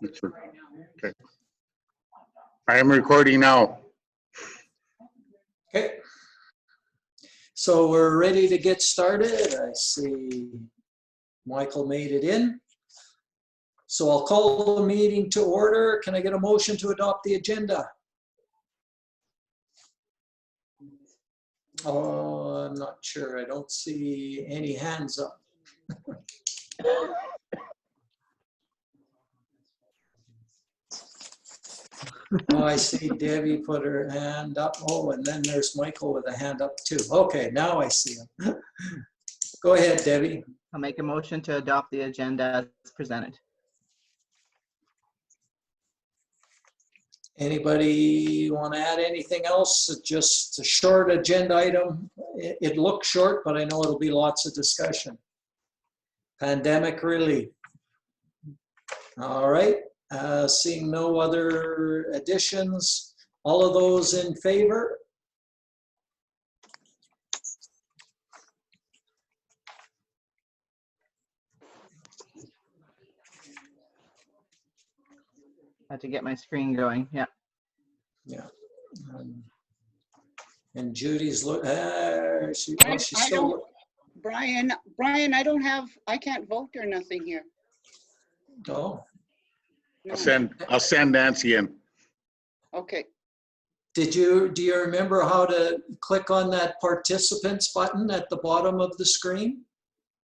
Okay. I am recording now. Okay. So we're ready to get started. I see Michael made it in. So I'll call the meeting to order. Can I get a motion to adopt the agenda? Oh, I'm not sure. I don't see any hands up. Oh, I see Debbie put her hand up. Oh, and then there's Michael with a hand up too. Okay, now I see him. Go ahead, Debbie. I'll make a motion to adopt the agenda as presented. Anybody want to add anything else? It's just a short agenda item. It looks short, but I know it'll be lots of discussion. Pandemic relief. All right. Seeing no other additions, all of those in favor? Had to get my screen going. Yeah. Yeah. And Judy's look. She's still. Brian, I can't vote or nothing here. Oh. No. I'll send Nancy in. Okay. Do you remember how to click on that participants button at the bottom of the screen?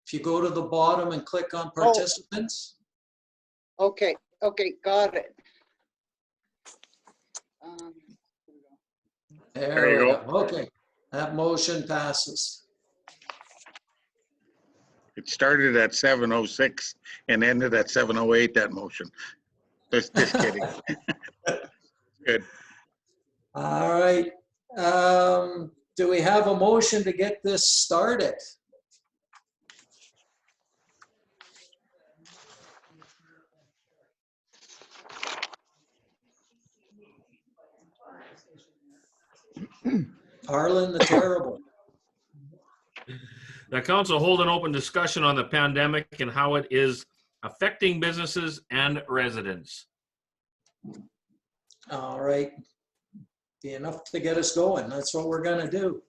If you go to the bottom and click on participants. Okay, got it. There you go. Okay, that motion passes. It started at 7:06 and ended at 7:08, that motion. Just kidding. Good. All right. Do we have a motion to get this started? Harlan the Terrible. The council hold an open discussion on the pandemic and how it is affecting businesses and residents. All right. Be enough to get us going. That's what we're going to do.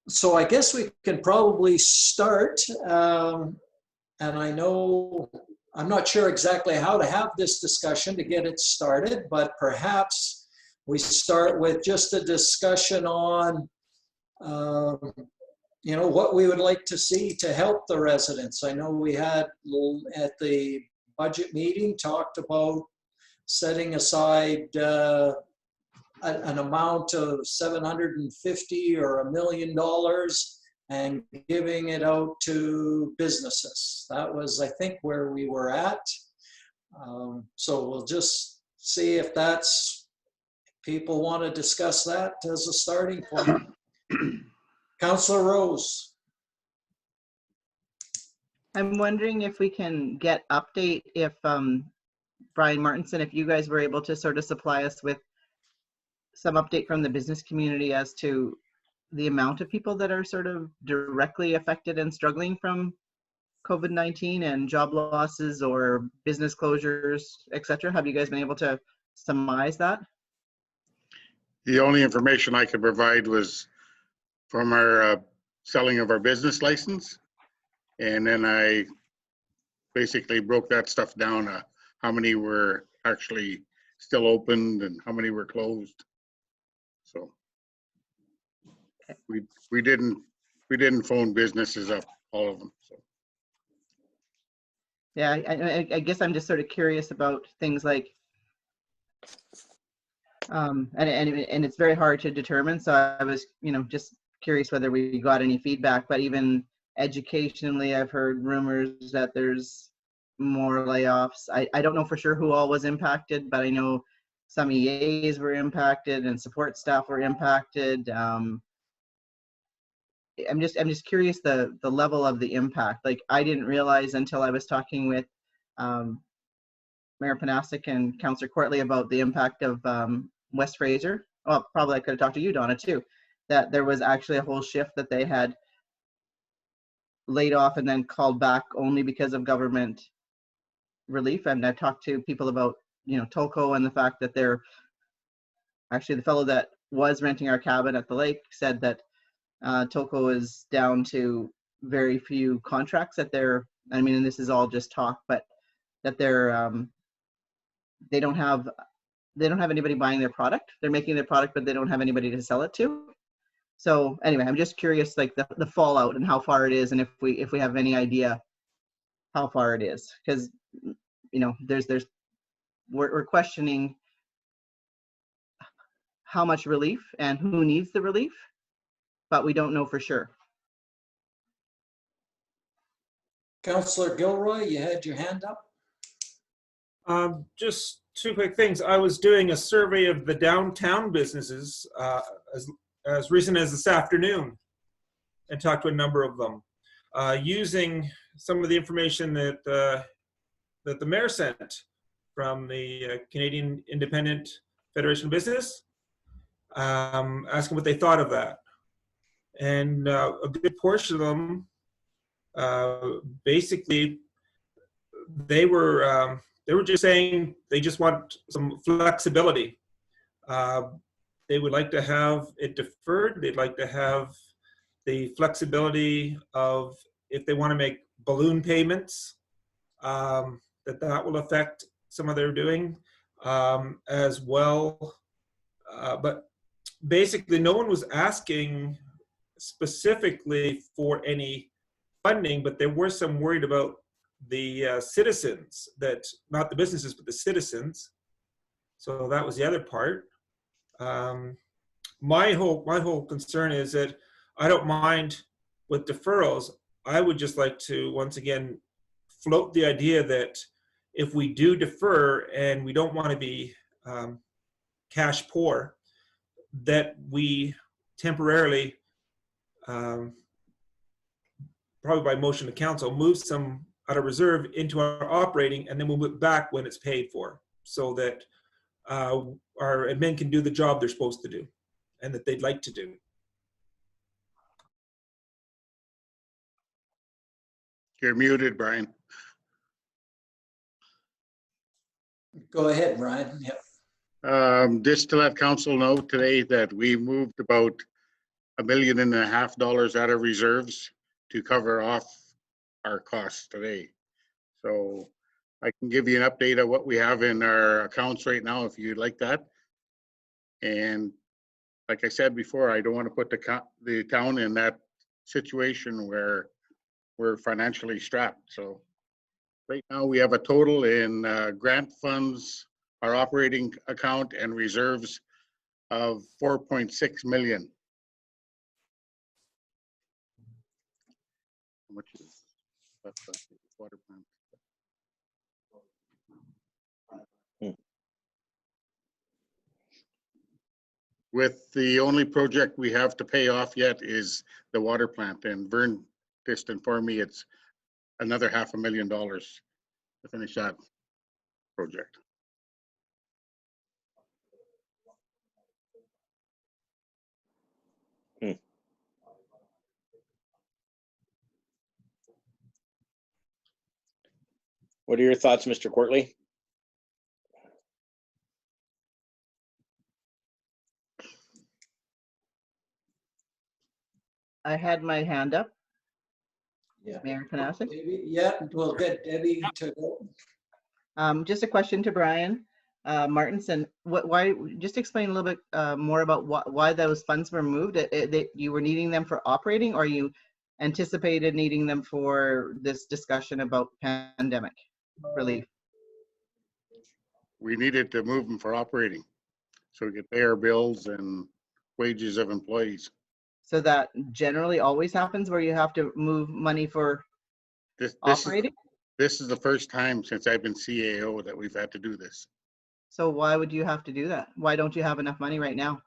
So I guess we can probably start. And I know, I'm not sure exactly how to have this discussion to get it started, but perhaps we start with just a discussion on what we would like to see to help the residents. I know we had at the budget meeting talked about setting aside an amount of $750 or $1 million and giving it out to businesses. That was, I think, where we were at. So we'll just see if people want to discuss that as a starting point. Councillor Rose. I'm wondering if we can get update if Brian Martinson, if you guys were able to sort of supply us with some update from the business community as to the amount of people that are sort of directly affected and struggling from COVID-19 and job losses or business closures, etc. Have you guys been able to surmise that? The only information I could provide was from our selling of our business license. And then I basically broke that stuff down, how many were actually still opened and how many were closed. So we didn't phone businesses up, all of them. So. Yeah, I guess I'm just sort of curious about things like, and it's very hard to determine. So I was, just curious whether we got any feedback, but even educationally, I've heard rumors that there's more layoffs. I don't know for sure who all was impacted, but I know some EAs were impacted and support staff were impacted. I'm just curious the level of the impact. Like, I didn't realize until I was talking with Mayor Panasic and Councillor Courtley about the impact of West Fraser. Well, probably I could have talked to you, Donna, too, that there was actually a whole shift that they had laid off and then called back only because of government relief. And I've talked to people about, Tolko and the fact that they're actually, the fellow that was renting our cabin at the lake said that Tolko is down to very few contracts that and this is all just talk, but that they don't have anybody buying their product. They're making their product, but they don't have anybody to sell it to. So anyway, I'm just curious, like the fallout and how far it is, and if we have any idea how far it is, because we're questioning how much relief and who needs the relief, but we don't know for sure. Councillor Gilroy, you had your hand up? Just two quick things. I was doing a survey of the downtown businesses as recent as this afternoon and talked to a number of them using some of the information that the mayor sent from the Canadian Independent Federation of Business, asking what they thought of that. And a good portion of them, basically, they were just saying they just want some flexibility. They would like to have it deferred. They'd like to have the flexibility of, if they want to make balloon payments, that will affect some of their doing as well. But basically, no one was asking specifically for any funding, but there were some worried about the citizens, that not the businesses, but the citizens. So that was the other part. My whole concern is that I don't mind with deferrals. I would just like to once again float the idea that if we do defer and we don't want to be cash poor, that we temporarily, probably by motion of council, move some out of reserve into our operating, and then we'll move it back when it's paid for, so that our admin can do the job they're supposed to do and that they'd like to do. You're muted, Brian. Go ahead, Brian. Yep. Just to let council know today that we moved about $1.5 million out of reserves to cover off our costs today. So I can give you an update of what we have in our accounts right now if you'd like that. And like I said before, I don't want to put the town in that situation where we're financially strapped. So right now we have a total in grant funds, our operating account, and reserves of $4.6 million. How much is that's the water plant? With the only project we have to pay off yet is the water plant, and Vern just informed me it's another $500,000 to finish that project. What are your thoughts, Mr. Courtley? I had my hand up. Yeah. Mayor Panasic. Yeah, we'll get Debbie to go. Just a question to Brian Martinson. Why? Just explain a little bit more about why those funds were moved. You were needing them for operating, or you anticipated needing them for this discussion about pandemic relief? We needed to move them for operating so we could pay our bills and wages of employees. So that generally always happens where you have to move money for operating? This is the first time since I've been CAO that we've had to do this. So why would you have to do that? Why don't you have enough money right now?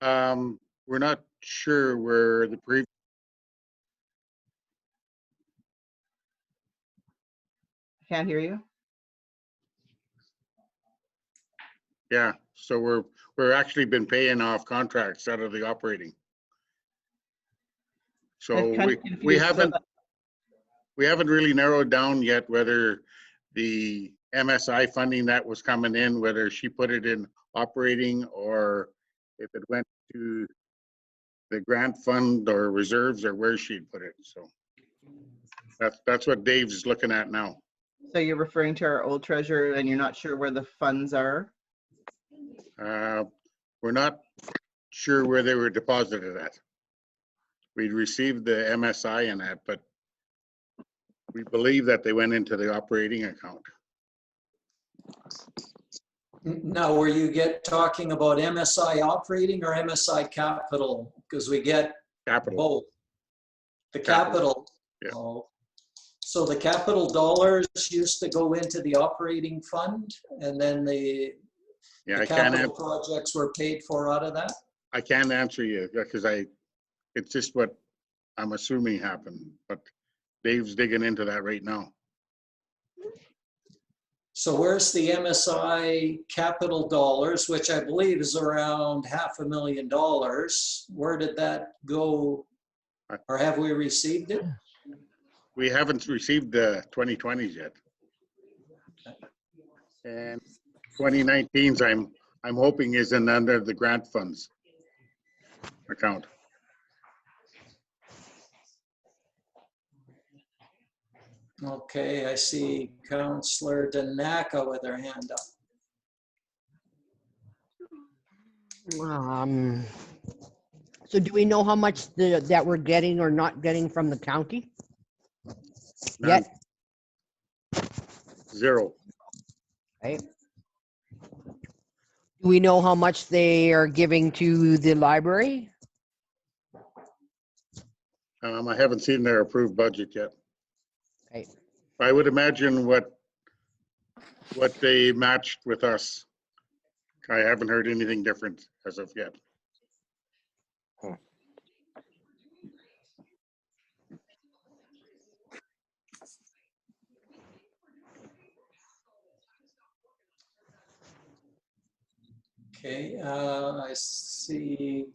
We're not sure where the previous. Can't hear you. Yeah, so we're actually been paying off contracts out of the operating. So I'm kind of we confused. haven't. we haven't really narrowed down yet whether the MSI funding that was coming in, whether she put it in operating or if it went to the grant fund or reserves or where she'd put it. So that's what Dave's looking at now. So you're referring to our old treasurer and you're not sure where the funds are? We're not sure where they were deposited at. We'd received the MSI in that, but we believe that they went into the operating account. Now, were you talking about MSI operating or MSI capital? Because we get Capital. both. The Capital. capital. Yeah. Oh. So the capital dollars used to go into the operating fund, and then the Yeah, I can't, capital projects were paid for out of that? I can't answer you because it's just what I'm assuming happened, but Dave's digging into that right now. So where's the MSI capital dollars, which I believe is around $500,000? Where did that go? Or have we received it? We haven't received the 2020s yet. And 2019's I'm hoping is in under the grant funds account. Okay, I see Councillor Danaka with her hand up. So do we know how much that we're getting or not getting from the county? None. Yet? Zero. Right. Do we know how much they are giving to the library? I haven't seen their approved budget yet. Okay. I would imagine what they matched with us. I haven't heard anything different as of yet. Okay, I see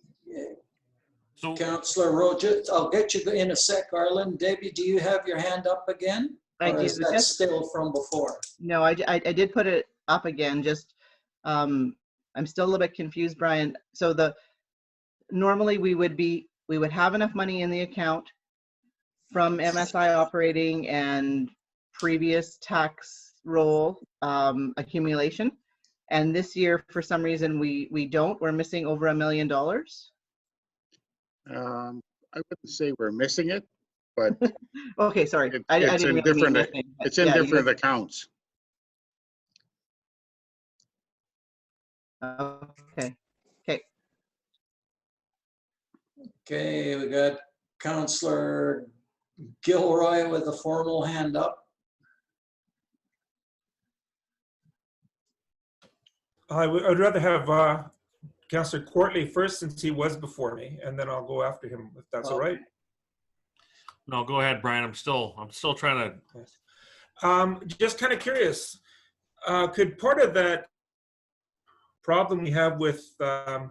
So Councillor Rogers. I'll get you in a sec, Arlen. Debbie, do you have your hand up again? I Or do. is that still from before? No, I did put it up again, just, I'm still a little bit confused, Brian. So normally we would have enough money in the account from MSI operating and previous tax roll accumulation. And this year, for some reason, we don't. We're missing over $1 million. I wouldn't say we're missing it, but Okay, sorry. I it's didn't in really mean different, missing, but it's in yeah, you different accounts. Okay. Okay, we got Councillor Gilroy with a formal hand up. I'd rather have Councillor Courtly first since he was before me, and then I'll go after him if that's all right. no, go ahead, Brian. I'm still trying to. Just kind of curious, could part of that problem we have with that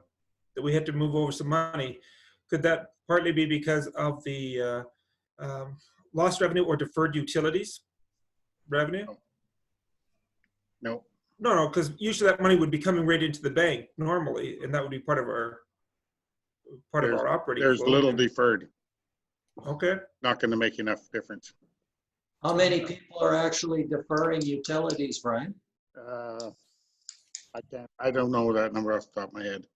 we had to move over some money, could that partly be because of the lost revenue or deferred utilities revenue? No, No, because usually that money would be coming right into the bank normally, and that would be part of our operating. there's flow. little deferred. Okay. Not going to make enough difference. How many people are actually deferring utilities, Brian? I don't know that number off the top of my head.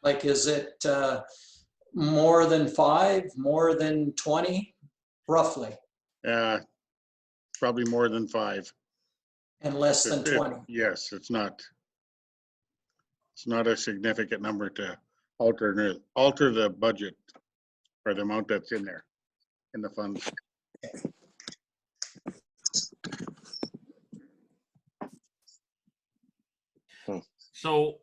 Like, is it more than 5, more than 20, roughly, Probably more than 5. and less than 20? Yes, it's not a significant number to alter the budget or the amount that's in there in the funds. So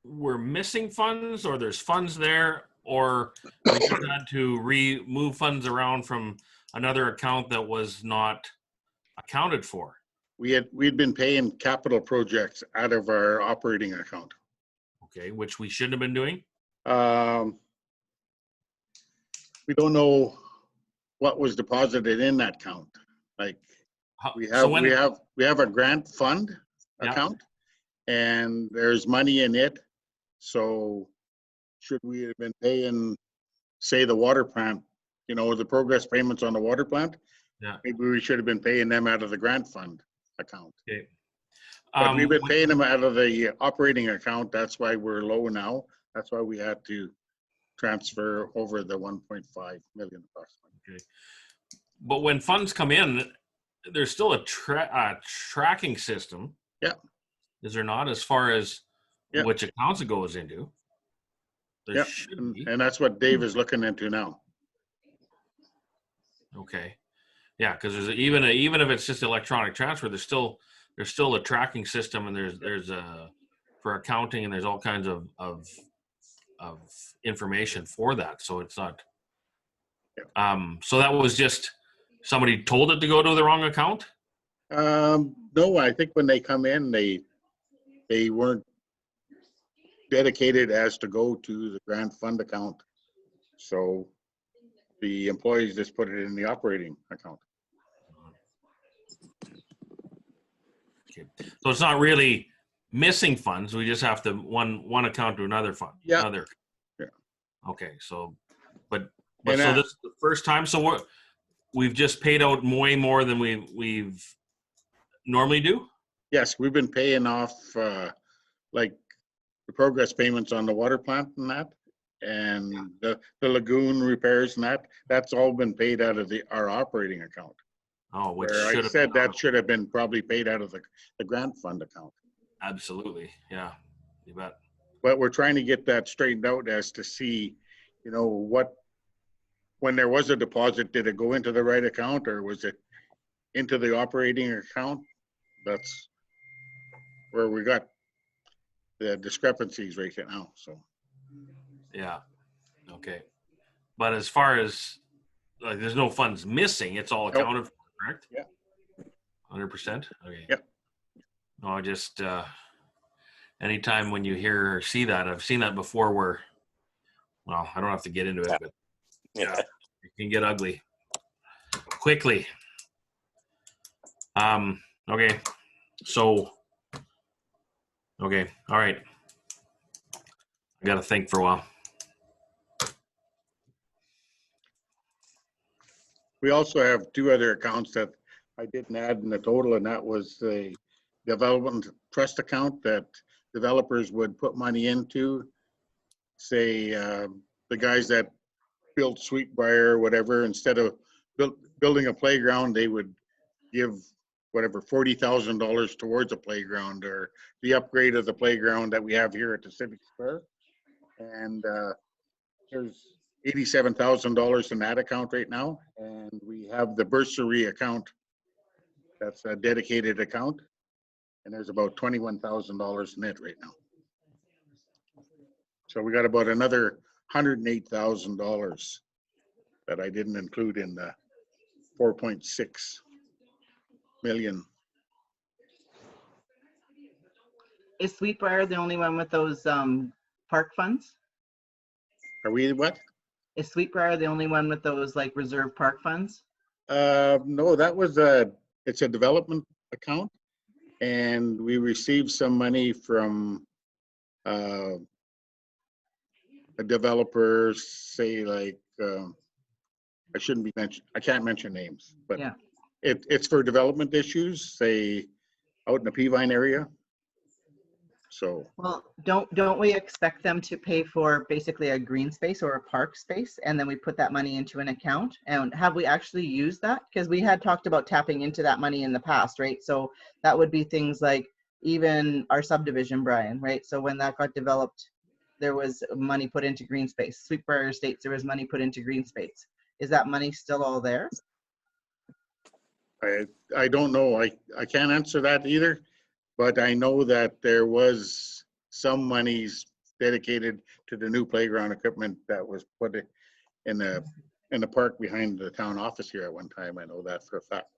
we're missing funds, or there's funds there, or we just had to remove funds around from another account that was not accounted for. We'd been paying capital projects out of our operating account. Okay, which we shouldn't have been doing. We don't know what was deposited in that count. Like, we So have a grant fund Yeah. account, and there's money in it. So should we have been paying, say, the water plant, the progress payments on the water plant? Yeah. Maybe we should have been paying them out of the grant fund account. Okay. But we've been paying them out of the operating account. That's why we're low now. That's why we had to transfer over the 1.5 million approximately. Okay. But when funds come in, there's still a tracking system. Yeah. Is there not, as far as Yeah. which accounts it goes into? There Yeah. should be. And that's what Dave is looking into now. Okay. Yeah, because there's even if it's just electronic transfer, there's still a tracking system, and there's a for accounting, and there's all kinds of information for that. So it's not. So that was just somebody told it to go to the wrong account. No, I think when they come in, they weren't dedicated as to go to the grant fund account. So the employees just put it in the operating account. Okay. So it's not really missing funds. We just have to one account to another fund. Yeah. Another. Yeah. Okay. So, but And so this is the first time. So we've just paid out way more than we've normally do. Yes, we've been paying off like the progress payments on the water plant and that, and the lagoon repairs and that's all been paid out of our operating account. Oh, which Where I should have said been that should have been probably paid out of the grant fund account. absolutely. Yeah, you bet. But we're trying to get that straightened out as to see, when there was a deposit, did it go into the right account or was it into the operating account? That's where we got the discrepancies right now. So Yeah. Okay. But as far as there's no funds missing, it's all accounted for, correct? Yeah. 100%. Okay. Yep. No, just anytime when you hear or see that, I've seen that before where, well, I don't have to get into it, but yeah, it can get ugly quickly. Okay. So, okay. All right. I got to think for a while. we also have two other accounts that I didn't add in the total, and that was the development trust account that developers would put money into. Say the guys that built Sweetbriar or whatever, instead of building a playground, they would give whatever $40,000 towards a playground or the upgrade of the playground that we have here at the Civic Square. And there's $87,000 in that account right now. And we have the bursary account. That's a dedicated account. And there's about $21,000 in it right now. So we got about another $108,000 that I didn't include in the 4.6 million. Is Sweetbriar the only one with those park funds? Are we what? Is Sweetbriar the only one with those like reserve park funds? No, that was it's a development account, and we received some money from a developer, say like I shouldn't be mentioned. I can't mention names, but Yeah. It's for development issues, say out in the Peavine area. So Well, don't we expect them to pay for basically a green space or a park space, and then we put that money into an account? And have we actually used that? Because we had talked about tapping into that money in the past, right? So that would be things like even our subdivision, Brian, right? So when that got developed, there was money put into green space. Sweetbriar Estates, there was money put into green space. Is that money still all there? I don't know. I can't answer that either, but I know that there was some monies dedicated to the new playground equipment that was put in the park behind the town office here at one time. I know that for a fact.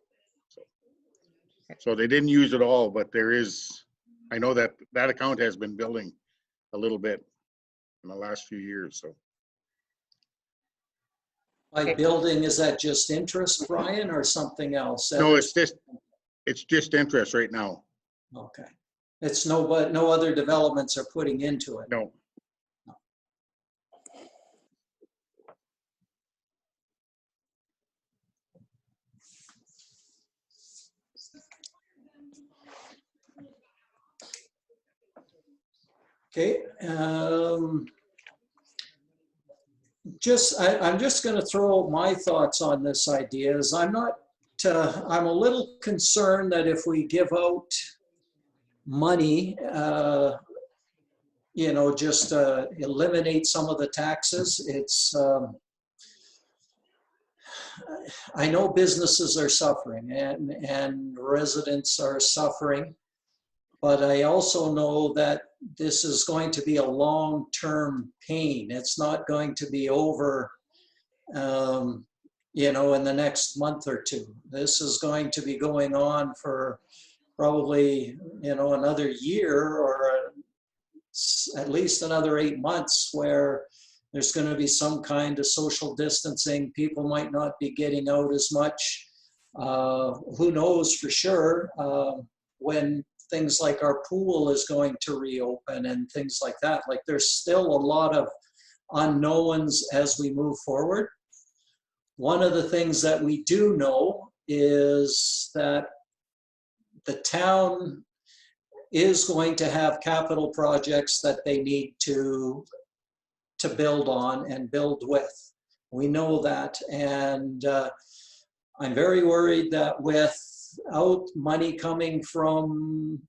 So they didn't use it all, but I know that account has been building a little bit in the last few years. So By building, is that just interest, Brian, or something else? No, it's just interest right now. Okay. It's no other developments are putting into it. No. Okay. I'm just going to throw my thoughts on this idea. Is I'm a little concerned that if we give out money, just eliminate some of the taxes. I know businesses are suffering and residents are suffering, but I also know that this is going to be a long-term pain. It's not going to be over, in the next month or two. This is going to be going on for probably, another year or at least another 8 months, where there's going to be some kind of social distancing. People might not be getting out as much. Who knows for sure when things like our pool is going to reopen and things like that. Like, there's still a lot of unknowns as we move forward. One of the things that we do know is that the town is going to have capital projects that they need to build on and build with. We know that, and I'm very worried that without money coming from,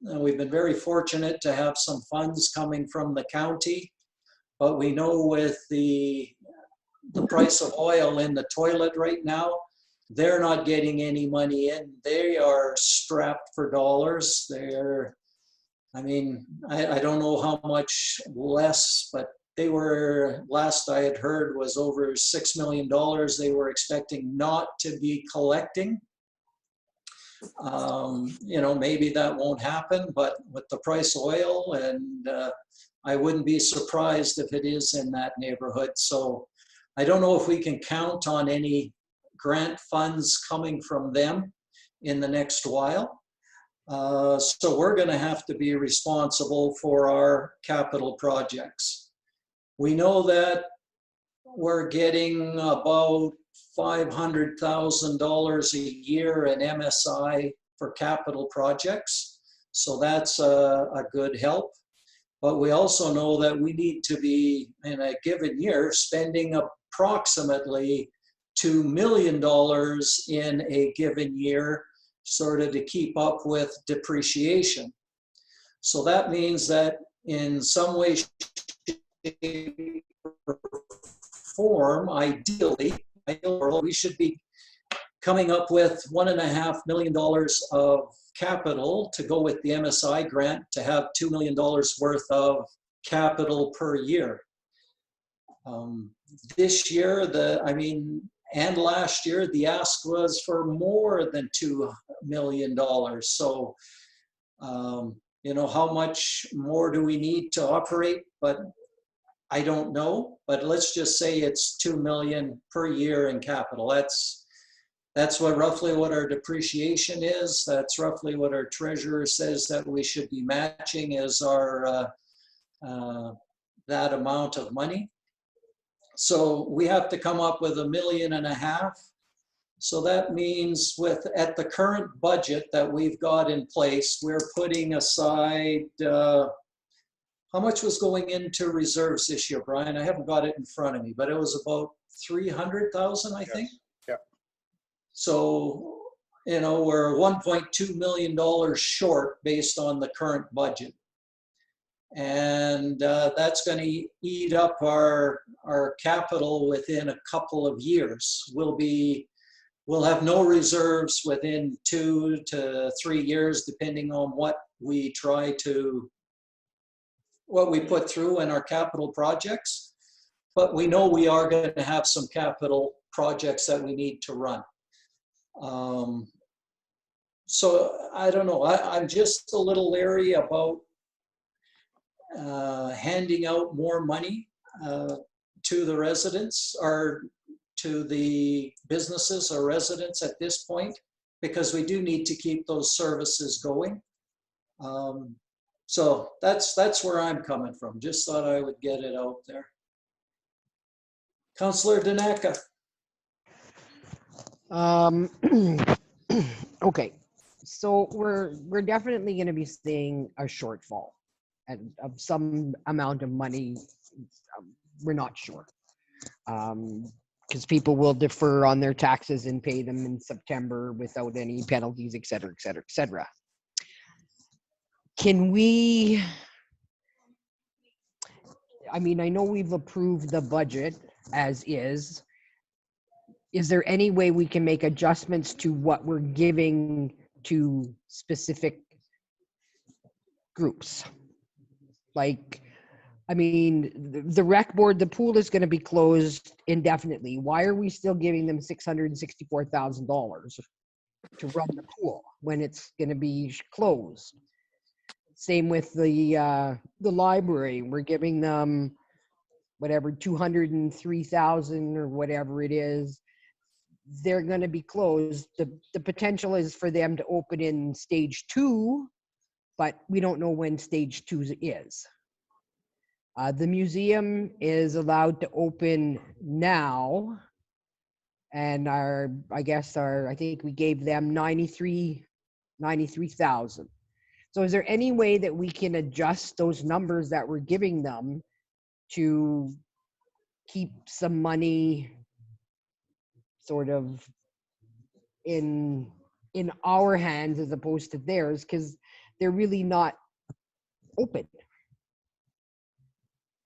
we've been very fortunate to have some funds coming from the county, but we know with the price of oil in the toilet right now, they're not getting any money in. They are strapped for dollars. I don't know how much less, but they were, last I had heard, was over $6 million they were expecting not to be collecting. Maybe that won't happen, but with the price of oil, and I wouldn't be surprised if it is in that neighborhood. So I don't know if we can count on any grant funds coming from them in the next while. So we're going to have to be responsible for our capital projects. We know that we're getting about $500,000 a year in MSI for capital projects. So that's a good help. But we also know that we need to be, in a given year, spending approximately $2 million in a given year, sort of to keep up with depreciation. So that means that in some way, shape, or form, ideally, we should be coming up with $1.5 million of capital to go with the MSI grant to have $2 million worth of capital per year. This year, and last year, the ask was for more than $2 million. So, how much more do we need to operate? But I don't know. But let's just say it's $2 million per year in capital. That's roughly what our depreciation is. That's roughly what our treasurer says that we should be matching as our that amount of money. So we have to come up with $1.5 million. So that means at the current budget that we've got in place, we're putting aside, how much was going into reserves this year, Brian? I haven't got it in front of me, but it was about 300,000, I think. Yeah. So, we're $1.2 million short based on the current budget. And that's going to eat up our capital within a couple of years. We'll have no reserves within 2 to 3 years, depending on what we put through in our capital projects. But we know we are going to have some capital projects that we need to run. So I don't know. I'm just a little leery about handing out more money to the residents or to the businesses or residents at this point, because we do need to keep those services going. So that's where I'm coming from. Just thought I would get it out there. Councillor Daneka. Okay, so we're definitely going to be seeing a shortfall and of some amount of money. We're not sure, because people will defer on their taxes and pay them in September without any penalties, et cetera, et cetera, et cetera. Can we? I mean, I know we've approved the budget as is. Is there any way we can make adjustments to what we're giving to specific groups? Like, I mean, the rec board, the pool is going to be closed indefinitely. Why are we still giving them $664,000 to run the pool when it's going to be closed? Same with the library. We're giving them whatever, 203,000 or whatever it is. They're going to be closed. The potential is for them to open in stage 2, but we don't know when stage 2 is. The museum is allowed to open now, and I think we gave them 93,000. So is there any way that we can adjust those numbers that we're giving them to keep some money sort of in our hands as opposed to theirs, because they're really not open?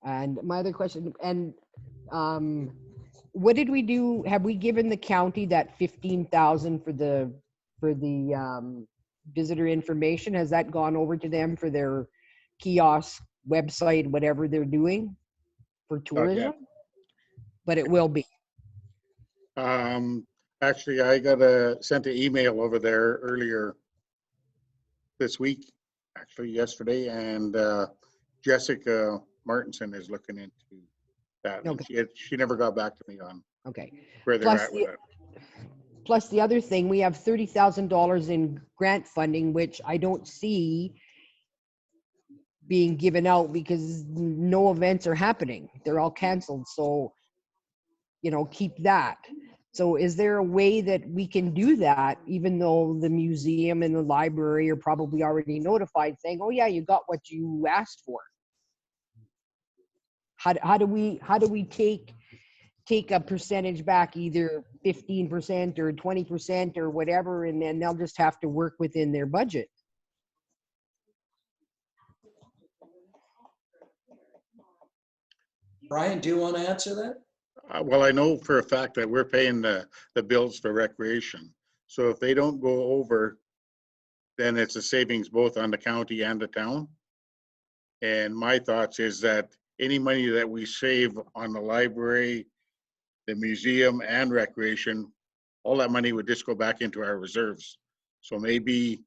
And my other question, and what did we do? Have we given the county that 15,000 for the visitor information? Has that gone over to them for their kiosk, website, whatever they're doing for tourism? But it will be. Actually, I sent an email over there earlier this week, actually yesterday, and Jessica Martinson is looking into that. Okay. She never got back to me on Okay. where they're at with it. Plus the other thing, we have $30,000 in grant funding, which I don't see being given out because no events are happening. They're all canceled. So, keep that. So is there a way that we can do that, even though the museum and the library are probably already notified saying, oh yeah, you got what you asked for? How do we take a percentage back, either 15% or 20% or whatever, and then they'll just have to work within their budget? Brian, do you want to answer that? Well, I know for a fact that we're paying the bills for recreation. So if they don't go over, then it's a savings both on the county and the town. And my thoughts is that any money that we save on the library, the museum, and recreation, all that money would just go back into our reserves. So maybe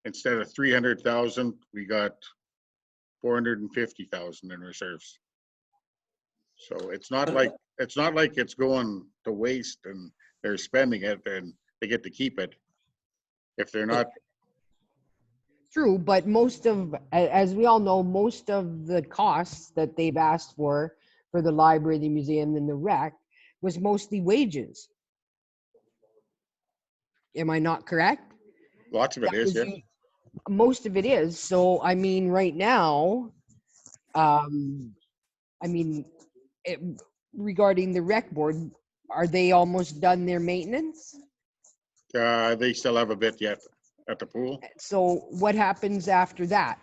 instead of 300,000, we got 450,000 in reserves. So it's not like it's going to waste and they're spending it and they get to keep it if they're not. True, but as we all know, most of the costs that they've asked for the library, the museum, and the rec was mostly wages. Am I not correct? Lots of it is, yeah. Most of it is. So, I mean, right now, regarding the rec board, are they almost done their maintenance? They still have a bit yet at the pool. So what happens after that?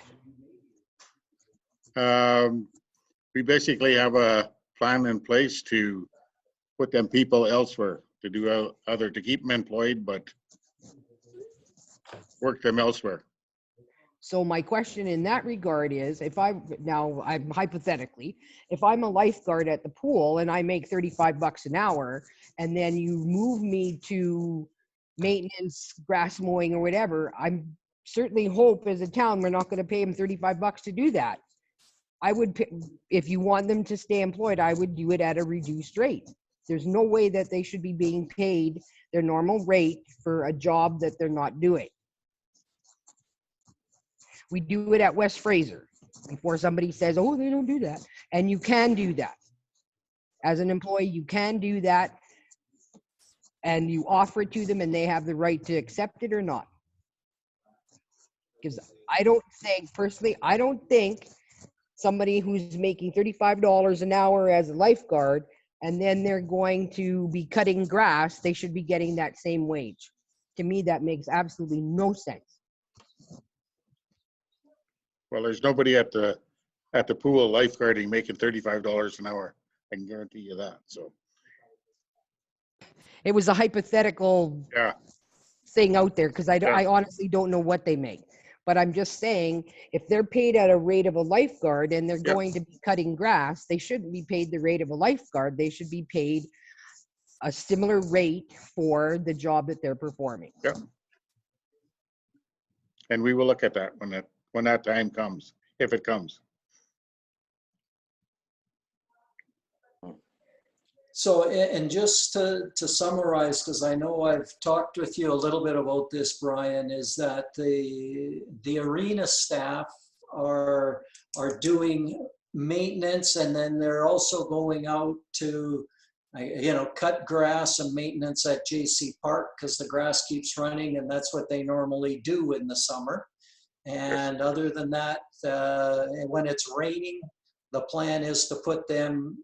We basically have a plan in place to put them people elsewhere to do to keep them employed, but work them elsewhere. So my question in that regard is, I'm hypothetically, if I'm a lifeguard at the pool and I make $35 an hour, and then you move me to maintenance, grass mowing, or whatever, I'm certainly hope as a town we're not going to pay them $35 to do that. I would, if you want them to stay employed, I would do it at a reduced rate. There's no way that they should be being paid their normal rate for a job that they're not doing. We do it at West Fraser before somebody says, oh, they don't do that. And you can do that. As an employee, you can do that, and you offer it to them and they have the right to accept it or not. Because I don't think somebody who's making $35 an hour as a lifeguard and then they're going to be cutting grass, they should be getting that same wage. To me, that makes absolutely no sense. Well, there's nobody at the pool lifeguarding making $35 an hour. I can guarantee you that. So It was a hypothetical yeah, thing out there because Yeah. I honestly don't know what they make. But I'm just saying, if they're paid at a rate of a lifeguard and they're Yeah. going to be cutting grass, they shouldn't be paid the rate of a lifeguard. They should be paid a similar rate for the job that they're performing. yeah. And we will look at that when that time comes, if it comes. So, and just to summarize, because I know I've talked with you a little bit about this, Brian, is that the arena staff are doing maintenance, and then they're also going out to, cut grass and maintenance at JC Park because the grass keeps running, and that's what they normally do in the summer. And other than that, when it's raining, the plan is to put them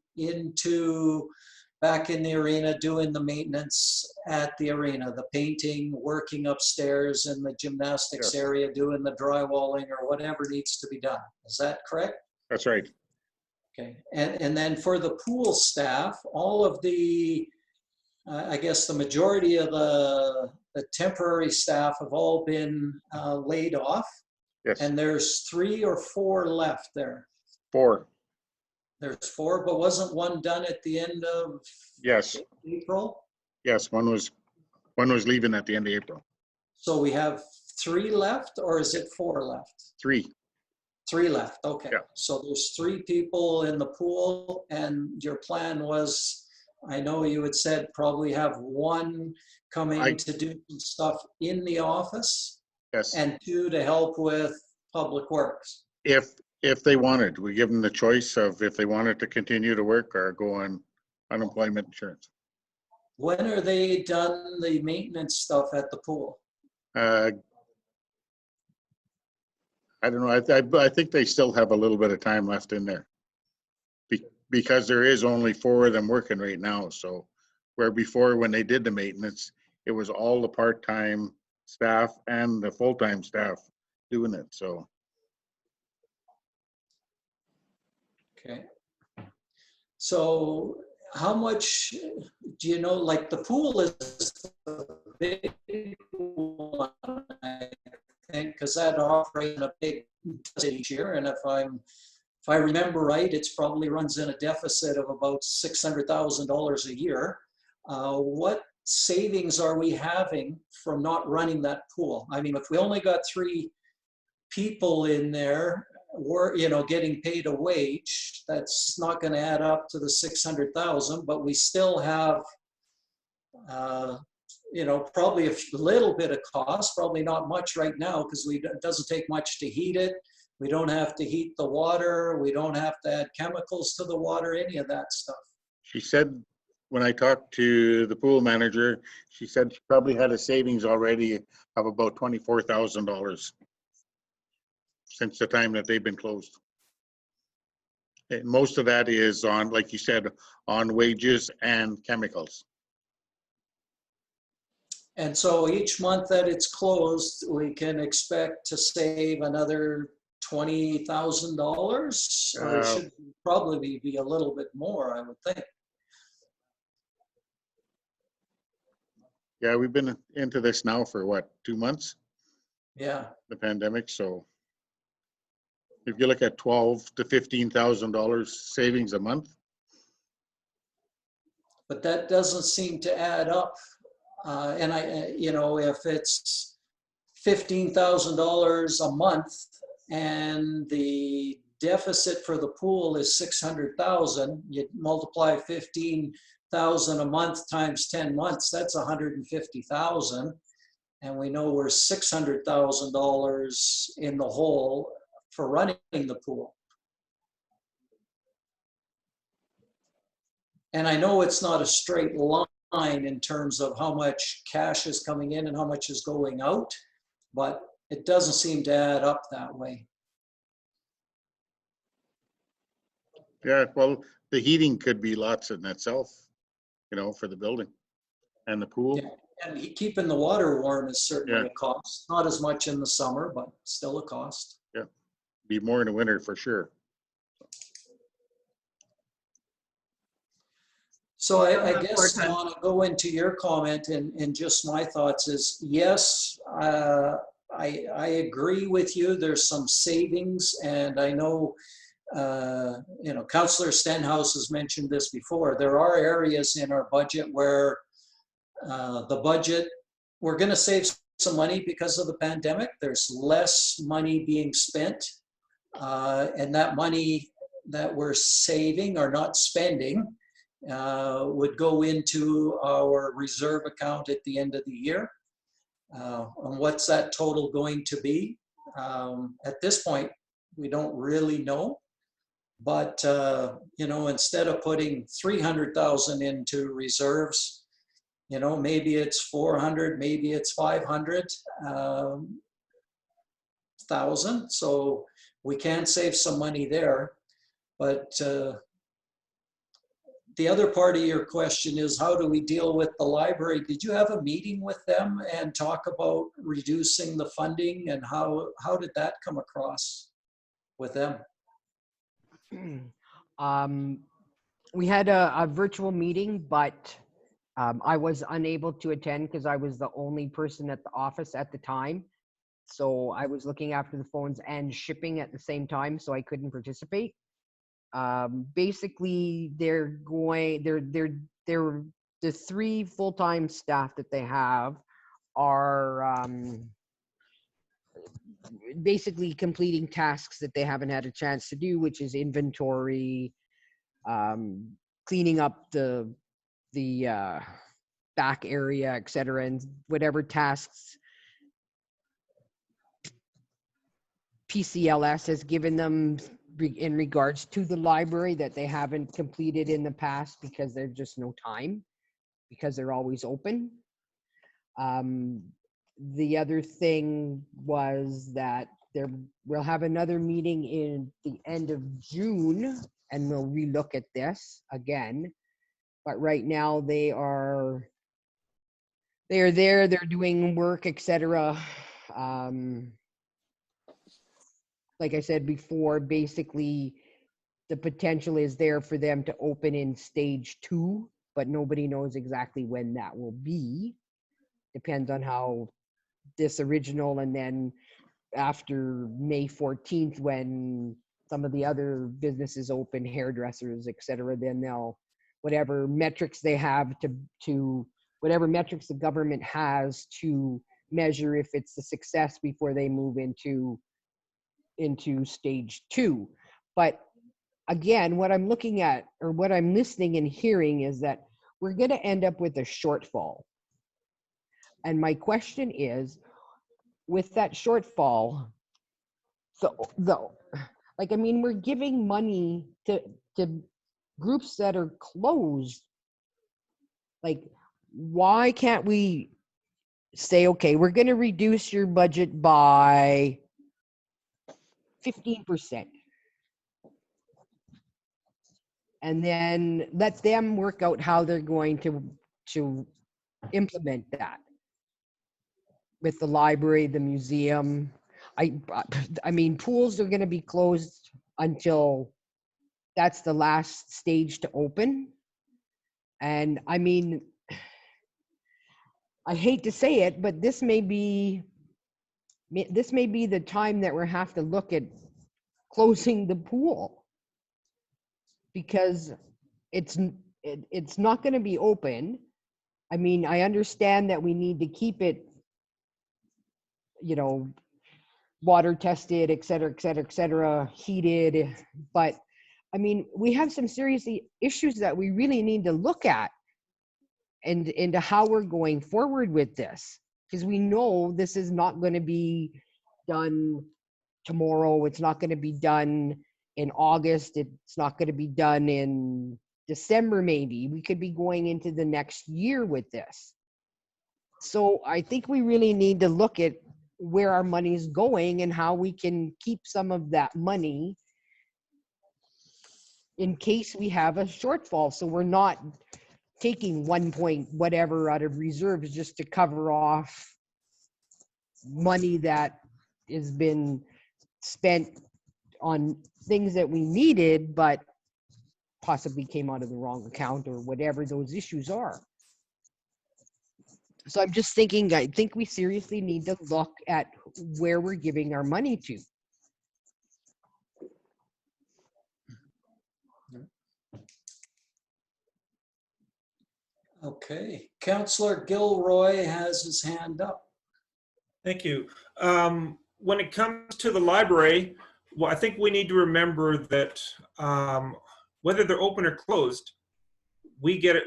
back in the arena doing the maintenance at the arena, the painting, working upstairs in the gymnastics area, doing the drywalling or whatever needs to be done. Is that correct? That's right. Okay. And then for the pool staff, all of the, I guess the majority of the temporary staff have all been laid off. Yes. And there's 3 or 4 left there. 4. There's 4, but wasn't one done at the end of Yes. April? Yes. One was leaving at the end of April. So we have 3 left, or is it 4 left? 3. 3 left, okay. Yeah. So there's 3 people in the pool, and your plan was, I know you had said probably have 1 coming to do some stuff in the office, Yes. and 2 to help with Public Works. If they wanted, we give them the choice of if they wanted to continue to work or go on unemployment insurance. When are they done the maintenance stuff at the pool? I don't know. I think they still have a little bit of time left in there because there is only 4 of them working right now. So where before when they did the maintenance, it was all the part-time staff and the full-time staff doing it. So. Okay. So how much do you know, like the pool is the big one, I think, because that operates in a big each year. And if I remember right, it's probably runs in a deficit of about $600,000 a year. What savings are we having from not running that pool? I mean, if we only got 3 people in there, we're getting paid a wage, that's not going to add up to the 600,000, but we still have probably a little bit of cost, probably not much right now because it doesn't take much to heat it. We don't have to heat the water, we don't have to add chemicals to the water, any of that stuff. She said when I talked to the pool manager, she said she probably had a savings already of about $24,000 since the time that they've been closed. And most of that is on, like you said, on wages and chemicals. And so each month that it's closed, we can expect to save another $20,000, or it should probably be a little bit more, I would think. Yeah, we've been into this now for what, 2 months? Yeah. The pandemic. So if you look at $12,000 to $15,000 savings a month. But that doesn't seem to add up. And if it's $15,000 a month and the deficit for the pool is $600,000, you multiply $15,000 $8,000 a month times 10 months, that's $150,000. And we know we're $600,000 in the hole for running the pool. And I know it's not a straight line in terms of how much cash is coming in and how much is going out, but it doesn't seem to add up that way. Yeah, well, the heating could be lots in itself, for the building and the pool. Yeah. And keeping the water warm is certainly a cost. Not as much in the summer, but still a cost. Yeah, be more in the winter for sure. So I guess, Don, I'll go into your comment and just my thoughts is, yes, I agree with you. There's some savings, and I know, Councillor Stenhouse has mentioned this before. There are areas in our budget where the budget, we're going to save some money because of the pandemic. There's less money being spent, and that money that we're saving or not spending would go into our reserve account at the end of the year. And what's that total going to be? At this point, we don't really know. But, instead of putting 300,000 into reserves, maybe it's 400, maybe it's 500,000. So we can save some money there. But the other part of your question is, how do we deal with the library? Did you have a meeting with them and talk about reducing the funding, and how did that come across with them? We had a virtual meeting, but I was unable to attend because I was the only person at the office at the time. So I was looking after the phones and shipping at the same time, so I couldn't participate. Basically, they're the 3 full-time staff that they have are basically completing tasks that they haven't had a chance to do, which is inventory, cleaning up the back area, etc., and whatever tasks PCLS has given them in regards to the library that they haven't completed in the past because there's just no time, because they're always open. The other thing was that we'll have another meeting in the end of June, and we'll relook at this again. But right now they are there, they're doing work, etc. Like I said before, basically the potential is there for them to open in stage 2, but nobody knows exactly when that will be. Depends on how this original, and then after May 14th, when some of the other businesses open, hairdressers, etc., then they'll, whatever metrics they have to whatever metrics the government has to measure if it's a success before they move into stage 2. But again, what I'm looking at, or what I'm listening and hearing, is that we're going to end up with a shortfall. And my question is, with that shortfall, we're giving money to groups that are closed. Like, why can't we say, okay, we're going to reduce your budget by 15%, and then let them work out how they're going to implement that with the library, the museum. I mean, pools are going to be closed until that's the last stage to open. And I mean, I hate to say it, but this may be the time that we have to look at closing the pool, because it's not going to be open. I mean, I understand that we need to keep it, water tested, et cetera, heated. But I mean, we have some serious issues that we really need to look at. and into how we're going forward with this. Because we know this is not going to be done tomorrow. It's not going to be done in August. It's not going to be done in December, maybe. We could be going into the next year with this. So I think we really need to look at where our money is going and how we can keep some of that money in case we have a shortfall. So we're not taking 1 point whatever out of reserves just to cover off money that has been spent on things that we needed, but possibly came out of the wrong account or whatever those issues are. So I'm just thinking, I think we seriously need to look at where we're giving our money to. Okay, Councillor Gilroy has his hand up. Thank you. When it comes to the library, well, I think we need to remember that whether they're open or closed, we get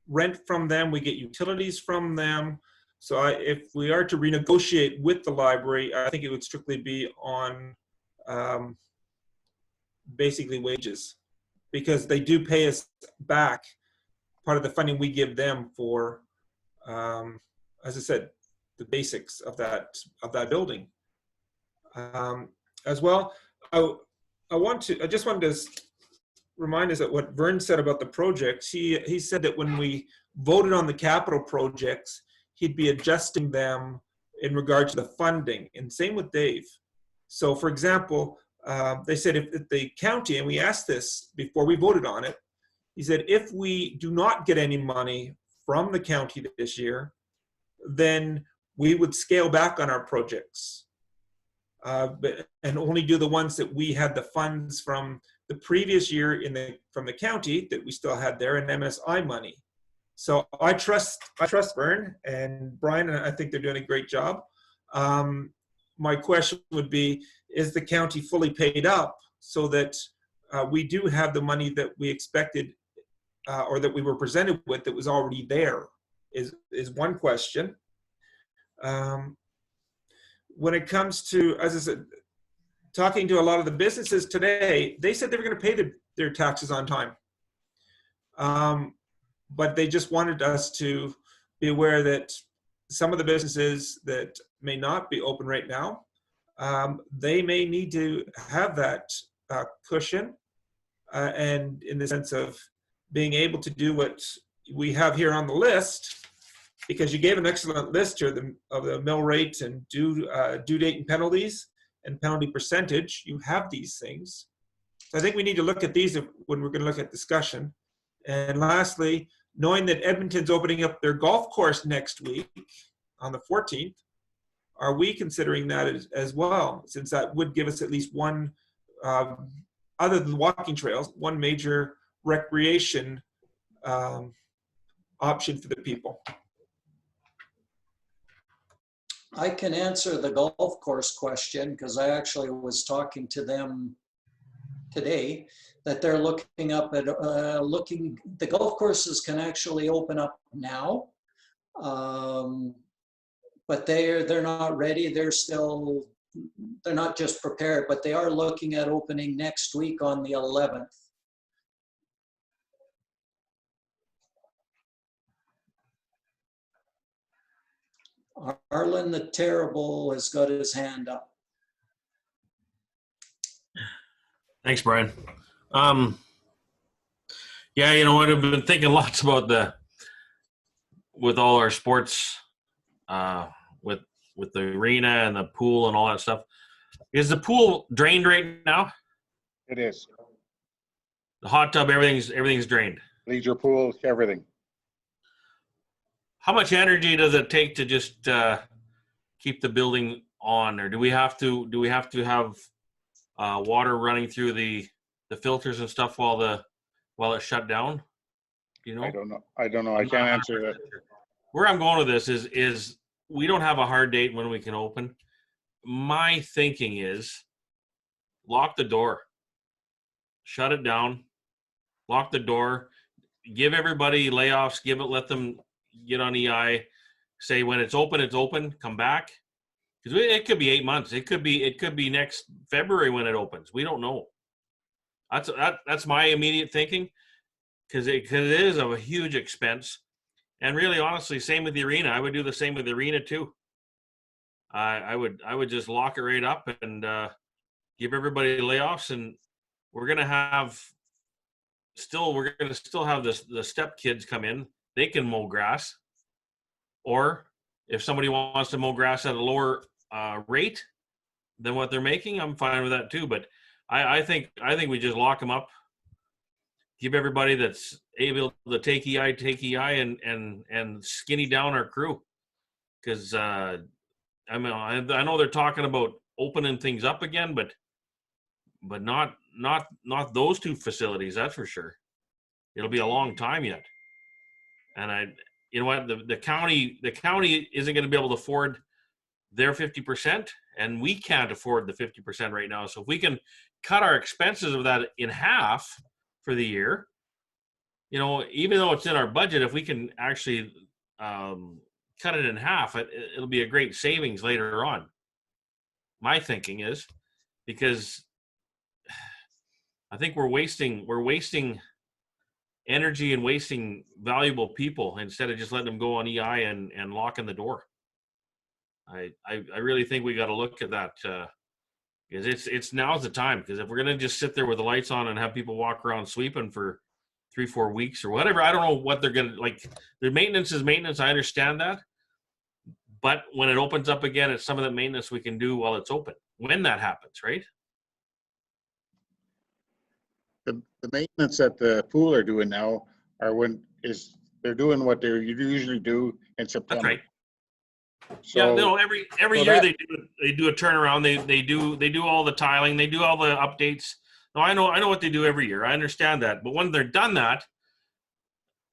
rent from them, we get utilities from them. So if we are to renegotiate with the library, I think it would strictly be on basically wages, because they do pay us back part of the funding we give them for, as I said, the basics of that building. As well, I just wanted to remind us that what Vern said about the projects. He said that when we voted on the capital projects, he'd be adjusting them in regard to the funding, and same with Dave. So, for example, they said if the county, and we asked this before we voted on it, he said if we do not get any money from the county this year, then we would scale back on our projects, and only do the ones that we had the funds from the previous year from the county that we still had there, and MSI money. So I trust Vern and Brian, and I think they're doing a great job. My question would be, is the county fully paid up so that we do have the money that we expected or that we were presented with that was already there, is one question. When it comes to, as I said, talking to a lot of the businesses today, they said they were going to pay their taxes on time. But they just wanted us to be aware that some of the businesses that may not be open right now, they may need to have that cushion, and in the sense of being able to do what we have here on the list, because you gave an excellent list here of the mill rate and due date and penalties and penalty percentage. You have these things. So I think we need to look at these when we're going to look at discussion. And lastly, knowing that Edmonton's opening up their golf course next week on the 14th, are we considering that as well? Since that would give us at least one, other than walking trails, one major recreation option for the people. I can answer the golf course question because I actually was talking to them today, that they're looking up at the golf courses can actually open up now, but they're not ready. They're not just prepared, but they are looking at opening next week on the 11th. Arlen the Terrible has got his hand up. Thanks, Brian. Yeah, you know what? I've been thinking lots about with all our sports, with the arena and the pool and all that stuff. Is the pool drained right now? It is. The hot tub, everything's drained. Leisure pool, everything. How much energy does it take to just keep the building on, or do we have to have water running through the filters and stuff while it's shut down? Do you know? I don't know. I can't answer that. Where I'm going with this is we don't have a hard date when we can open. My thinking is lock the door, shut it down, lock the door. give everybody layoffs, let them get on EI, say when it's open, come back. Because it could be 8 months. It could be next February when it opens. We don't know. That's my immediate thinking, because it is of a huge expense. And really, honestly, same with the arena. I would do the same with the arena too. I would just lock it right up and give everybody layoffs, and we're gonna still have the step kids come in. They can mow grass, or if somebody wants to mow grass at a lower rate than what they're making, I'm fine with that too. But I think we just lock them up, give everybody that's able to take EI, and skinny down our crew. Because I know they're talking about opening things up again, but not those two facilities. That's for sure. It'll be a long time yet. And you know what, the county isn't going to be able to afford their 50%, and we can't afford the 50% right now. So if we can cut our expenses of that in half for the year, even though it's in our budget, if we can actually cut it in half, it'll be a great savings later on. My thinking is, because I think we're wasting energy and wasting valuable people instead of just letting them go on EI and locking the door. I really think we got to look at that, because it's now's the time. Because if we're gonna just sit there with the lights on and have people walk around sweeping for 3-4 weeks or whatever, I don't know what they're gonna like. The maintenance is maintenance. I understand that, but when it opens up again, it's some of the maintenance we can do while it's open. When that happens, right? The maintenance that the pool are doing now they're doing what they usually do in September. That's right. So, Yeah, no, every year they do a turnaround. They do all the tiling. They do all the updates. No, I know what they do every year. I understand that. But when they're done that,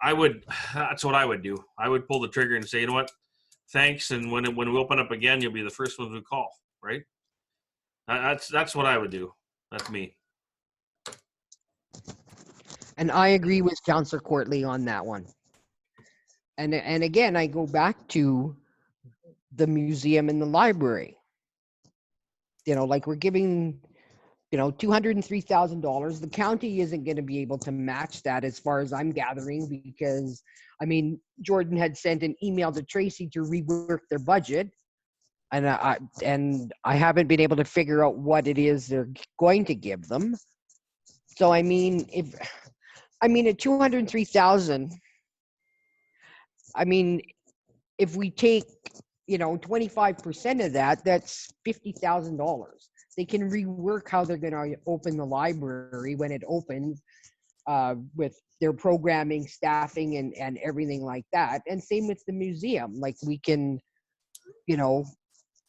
that's what I would do. I would pull the trigger and say, you know what, thanks. And when we open up again, you'll be the first ones we call. Right? That's what I would do. That's me. And I agree with Councillor Courtly on that one. And again, I go back to the museum and the library. Like we're giving, $203,000. The county isn't going to be able to match that, as far as I'm gathering, because Jordan had sent an email to Tracy to rework their budget, and I haven't been able to figure out what it is they're going to give them. So at 203,000, if we take 25% of that, that's $50,000. They can rework how they're going to open the library when it opens, with their programming, staffing, and everything like that. And same with the museum. Like we can,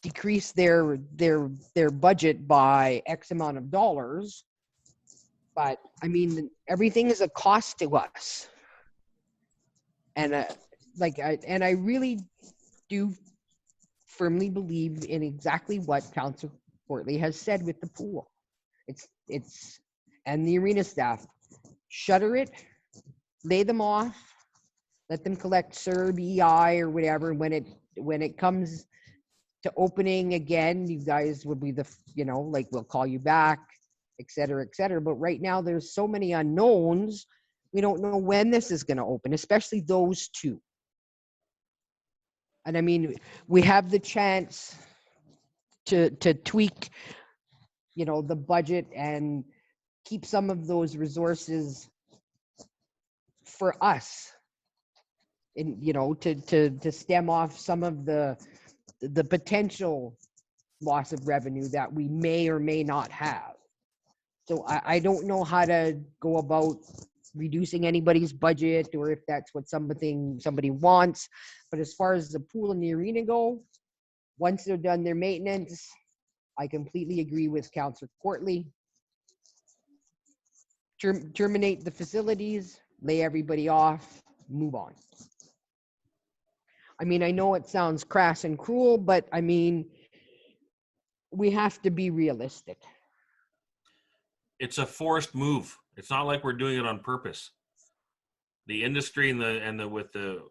decrease their budget by X amount of dollars. But everything is a cost to us. And I really do firmly believe in exactly what Councillor Courtly has said with the pool. It's and the arena staff. Shutter it, lay them off, let them collect CERB, EI, or whatever. When it comes to opening again, you guys will be we'll call you back, et cetera, et cetera. But right now there's so many unknowns. We don't know when this is going to open, especially those two. And we have the chance to tweak, the budget and keep some of those resources for us, and to stem off some of the potential loss of revenue that we may or may not have. So I don't know how to go about reducing anybody's budget, or if that's what somebody wants. But as far as the pool and the arena go, once they're done their maintenance, I completely agree with Councillor Courtly. Terminate the facilities, lay everybody off, move on. I know it sounds crass and cruel, but we have to be realistic. It's a forced move. It's not like we're doing it on purpose. the industry and the with the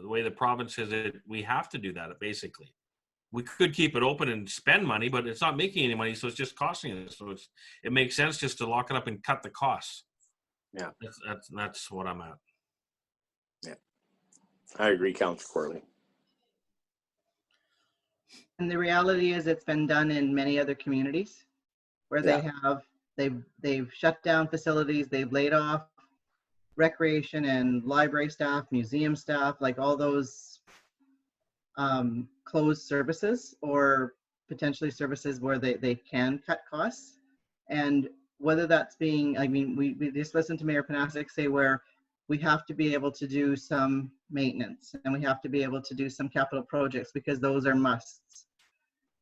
way the province is, we have to do that basically. We could keep it open and spend money, but it's not making any money, so it's just costing us. So it makes sense just to lock it up and cut the costs. Yeah. That's what I'm at. I agree, Councillor Corley. And the reality is it's been done in many other communities where they've shut down facilities, they've laid off recreation and library staff, museum staff, like all those closed services or potentially services where they can cut costs. And whether that's being, I mean, we just listened to Mayor Panasic say where we have to be able to do some maintenance and we have to be able to do some capital projects because those are musts.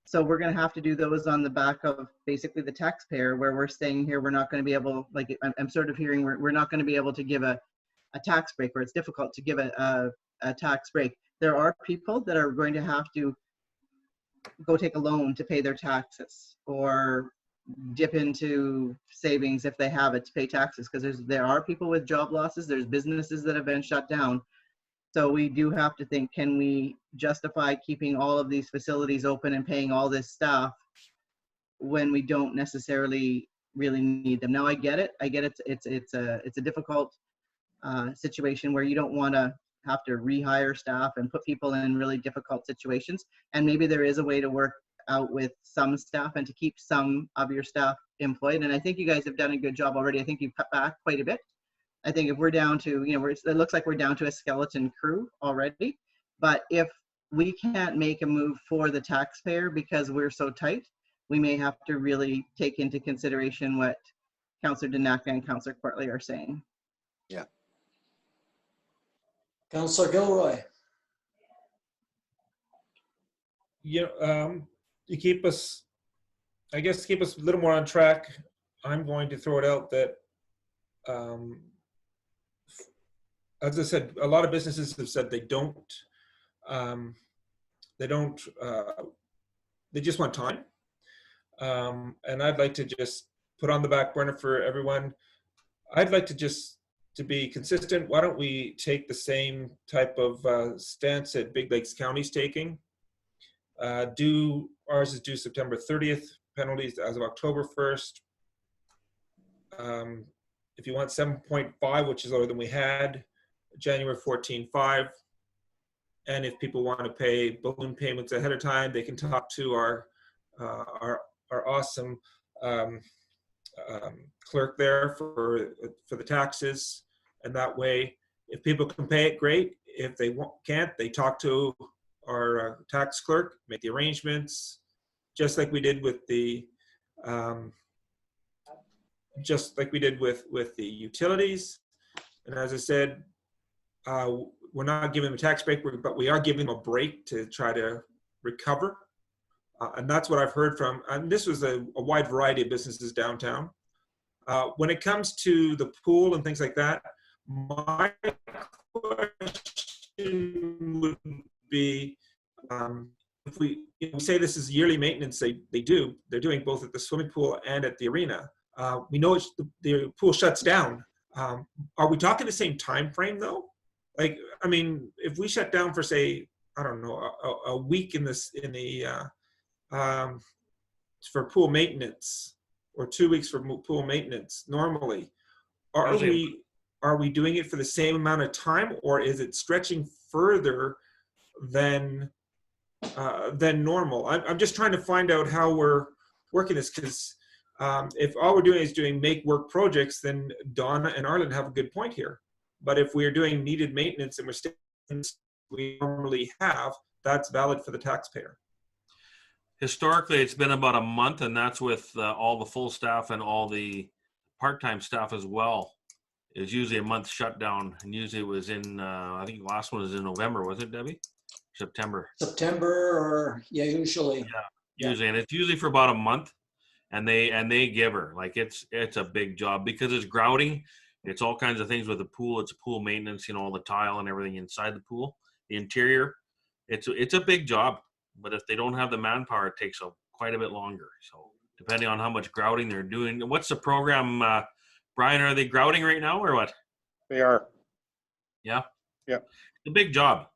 So we're going to have to do those on the back of basically the taxpayer, where we're saying here, we're not going to be able, like I'm sort of hearing, we're not going to be able to give a tax break, or it's difficult to give a tax break. There are people that are going to have to go take a loan to pay their taxes or dip into savings if they have it to pay taxes, because there are people with job losses, there's businesses that have been shut down. So we do have to think, can we justify keeping all of these facilities open and paying all this staff when we don't necessarily really need them? Now I get it. It's a difficult situation where you don't want to have to rehire staff and put people in really difficult situations. And maybe there is a way to work out with some staff and to keep some of your staff employed. And I think you guys have done a good job already. I think you've cut back quite a bit. I think if we're down to, it looks like we're down to a skeleton crew already. But if we can't make a move for the taxpayer because we're so tight, we may have to really take into consideration what Councillor Danaka and Councillor Courtley are saying. Yeah. Councillor Gilroy. To keep us, I guess, keep us a little more on track, I'm going to throw it out that, as I said, a lot of businesses have said they just want time. And I'd like to just put on the back burner for everyone. I'd like to be consistent. Why don't we take the same type of stance that Big Lakes County's taking? Ours is due September 30th, penalties as of October 1st. If you want 7.5, which is lower than we had, January 14.5. And if people want to pay balloon payments ahead of time, they can talk to our awesome clerk there for the taxes. And that way, if people can pay it, great. If they can't, they talk to our tax clerk, make the arrangements, just like we did with the utilities. And as I said, we're not giving them a tax break, but we are giving them a break to try to recover. And that's what I've heard from, and this was a wide variety of businesses downtown. When it comes to the pool and things like that, my question would be, if we say this is yearly maintenance, they're doing both at the swimming pool and at the arena. We know the pool shuts down. Are we talking the same time frame though? Like, I mean, if we shut down for, say, I don't know, a week for pool maintenance, or 2 weeks for pool maintenance, normally, are we doing it for the same amount of time, or is it stretching further than normal? I'm just trying to find out how we're working this, because if all we're doing is doing make work projects, then Donna and Arlen have a good point here. But if we're doing needed maintenance and we're staying we normally have, that's valid for the taxpayer. Historically, it's been about a month, and that's with all the full staff and all the part-time staff as well. It's usually a month shutdown, and usually it was in, I think the last one was in November, was it, Debbie? September. September, or yeah, usually. Yeah, usually, and it's usually for about a month, and they give her, like, it's a big job because it's grouting. It's all kinds of things with the pool. It's pool maintenance, all the tile and everything inside the pool, the interior. It's a big job, but if they don't have the manpower, it takes quite a bit longer. So depending on how much grouting they're doing. What's the program, Brian? Are they grouting right now or what? They are. Yeah. Yeah. It's a big job.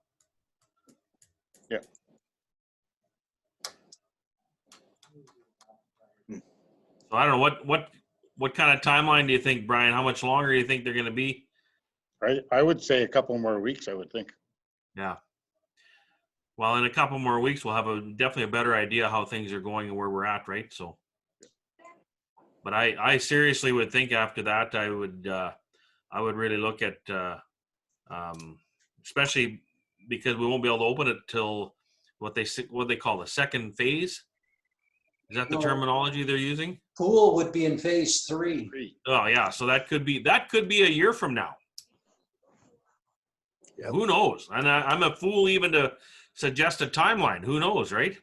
Yeah. So I don't know what kind of timeline do you think, Brian? How much longer do you think they're going to be? I would say a couple more weeks, I would think. Yeah. Well, in a couple more weeks, we'll have definitely a better idea how things are going and where we're at, right? So, but I seriously would think after that, I would really look at, especially because we won't be able to open it till what they call the second phase. Is that the No. terminology they're using? Pool would be in phase 3. Oh yeah, so that could be a year from now. Yep. Who knows? And I'm a fool even to suggest a timeline. Who knows, right?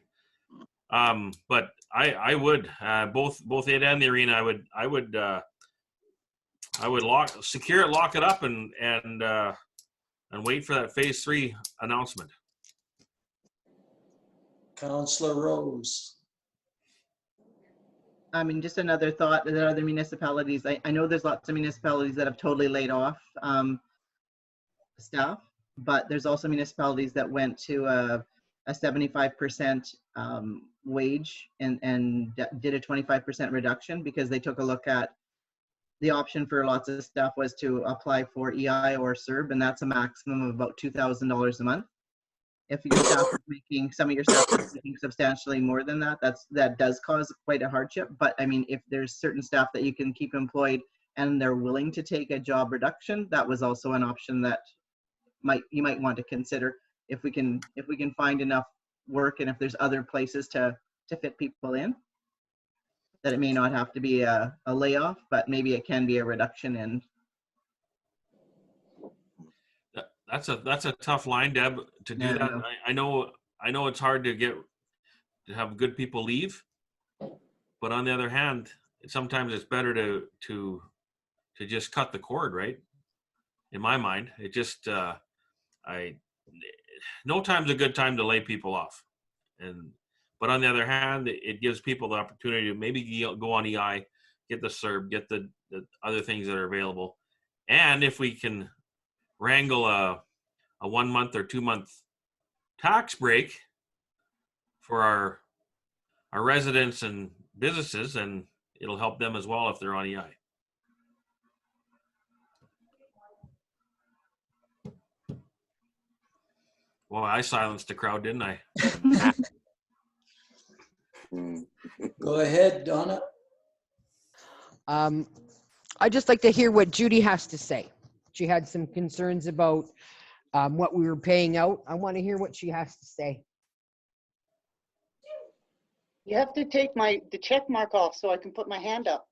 But I would both it and the arena. I would secure it, lock it up, and wait for that phase 3 announcement. Councillor Rose. I mean, just another thought, there are other municipalities. I know there's lots of municipalities that have totally laid off staff, but there's also municipalities that went to a 75% wage and did a 25% reduction because they took a look at the option for lots of staff was to apply for EI or CERB, and that's a maximum of about $2,000 a month. If your staff is making, some of your staff is making substantially more than that, that does cause quite a hardship. But I mean, if there's certain staff that you can keep employed and they're willing to take a job reduction, that was also an option that you might want to consider if we can find enough work and if there's other places to fit people in. That it may not have to be a layoff, but maybe it can be a reduction in. That's a tough line, Deb, to do Yeah, that. I know it's hard to have good people leave, but on the other hand, sometimes it's better to just cut the cord, right? In my mind, it just no time's a good time to lay people off, but on the other hand, it gives people the opportunity to maybe go on EI, get the CERB, get the other things that are available, and if we can wrangle a 1 month or 2 month tax break for our residents and businesses, and it'll help them as well if they're on EI. Well, I silenced the crowd, didn't I? Go ahead, Donna. I'd just like to hear what Judy has to say. She had some concerns about what we were paying out. I want to hear what she has to say. You have to take the check mark off so I can put my hand up.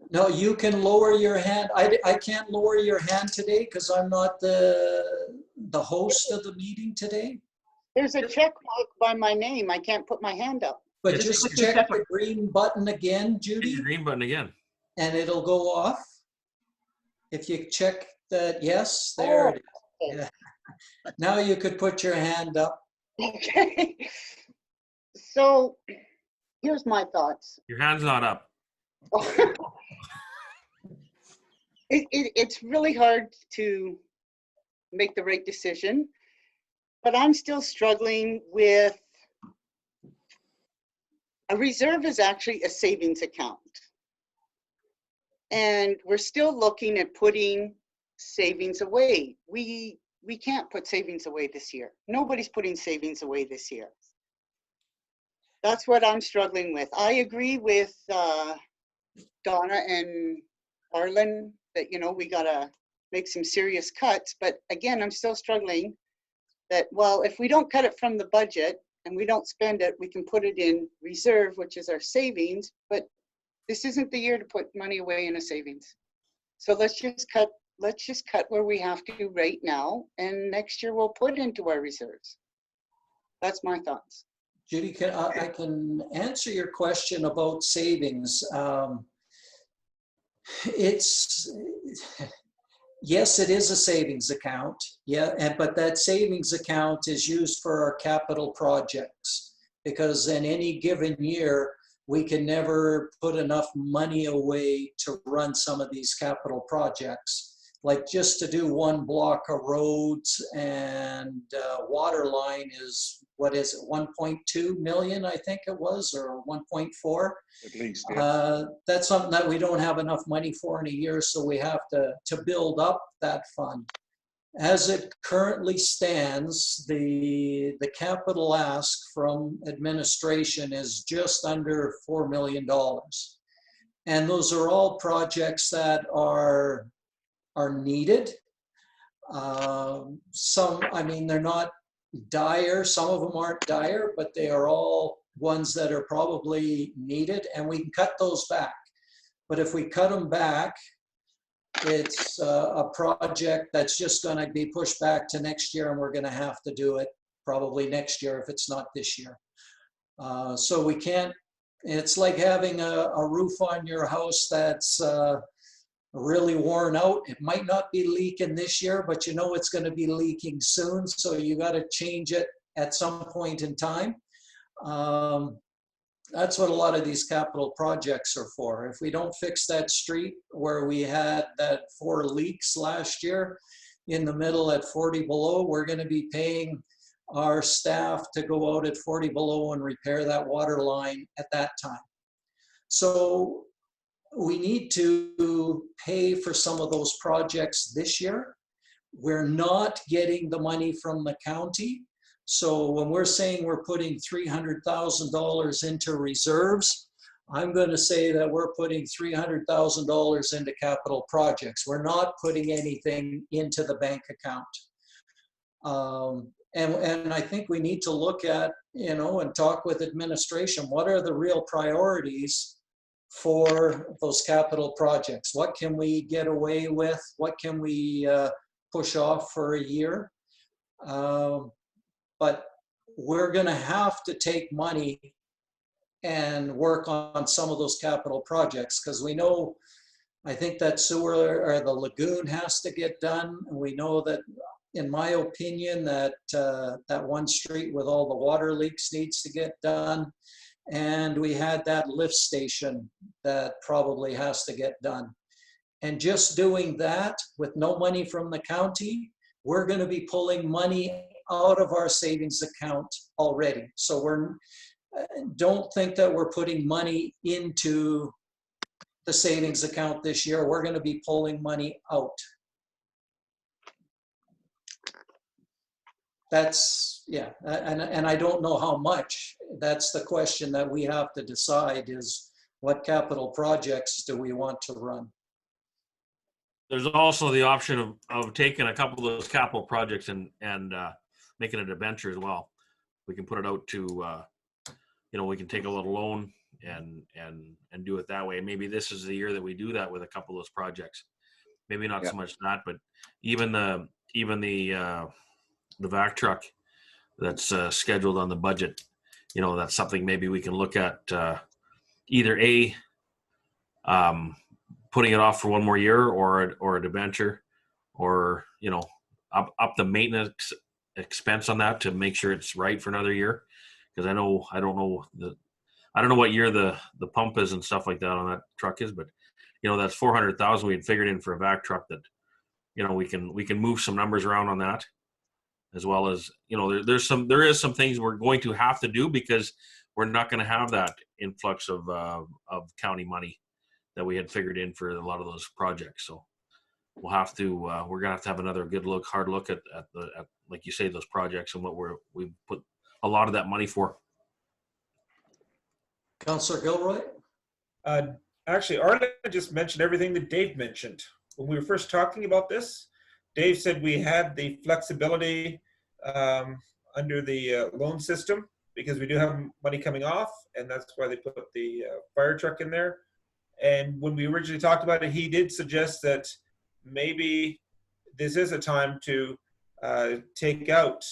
No, you can lower your hand. I can't lower your hand today because I'm not the host of the meeting today. There's a check mark by my name. I can't put my hand up. But Just just click your check check the mark. green button again, Hit Judy, your green button again. and it'll go off. If you check that, yes, there it is. Okay. Yeah. Now you could put your hand up. Okay. So here's my thoughts. Your hand's not up. It's really hard to make the right decision, but I'm still struggling with a reserve is actually a savings account. And we're still looking at putting savings away. We can't put savings away this year. Nobody's putting savings away this year. That's what I'm struggling with. I agree with Donna and Arlen that, we gotta make some serious cuts. But again, I'm still struggling that, well, if we don't cut it from the budget and we don't spend it, we can put it in reserve, which is our savings. But this isn't the year to put money away in a savings. So let's just cut where we have to right now. And next year we'll put into our reserves. That's my thoughts. Judy, I can answer your question about savings. Yes, it is a savings account. Yeah, but that savings account is used for our capital projects because in any given year, we can never put enough money away to run some of these capital projects. like just to do one block of roads and water line is, what is it, 1.2 million, I think it was, or 1.4. At least, That's something that we don't have enough money for in a year, so we have to build up that fund. As it currently stands, the capital ask from administration is just under $4 million. And those are all projects that are needed. Some, I mean, they're not dire. Some of them aren't dire, but they are all ones that are probably needed, and we can cut those back. But if we cut them back, it's a project that's just going to be pushed back to next year, and we're going to have to do it probably next year if it's not this year. So we can't, it's like having a roof on your house that's really worn out. It might not be leaking this year, but you know it's going to be leaking soon, so you got to change it at some point in time. That's what a lot of these capital projects are for. If we don't fix that street where we had that 4 leaks last year in the middle at 40 below, we're going to be paying our staff to go out at 40 below and repair that water line at that time. So we need to pay for some of those projects this year. We're not getting the money from the county. So when we're saying we're putting $300,000 into reserves, I'm going to say that we're putting $300,000 into capital projects. We're not putting anything into the bank account. And I think we need to look at, you know, and talk with administration. What are the real priorities for those capital projects? What can we get away with? What can we push off for a year? But we're going to have to take money and work on some of those capital projects, because we know, I think that sewer or the lagoon has to get done. And we know that, in my opinion, that that one street with all the water leaks needs to get done. And we had that lift station that probably has to get done. And just doing that with no money from the county, we're going to be pulling money out of our savings account already. So don't think that we're putting money into the savings account this year. We're going to be pulling money out. That's, yeah, and I don't know how much. That's the question that we have to decide, is what capital projects do we want to run? There's also the option of taking a couple of those capital projects and making a debenture as well. We can put it out to, you know, we can take a little loan and do it that way. Maybe this is the year that we do that with a couple of those projects. Maybe not so much that, but even the vac truck that's scheduled on the budget, you know, that's something maybe we can look at, either putting it off for one more year, or a debenture, or, you know, up the maintenance expense on that to make sure it's right for another year. Because I don't know what year the pump is and stuff like that on that truck is, but you know, that's 400,000 we had figured in for a vac truck that, you know, we can move some numbers around on that, as well as, you know, there is some things we're going to have to do, because we're not going to have that influx of county money that we had figured in for a lot of those projects. So we'll have to, we're going to have another hard look at like you say, those projects and what we put a lot of that money for. Councillor Gilroy? Actually, Arlen just mentioned everything that Dave mentioned. When we were first talking about this, Dave said we had the flexibility under the loan system, because we do have money coming off, and that's why they put the fire truck in there. And when we originally talked about it, he did suggest that maybe this is a time to take out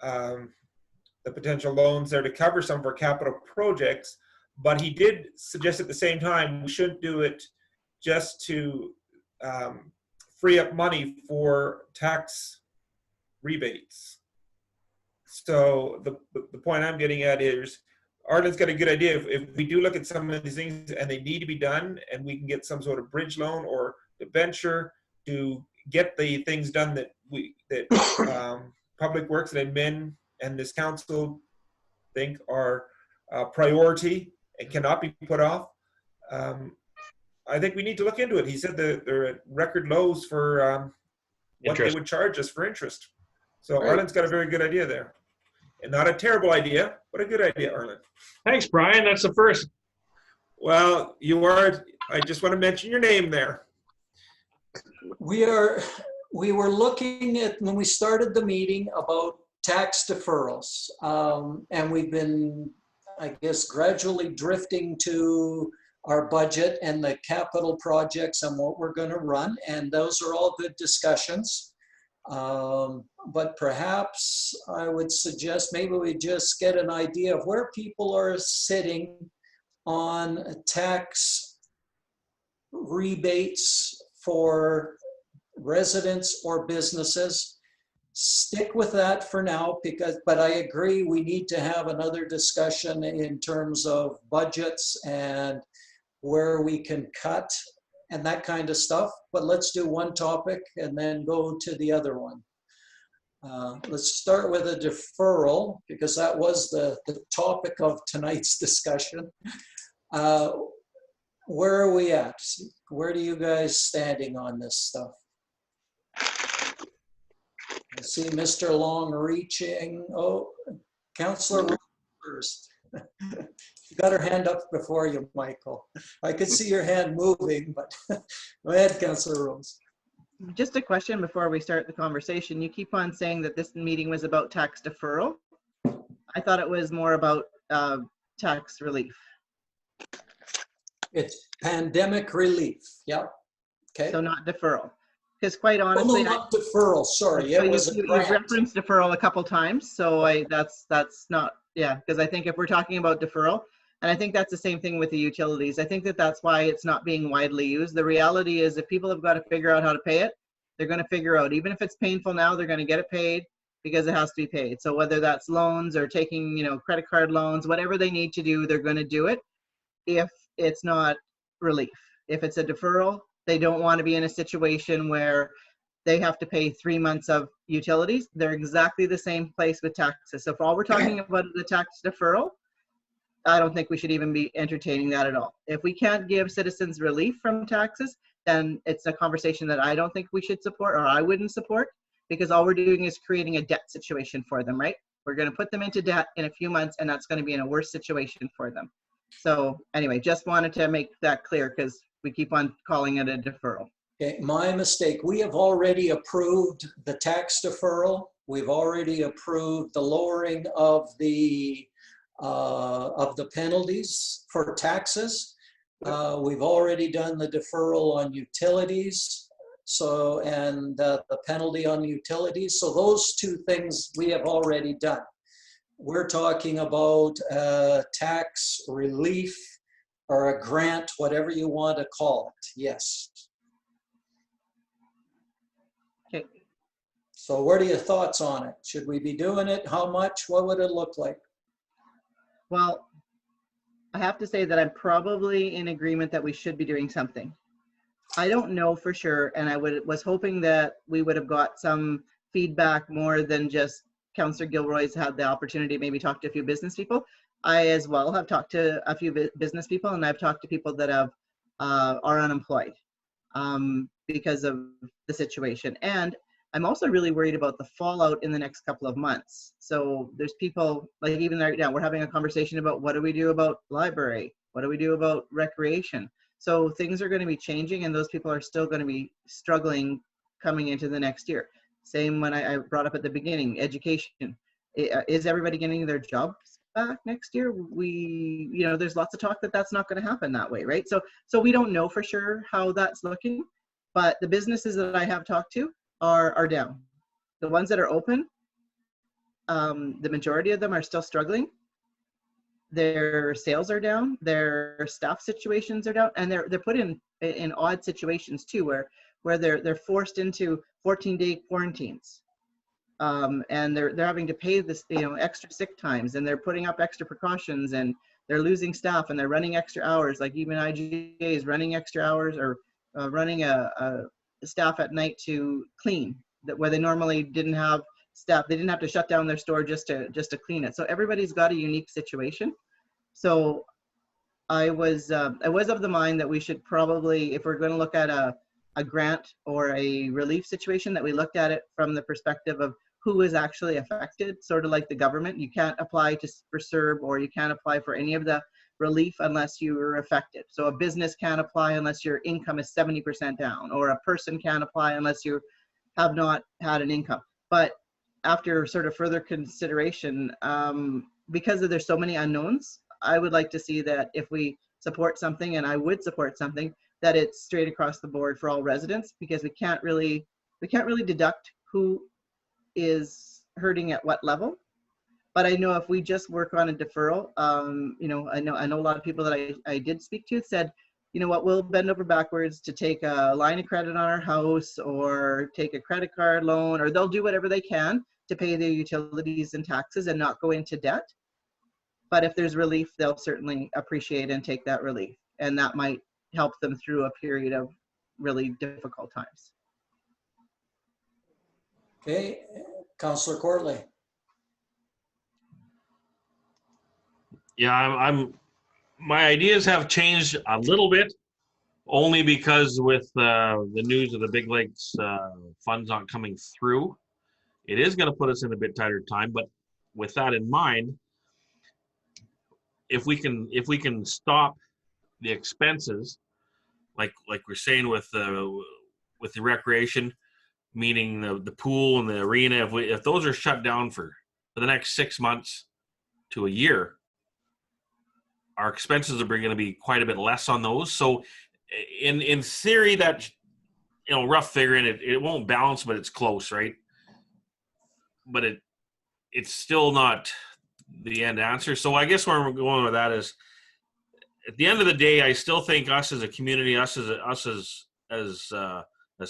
the potential loans there to cover some of our capital projects. But he did suggest at the same time we shouldn't do it just to free up money for tax rebates. So the point I'm getting at is, Arlen's got a good idea. If we do look at some of these things and they need to be done, and we can get some sort of bridge loan or debenture to get the things done that Public Works and Admin and this council think are priority and cannot be put off. I think we need to look into it. He said that they're at record lows for what they Interest. would charge us for interest. So Right. Arlen's got a very good idea there. And not a terrible idea, but a good idea, Arlen. Thanks, Brian. That's the first. Well, you are, I just want to mention your name there. We were looking at, when we started the meeting, about tax deferrals. And we've been, I guess, gradually drifting to our budget and the capital projects and what we're going to run. And those are all good discussions. But perhaps I would suggest maybe we just get an idea of where people are sitting on tax rebates for residents or businesses. Stick with that for now, but I agree we need to have another discussion in terms of budgets and where we can cut and that kind of stuff. But let's do one topic and then go to the other one. Let's start with a deferral, because that was the topic of tonight's discussion. Where are we at? Where do you guys standing on this stuff? I see Mr. Long reaching. Oh, Councillor Rose first. You got her hand up before you, Michael. I could see your hand moving, but go ahead, Councillor Rose. Just a question before we start the conversation. You keep on saying that this meeting was about tax deferral. I thought it was more about tax relief. It's pandemic relief. Yep. Okay. So not deferral. Because quite Oh, no, honestly, not deferral. Sorry. so It was a you grant. referenced deferral a couple times. So that's not, yeah, because I think if we're talking about deferral, and I think that's the same thing with the utilities. I think that's why it's not being widely used. The reality is if people have got to figure out how to pay it, they're going to figure out, even if it's painful now, they're going to get it paid because it has to be paid. So whether that's loans or taking, credit card loans, whatever they need to do, they're going to do it if it's not relief. If it's a deferral, they don't want to be in a situation where they have to pay 3 months of utilities. They're exactly the same place with taxes. So if all we're talking about is the tax deferral, I don't think we should even be entertaining that at all. If we can't give citizens relief from taxes, then it's a conversation that I don't think we should support, or I wouldn't support, because all we're doing is creating a debt situation for them, right? We're going to put them into debt in a few months, and that's going to be in a worse situation for them. So anyway, just wanted to make that clear because we keep on calling it a deferral. Okay, my mistake. We have already approved the tax deferral. We've already approved the lowering of the penalties for taxes. We've already done the deferral on utilities. So, and the penalty on utilities. So those two things we have already done. We're talking about tax relief or a grant, whatever you want to call it. Yes. Okay. So what are your thoughts on it? Should we be doing it? How much? What would it look like? Well, I have to say that I'm probably in agreement that we should be doing something. I don't know for sure, and I was hoping that we would have got some feedback more than just Councillor Gilroy's had the opportunity to maybe talk to a few business people. I as well have talked to a few business people, and I've talked to people that have are unemployed because of the situation. And I'm also really worried about the fallout in the next couple of months. So there's people, like even right now, we're having a conversation about what do we do about library? What do we do about recreation? So things are going to be changing, and those people are still going to be struggling coming into the next year. Same when I brought up at the beginning, education. Is everybody getting their jobs back next year? There's lots of talk that that's not going to happen that way, right? So we don't know for sure how that's looking, but the businesses that I have talked to are down. The ones that are open, the majority of them are still struggling. Their sales are down, their staff situations are down, and they're put in odd situations too, where they're forced into 14-day quarantines, and they're having to pay this extra sick times, and they're putting up extra precautions, and they're losing staff, and they're running extra hours. Like even IGA is running extra hours, or running a staff at night to clean, that where they normally didn't have staff, they didn't have to shut down their store just to clean it. So everybody's got a unique situation. So I was of the mind that we should probably, if we're going to look at a grant or a relief situation, that we looked at it from the perspective of who is actually affected, sort of like the government. You can't apply for CERB, or you can't apply for any of the relief unless you are affected. So a business can't apply unless your income is 70% down, or a person can't apply unless you have not had an income. But after sort of further consideration, because there's so many unknowns, I would like to see that if we support something, and I would support something, that it's straight across the board for all residents, because we can't really deduct who is hurting at what level. But I know if we just work on a deferral, you know, I know a lot of people that I did speak to said, you know what, we'll bend over backwards to take a line of credit on our house, or take a credit card loan, or they'll do whatever they can to pay their utilities and taxes and not go into debt. But if there's relief, they'll certainly appreciate and take that relief. And that might help them through a period of really difficult times. Okay, Councillor Courtly. Yeah, my ideas have changed a little bit, only because with the news of the Big Lakes funds not coming through, it is going to put us in a bit tighter time. But with that in mind, if we can stop the expenses, like we're saying with the recreation, meaning the pool and the arena, if those are shut down for the next 6 months to a year, our expenses are going to be quite a bit less on those. So in theory, that, you know, rough figuring, it won't balance, but it's close, right? But it's still not the end answer. So I guess where we're going with that is, at the end of the day, I still think us as a community, us as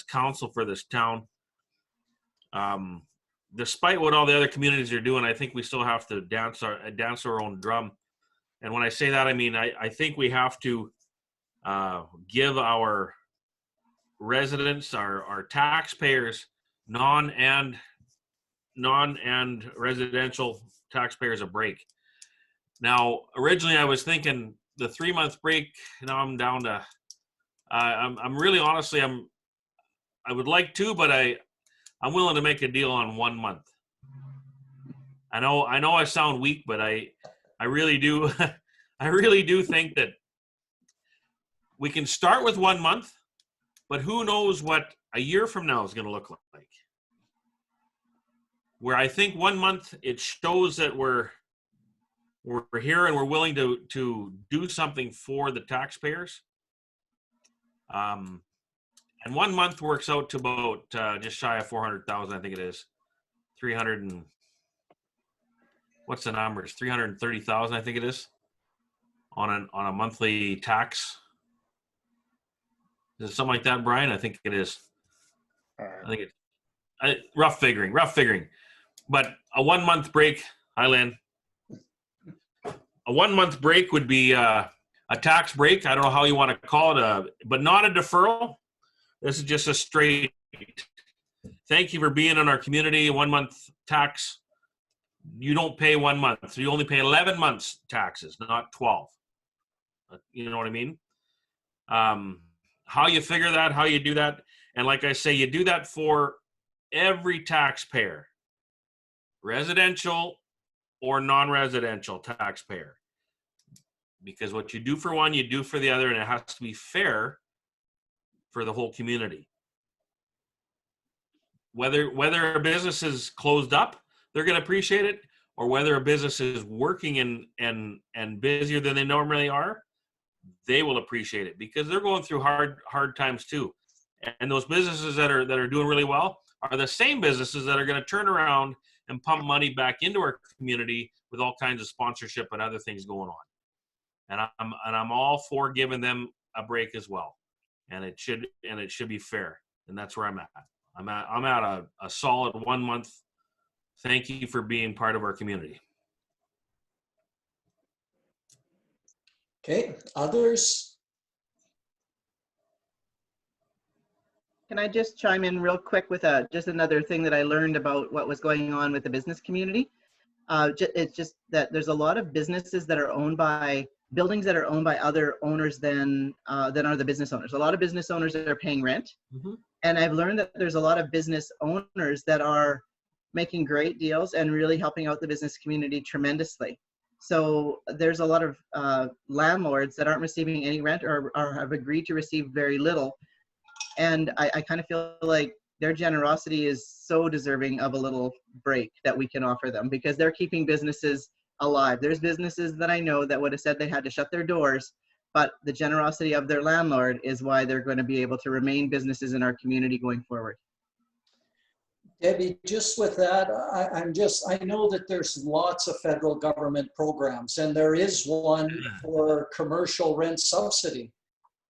council for this town, despite what all the other communities are doing, I think we still have to dance our own drum. And when I say that, I mean, I think we have to give our residents, our taxpayers, non and residential taxpayers, a break. Now, originally I was thinking the 3-month break. Now I'm down to, I'm really, honestly, I would like to, but I'm willing to make a deal on 1 month. I know I sound weak, but I really do. I really do think that we can start with 1 month, but who knows what a year from now is going to look like. Where I think 1 month, it shows that we're here and we're willing to do something for the taxpayers. And 1 month works out to about just shy of 400,000, I think it is. 300 and what's the numbers? 330,000, I think it is, on a monthly tax. Is it something like that, Brian? I think it is. I think it's rough figuring. But a 1 month break, Lynn. A 1 month break would be a tax break. I don't know how you want to call it, but not a deferral. This is just a straight, thank you for being in our community. 1 month tax. You don't pay 1 month. So you only pay 11 months taxes, not 12. You know what I mean? How you figure that, how you do that. And like I say, you do that for every taxpayer, residential or non-residential taxpayer. Because what you do for one, you do for the other, and it has to be fair for the whole community. Whether a business is closed up, they're going to appreciate it, or whether a business is working and busier than they normally are, they will appreciate it, because they're going through hard times too. And those businesses that are doing really well are the same businesses that are going to turn around and pump money back into our community with all kinds of sponsorship and other things going on. And I'm all for giving them a break as well. And it should be fair. And that's where I'm at. I'm at a solid 1 month. Thank you for being part of our community. Okay, others? Can I just chime in real quick with just another thing that I learned about what was going on with the business community? It's just that there's a lot of businesses that are owned by buildings that are owned by other owners than are the business owners. A lot of business owners that are paying rent. Mhm. And I've learned that there's a lot of business owners that are making great deals and really helping out the business community tremendously. So there's a lot of landlords that aren't receiving any rent or have agreed to receive very little. And I kind of feel like their generosity is so deserving of a little break that we can offer them, because they're keeping businesses alive. There's businesses that I know that would have said they had to shut their doors, but the generosity of their landlord is why they're going to be able to remain businesses in our community going forward. Debbie, just with that, I know that there's lots of federal government programs, and there is one for commercial rent subsidy.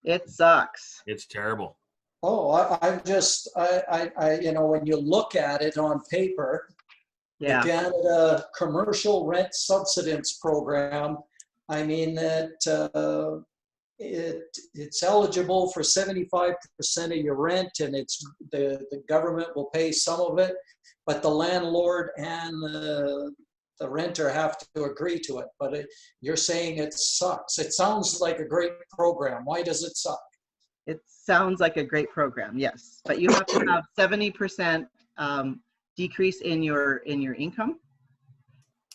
It sucks. It's terrible. Oh, you know, when you look at it on paper, Yeah. the Canada Commercial Rent Subsidence Program, I mean that it's eligible for 75% of your rent, and it's the government will pay some of it, but the landlord and the renter have to agree to it. But you're saying it sucks. It sounds like a great program. Why does it suck? It sounds like a great program, yes, but you have to have 70% decrease in your income.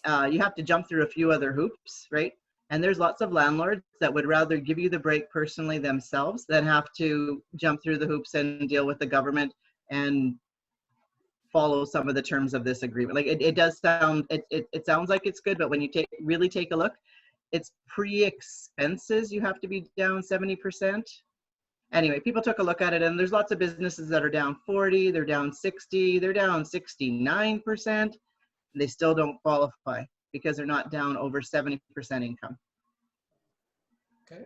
You have to jump through a few other hoops, right? And there's lots of landlords that would rather give you the break personally themselves than have to jump through the hoops and deal with the government and follow some of the terms of this agreement. Like it does sound, it sounds like it's good, but when you really take a look, it's pre-expenses. You have to be down 70%. Anyway, people took a look at it, and there's lots of businesses that are down 40, they're down 60, they're down 69%. And they still don't qualify because they're not down over 70% income. Okay.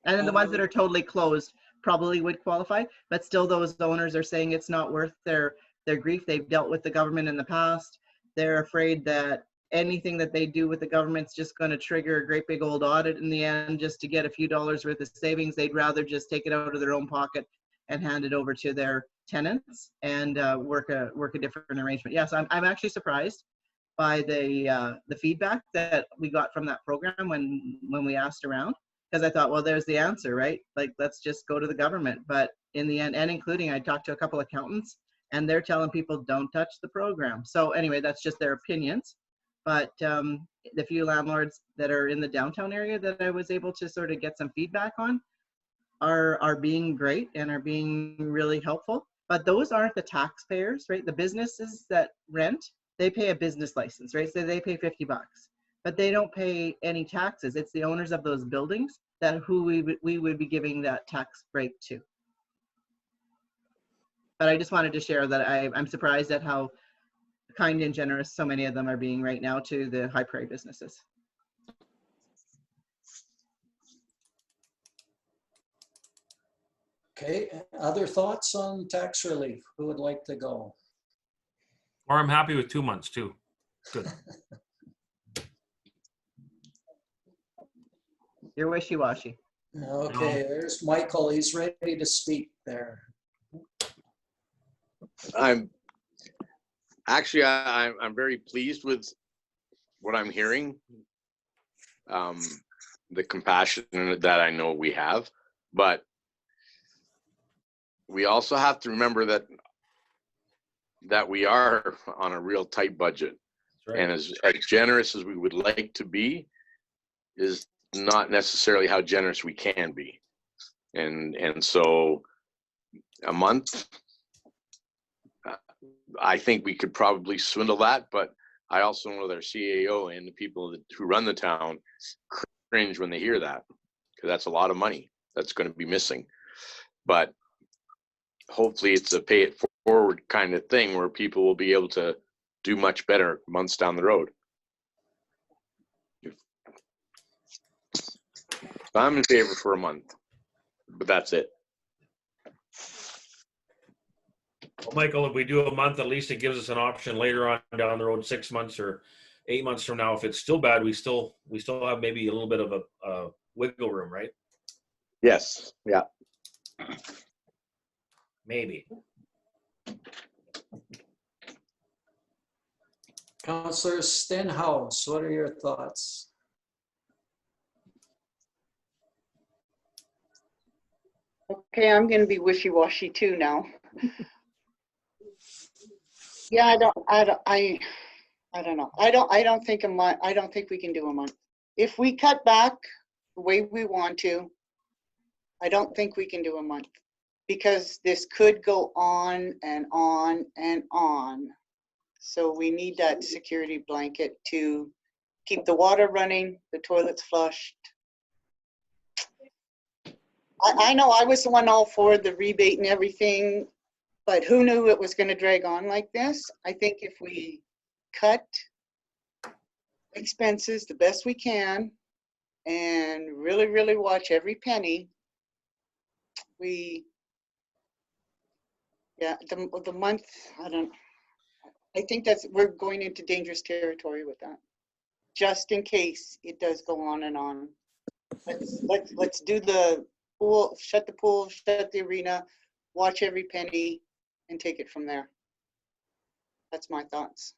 And then the ones that are totally closed probably would qualify, but still those owners are saying it's not worth their grief. They've dealt with the government in the past. They're afraid that anything that they do with the government's just going to trigger a great big old audit in the end just to get a few dollars worth of savings. They'd rather just take it out of their own pocket and hand it over to their tenants and work a different arrangement. Yes, I'm actually surprised by the feedback that we got from that program when we asked around, because I thought, well, there's the answer, right? Like, let's just go to the government. But in the end, and including, I talked to a couple accountants, and they're telling people don't touch the program. So anyway, that's just their opinions. But the few landlords that are in the downtown area that I was able to sort of get some feedback on are being great and are being really helpful. But those aren't the taxpayers, right? The businesses that rent, they pay a business license, right? So they pay $50, but they don't pay any taxes. It's the owners of those buildings who we would be giving that tax break to. But I just wanted to share that I'm surprised at how kind and generous so many of them are being right now to the high prairie businesses. Okay, other thoughts on tax relief? Who would like to go? Or I'm happy with 2 months too. Good. You're wishy-washy. Okay, there's Michael. He's ready to speak there. I'm very pleased with what I'm hearing. The compassion that I know we have, but we also have to remember that we are on a real tight budget. That's right. And as generous as we would like to be is not necessarily how generous we can be. And so a month, I think we could probably swindle that, but I also know their CAO and the people who run the town cringe when they hear that, because that's a lot of money that's going to be missing. But hopefully it's a pay it forward kind of thing where people will be able to do much better months down the road. I'm in favor for a month, but that's it. Well, Michael, if we do a month, at least it gives us an option later on down the road, 6 months or 8 months from now. If it's still bad, we still have maybe a little bit of a wiggle room, right? Yes. Yeah. Maybe. Councillor Stenhouse, what are your thoughts? Okay, I'm gonna be wishy-washy too now. Yeah, I don't know. I don't think a month, I don't think we can do a month. If we cut back the way we want to, I don't think we can do a month because this could go on and on and on. So we need that security blanket to keep the water running, the toilets flushed. I know I was the one all for the rebate and everything, but who knew it was going to drag on like this? I think if we cut expenses the best we can and really, really watch every penny, yeah, the month, I think we're going into dangerous territory with that. Just in case it does go on and on. Let's do the pool, shut the arena, watch every penny and take it from there. That's my thoughts.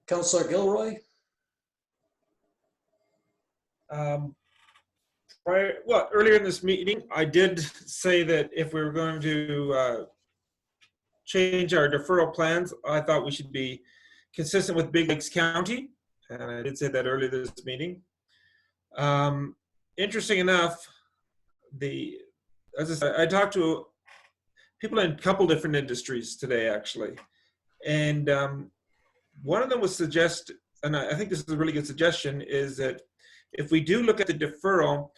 Councillor Gilroy? Earlier in this meeting, I did say that if we were going to change our deferral plans, I thought we should be consistent with Big Lakes County, and I did say that earlier this meeting. Interesting enough, as I said, I talked to people in a couple different industries today, actually, and one of them was suggest, and I think this is a really good suggestion, is that if we do look at the deferral,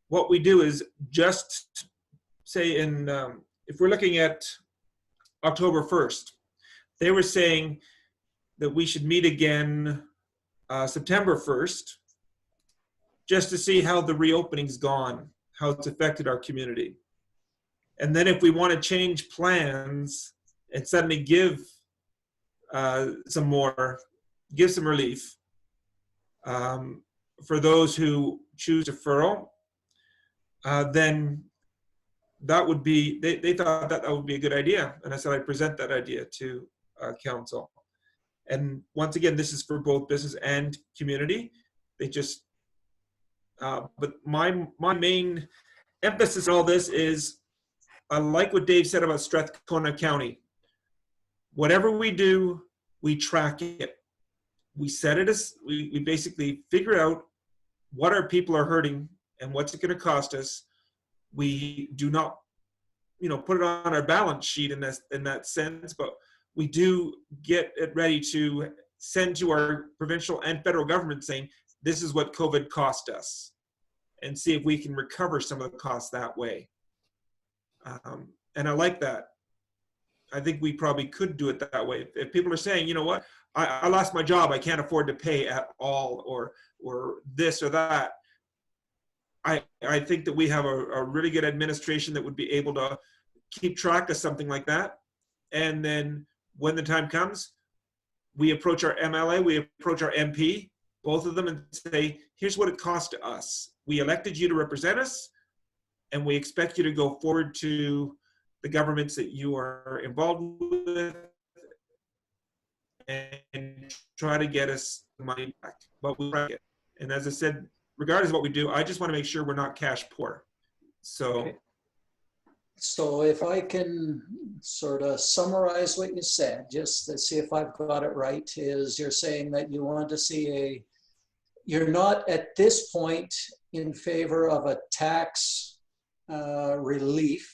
what we do is just say if we're looking at October 1st, they were saying that we should meet again September 1st, just to see how the reopening's gone, how it's affected our community. And then if we want to change plans and suddenly give some relief for those who choose deferral, then that would be, they thought that would be a good idea. And I said I'd present that idea to council. And once again, this is for both business and community. They just, but my main emphasis on all this is, I like what Dave said about Strathcona County. Whatever we do, we track it. We set it as, we basically figure out what our people are hurting and what's it going to cost us. We do not, put it on our balance sheet in that sense, but we do get it ready to send to our provincial and federal government saying, this is what COVID cost us, and see if we can recover some of the costs that way. And I like that. I think we probably could do it that way. If people are saying, you know what, I lost my job, I can't afford to pay at all, or this or that, I think that we have a really good administration that would be able to keep track of something like that. And then when the time comes, we approach our MLA, we approach our MP, both of them, and say, here's what it cost to us. We elected you to represent us, and we expect you to go forward to the governments that you are involved with and try to get us the money back. But we track it. And as I said, regardless of what we do, I just want to make sure we're not cash poor. So, Okay. So if I can sort of summarize what you said, just to see if I've got it right, is you're saying that you want to see you're not at this point in favor of a tax relief.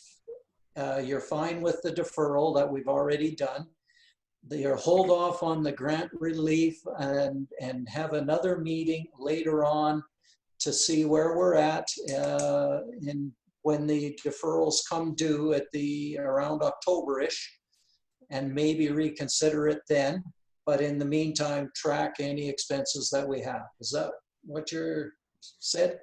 You're fine with the deferral that we've already done. You're hold off on the grant relief and have another meeting later on to see where we're at when the deferrals come due at around October-ish, and maybe reconsider it then. But in the meantime, track any expenses that we have. Is that what you said?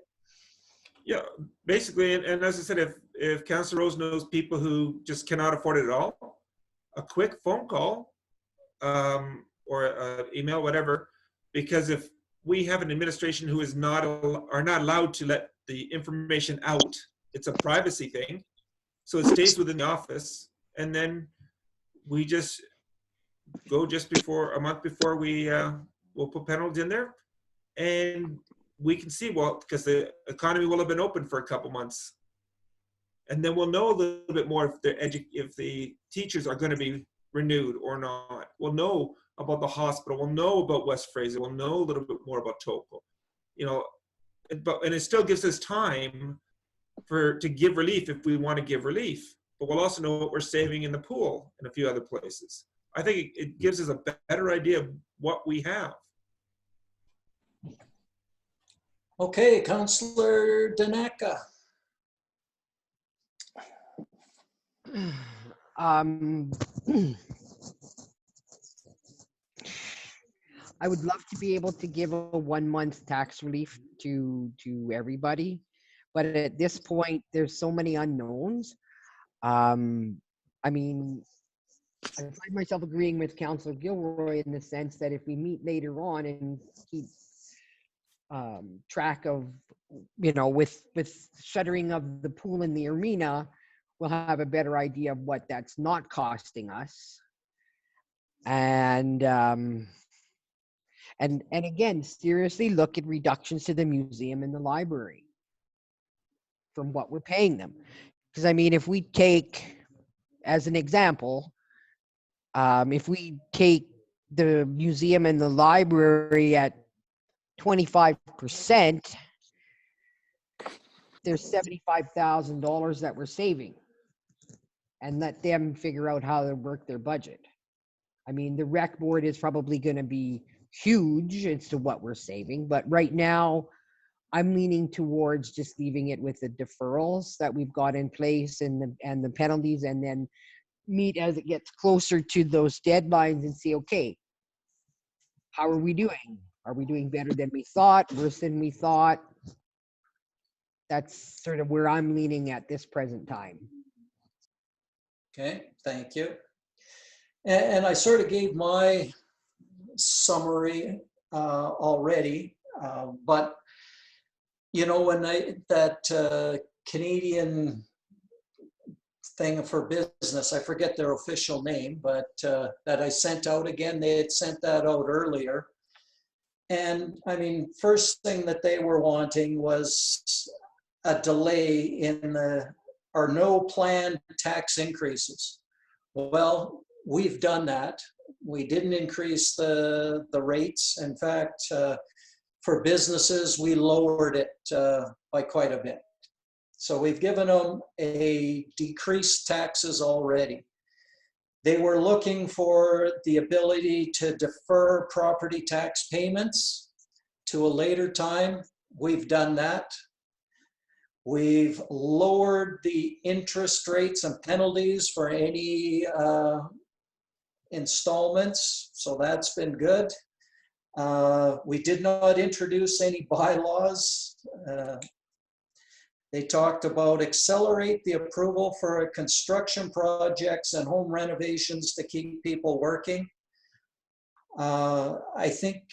yeah, basically, and as I said, if Councillor Rose knows people who just cannot afford it at all, a quick phone call or email, whatever, because if we have an administration who are not allowed to let the information out, it's a privacy thing. so it stays within the office, and then we just go just before, a month before we'll put penalties in there, and we can see, well, because the economy will have been open for a couple months, and then we'll know a little bit more if the teachers are going to be renewed or not. We'll know about the hospital. We'll know about West Fraser. We'll know a little bit more about Toco. And it still gives us time to give relief if we want to give relief. But we'll also know what we're saving in the pool and a few other places. I think it gives us a better idea of what we have. Okay, Councillor Danaka. I would love to be able to give a 1 month tax relief to everybody, but at this point, there's so many unknowns. I mean, I find myself agreeing with Councillor Gilroy in the sense that if we meet later on and keep track of, with shuttering of the pool in the arena, we'll have a better idea of what that's not costing us. And again, seriously look at reductions to the museum and the library from what we're paying them. Because I mean, if we take, as an example, if we take the museum and the library at 25%, there's $75,000 that we're saving, and let them figure out how to work their budget. I mean, the rec board is probably going to be huge as to what we're saving, but right now I'm leaning towards just leaving it with the deferrals that we've got in place and the penalties, and then meet as it gets closer to those deadlines and see, okay, how are we doing? Are we doing better than we thought, worse than we thought? That's sort of where I'm leaning at this present time. Okay, thank you. And I sort of gave my summary already, but when that Canadian thing for business, I forget their official name, but that I sent out again, they had sent that out earlier. And I mean, first thing that they were wanting was a delay in or no planned tax increases. Well, we've done that. We didn't increase the rates. In fact, for businesses, we lowered it by quite a bit. So we've given them a decreased taxes already. They were looking for the ability to defer property tax payments to a later time. We've done that. We've lowered the interest rates and penalties for any installments, so that's been good. We did not introduce any bylaws. They talked about accelerate the approval for construction projects and home renovations to keep people working. I think,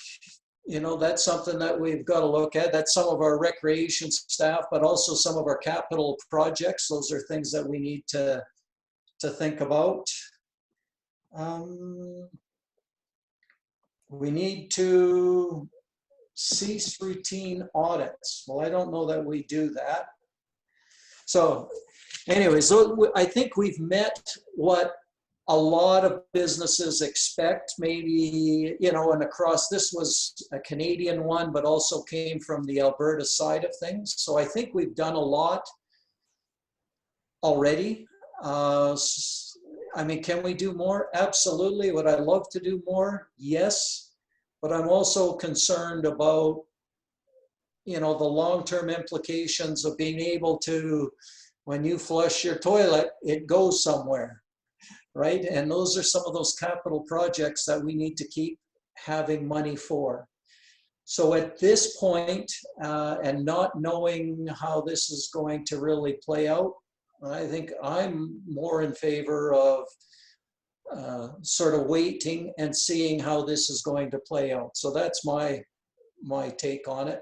that's something that we've got to look at. That's some of our recreation staff, but also some of our capital projects. Those are things that we need to think about. We need to cease routine audits. Well, I don't know that we do that. So anyway, so I think we've met what a lot of businesses expect, maybe, and across, this was a Canadian one, but also came from the Alberta side of things. So I think we've done a lot already. I mean, can we do more? Absolutely. Would I love to do more? Yes. But I'm also concerned about, the long-term implications of being able to, when you flush your toilet, it goes somewhere, right? And those are some of those capital projects that we need to keep having money for. So at this point, and not knowing how this is going to really play out, I think I'm more in favor of sort of waiting and seeing how this is going to play out. So that's my take on it.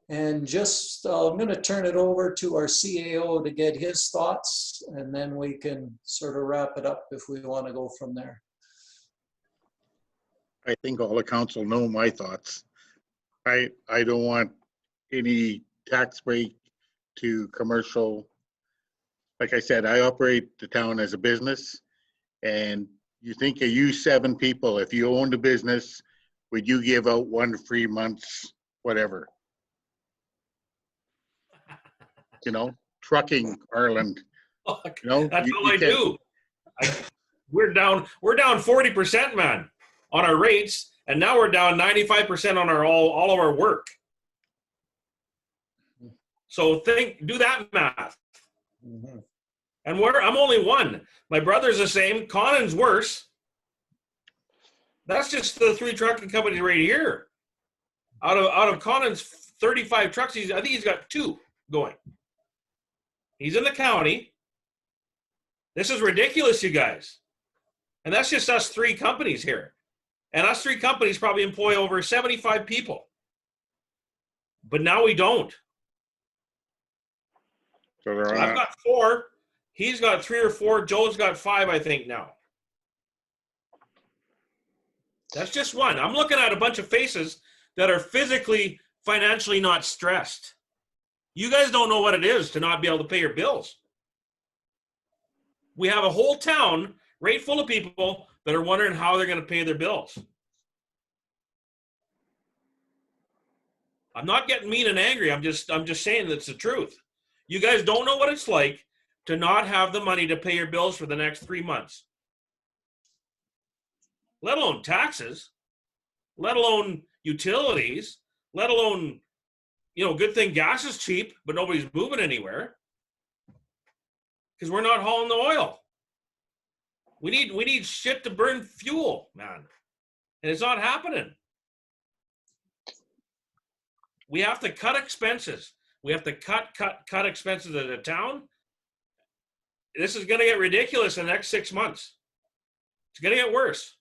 And just, I'm going to turn it over to our CAO to get his thoughts, and then we can sort of wrap it up if we want to go from there. I think all the council know my thoughts. I don't want any tax break to commercial. Like I said, I operate the town as a business, and you think of you 7 people, if you owned a business, would you give out 1 free month's whatever? You know, trucking, Ireland, you know? That's you- all you I can't- do. We're down 40%, man, on our rates, and now we're down 95% on our all of our work. So do that math. Mhm. And I'm only one. My brother's the same. Conan's worse. That's just the 3 trucking companies right here. Out of Conan's 35 trucks, I think he's got 2 going. He's in the county. This is ridiculous, you guys. And that's just us 3 companies here. And us 3 companies probably employ over 75 people. But now we don't. So they're I've on, got 4. He's got 3 or 4. Joe's got 5, I think, now. That's just one. I'm looking at a bunch of faces that are physically, financially not stressed. You guys don't know what it is to not be able to pay your bills. We have a whole town right full of people that are wondering how they're going to pay their bills. I'm not getting mean and angry. I'm just saying that's the truth. You guys don't know what it's like to not have the money to pay your bills for the next 3 months. Let alone taxes, let alone utilities, let alone, good thing gas is cheap, but nobody's moving anywhere because we're not hauling the oil. We need shit to burn fuel, man. And it's not happening. We have to cut expenses. We have to cut expenses at the town. This is going to get ridiculous in the next 6 months. It's going to get worse.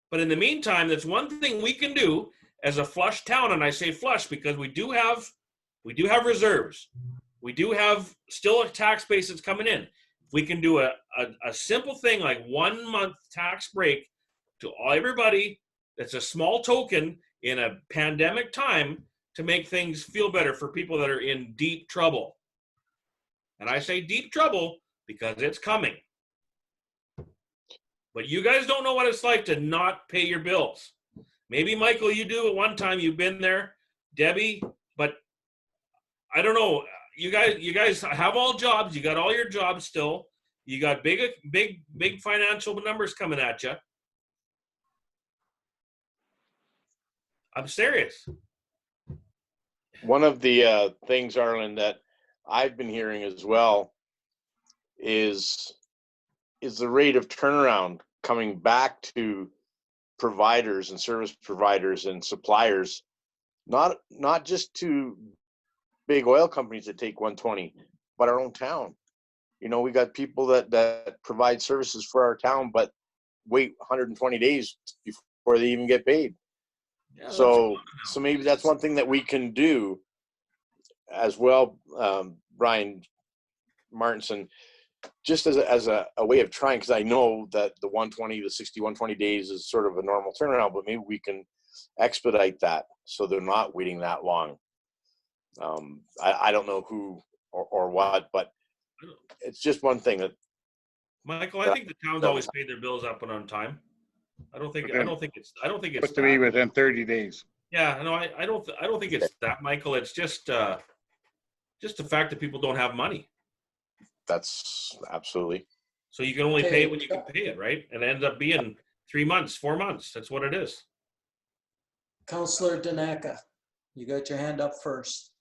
But in the meantime, that's one thing we can do as a flush town, and I say flush because we do have reserves. We do have still a tax base that's coming in. We can do a simple thing like 1 month tax break to everybody. That's a small token in a pandemic time to make things feel better for people that are in deep trouble. And I say deep trouble because it's coming. But you guys don't know what it's like to not pay your bills. Maybe, Michael, you do at one time. You've been there. Debbie, but I don't know. You guys have all jobs. You got all your jobs still. You got big financial numbers coming at you. I'm serious. One of the things, Arlen, that I've been hearing as well is the rate of turnaround coming back to providers and service providers and suppliers, not just to big oil companies that take 120, but our own town. We got people that provide services for our town, but wait 120 days before they even get paid. Yeah, So maybe that's one thing that we can do as well, Brian Martinson, just as a way of trying, because I know that the 120 days is sort of a normal turnaround, but maybe we can expedite that so they're not waiting that long. I don't know who or what, but it's just one thing that. Michael, I think the towns always pay their bills up and on time. I don't think it's supposed to be within 30 days. Yeah, no, I don't think it's that, Michael. It's just the fact that people don't have money. That's absolutely. So you can only pay it when you can pay it, right? And it ends up being 3 months, 4 months. That's what it is. Councillor Danaka, you got your hand up first.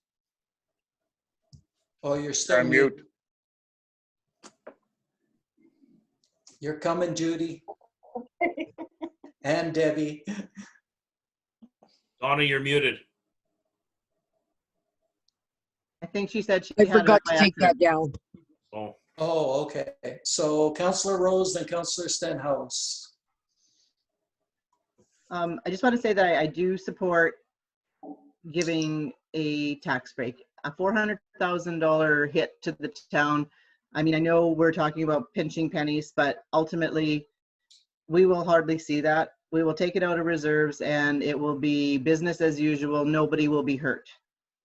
Oh, you're still On mute. You're coming, Judy. And Debbie. Donna, you're muted. I think she said she I had it forgot by to take that accident. down. Oh, okay. So Councillor Rose and Councillor Stenhouse. I just want to say that I do support giving a tax break. A $400,000 hit to the town. I mean, I know we're talking about pinching pennies, but ultimately we will hardly see that. We will take it out of reserves and it will be business as usual. Nobody will be hurt,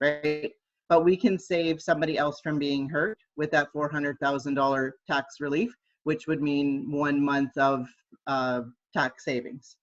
right? But we can save somebody else from being hurt with that $400,000 tax relief, which would mean 1 month of tax savings.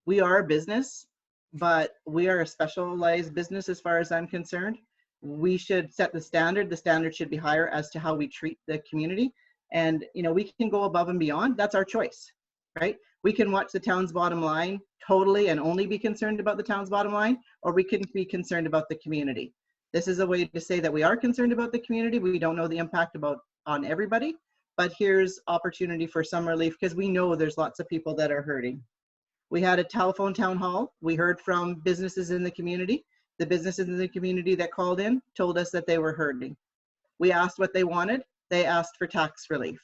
We are a business, but we are a specialized business as far as I'm concerned. We should set the standard. The standard should be higher as to how we treat the community. And, you know, we can go above and beyond. That's our choice, right? We can watch the town's bottom line totally and only be concerned about the town's bottom line, or we can be concerned about the community. This is a way to say that we are concerned about the community. We don't know the impact on everybody, but here's opportunity for some relief because we know there's lots of people that are hurting. We had a telephone town hall. We heard from businesses in the community. The businesses in the community that called in told us that they were hurting. We asked what they wanted. They asked for tax relief.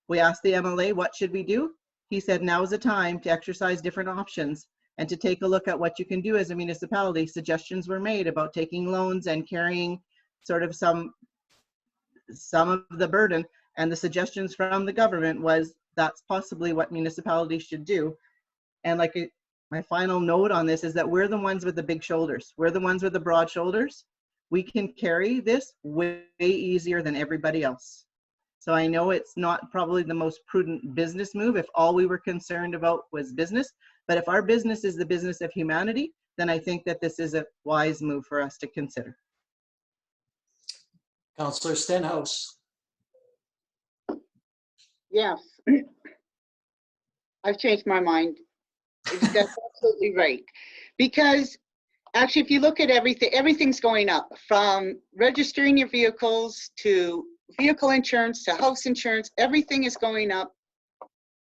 We asked the MLA, what should we do? He said, now is the time to exercise different options and to take a look at what you can do as a municipality. Suggestions were made about taking loans and carrying sort of some of the burden. And the suggestions from the government was that's possibly what municipalities should do. And like my final note on this is that we're the ones with the big shoulders. We're the ones with the broad shoulders. We can carry this way easier than everybody else. So I know it's not probably the most prudent business move if all we were concerned about was business, but if our business is the business of humanity, then I think that this is a wise move for us to consider. Councillor Stenhouse. Yes. I've changed my mind. That's absolutely right. Because actually, if you look at everything, everything's going up from registering your vehicles to vehicle insurance to house insurance. Everything is going up.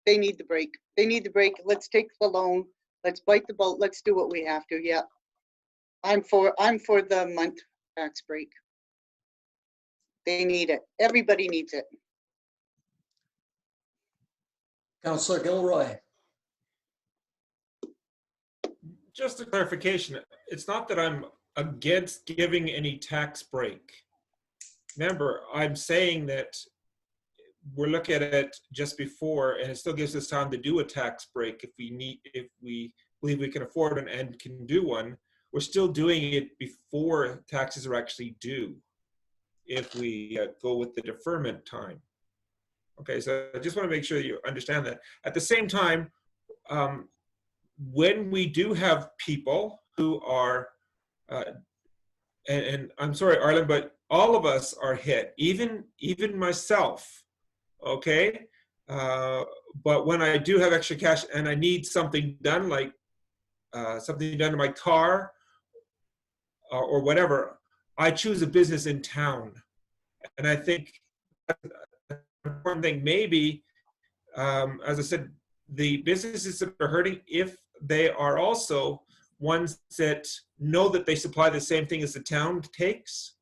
They need the break. They need the break. Let's take the loan. Let's bite the bullet. Let's do what we have to. Yeah. I'm for the month tax break. They need it. Everybody needs it. Councillor Gilroy. Just a clarification, it's not that I'm against giving any tax break. Remember, I'm saying that we're looking at it just before, and it still gives us time to do a tax break if we believe we can afford it and can do one. We're still doing it before taxes are actually due if we go with the deferment time. Okay, so I just want to make sure you understand that. At the same time, when we do have people who are, and I'm sorry, Arlen, but all of us are hit, even myself, okay? But when I do have extra cash and I need something done, like something done to my car or whatever, I choose a business in town. And I think one thing maybe, as I said, the businesses that are hurting, if they are also ones that know that they supply the same thing as the town takes,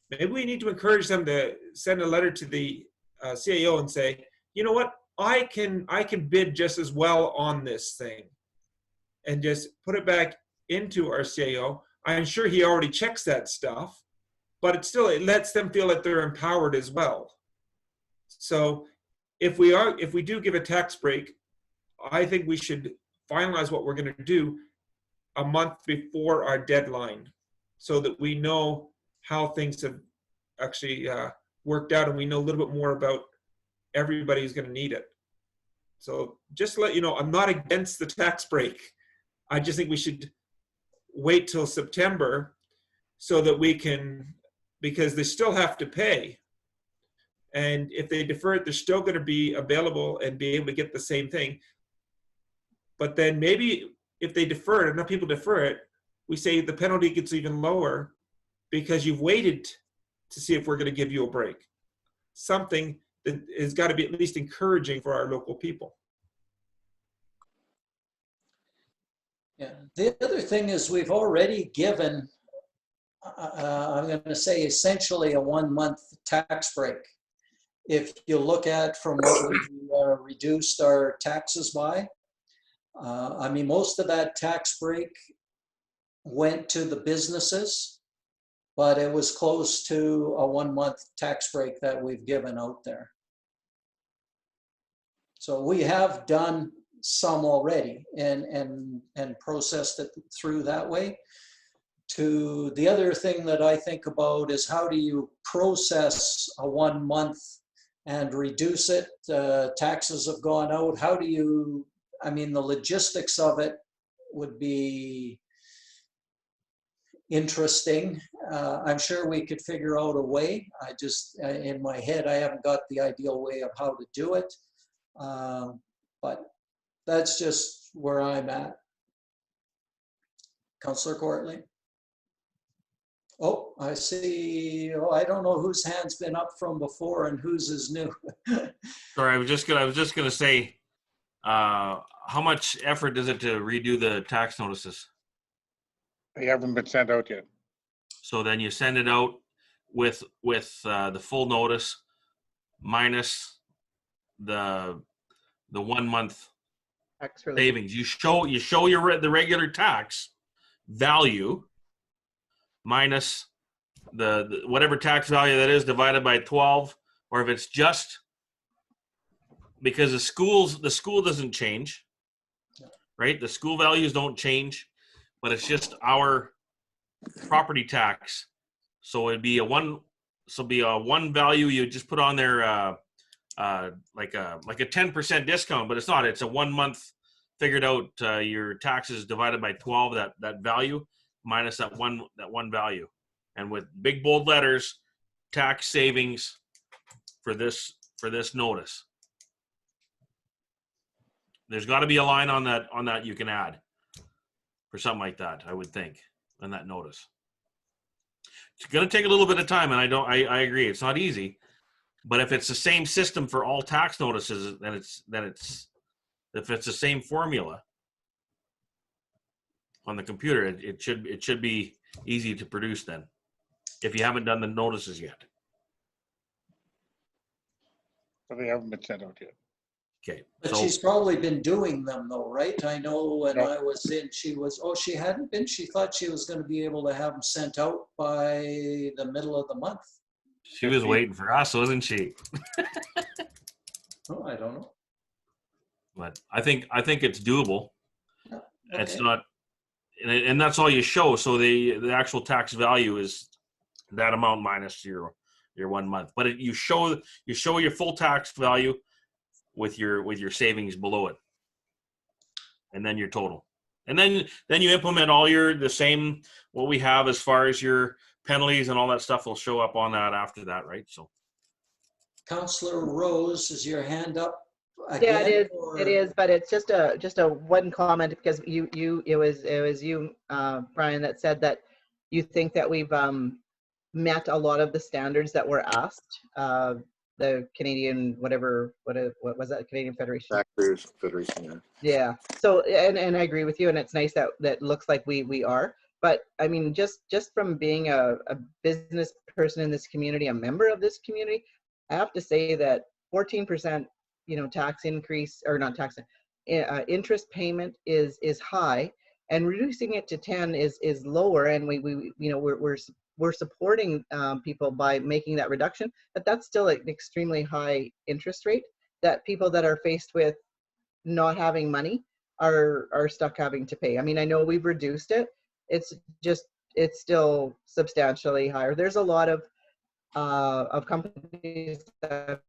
maybe we need to encourage them to send a letter to the CAO and say, you know what, I can bid just as well on this thing, and just put it back into our CAO. I'm sure he already checks that stuff, but it lets them feel that they're empowered as well. So if we do give a tax break, I think we should finalize what we're going to do a month before our deadline, so that we know how things have actually worked out, and we know a little bit more about everybody who's going to need it. So just to let you know, I'm not against the tax break. I just think we should wait till September so that we can, because they still have to pay. And if they defer it, they're still going to be available and be able to get the same thing. But then maybe if they defer it, enough people defer it, we say the penalty gets even lower because you've waited to see if we're going to give you a break. Something that has got to be at least encouraging for our local people. Yeah. The other thing is we've already given, I'm going to say essentially a 1 month tax break. If you look at from what we reduced our taxes by, I mean, most of that tax break went to the businesses, but it was close to a 1-month tax break that we've given out there. So we have done some already and processed it through that way. To the other thing that I think about is how do you process a 1 month and reduce it? Taxes have gone out. How do you, I mean, the logistics of it would be interesting. I'm sure we could figure out a way. I just, in my head, I haven't got the ideal way of how to do it. But that's just where I'm at. Councillor Courtney? Oh, I see. Oh, I don't know whose hand's been up from before and whose is new. Sorry, I was just gonna say, how much effort is it to redo the tax notices? They haven't been sent out yet. So then you send it out with the full notice minus the 1 month Tax relief. savings. You show the regular tax value minus the whatever tax value that is divided by 12, or if it's just because the school doesn't change, right? The school values don't change, but it's just our property tax. So it'd be a one value you just put on there like a 10% discount, but it's not. It's a 1 month figured out your taxes divided by 12, that value minus that one value, and with big bold letters, tax savings for this notice. There's got to be a line on that you can add for something like that, I would think, on that notice. It's going to take a little bit of time, and I agree, it's not easy. But if it's the same system for all tax notices, then it's if it's the same formula on the computer, it should be easy to produce then, if you haven't done the notices yet. But they haven't been sent out yet. Okay. But So she's probably been doing them though, right? I know when No. I was in, she hadn't been, she thought she was going to be able to have them sent out by the middle of the month. she was waiting for us, wasn't she? Oh, I don't know. But I think it's doable. Yeah, It's okay. not, and that's all you show. So the actual tax value is that amount minus your 1 month. But you show your full tax value with your savings below it, and then your total, and then you implement all the same what we have as far as your penalties and all that stuff will show up on that after that, right? So Councillor Rose, is your hand up Yeah, again? it is. or- It is, but it's just a one comment because it was you, Brian, that said that you think that we've met a lot of the standards that were asked. The Canadian what was that, Canadian Federation? Taxpayers Federation, yeah. Yeah. So and I agree with you, and it's nice that looks like we are. But I mean, just from being a business person in this community, a member of this community, I have to say that 14%, tax increase, or not tax, interest payment is high, and reducing it to 10 is lower, and we're supporting people by making that reduction, but that's still an extremely high interest rate that people that are faced with not having money are stuck having to pay. I mean, I know we've reduced it. It's still substantially higher. There's a lot of companies that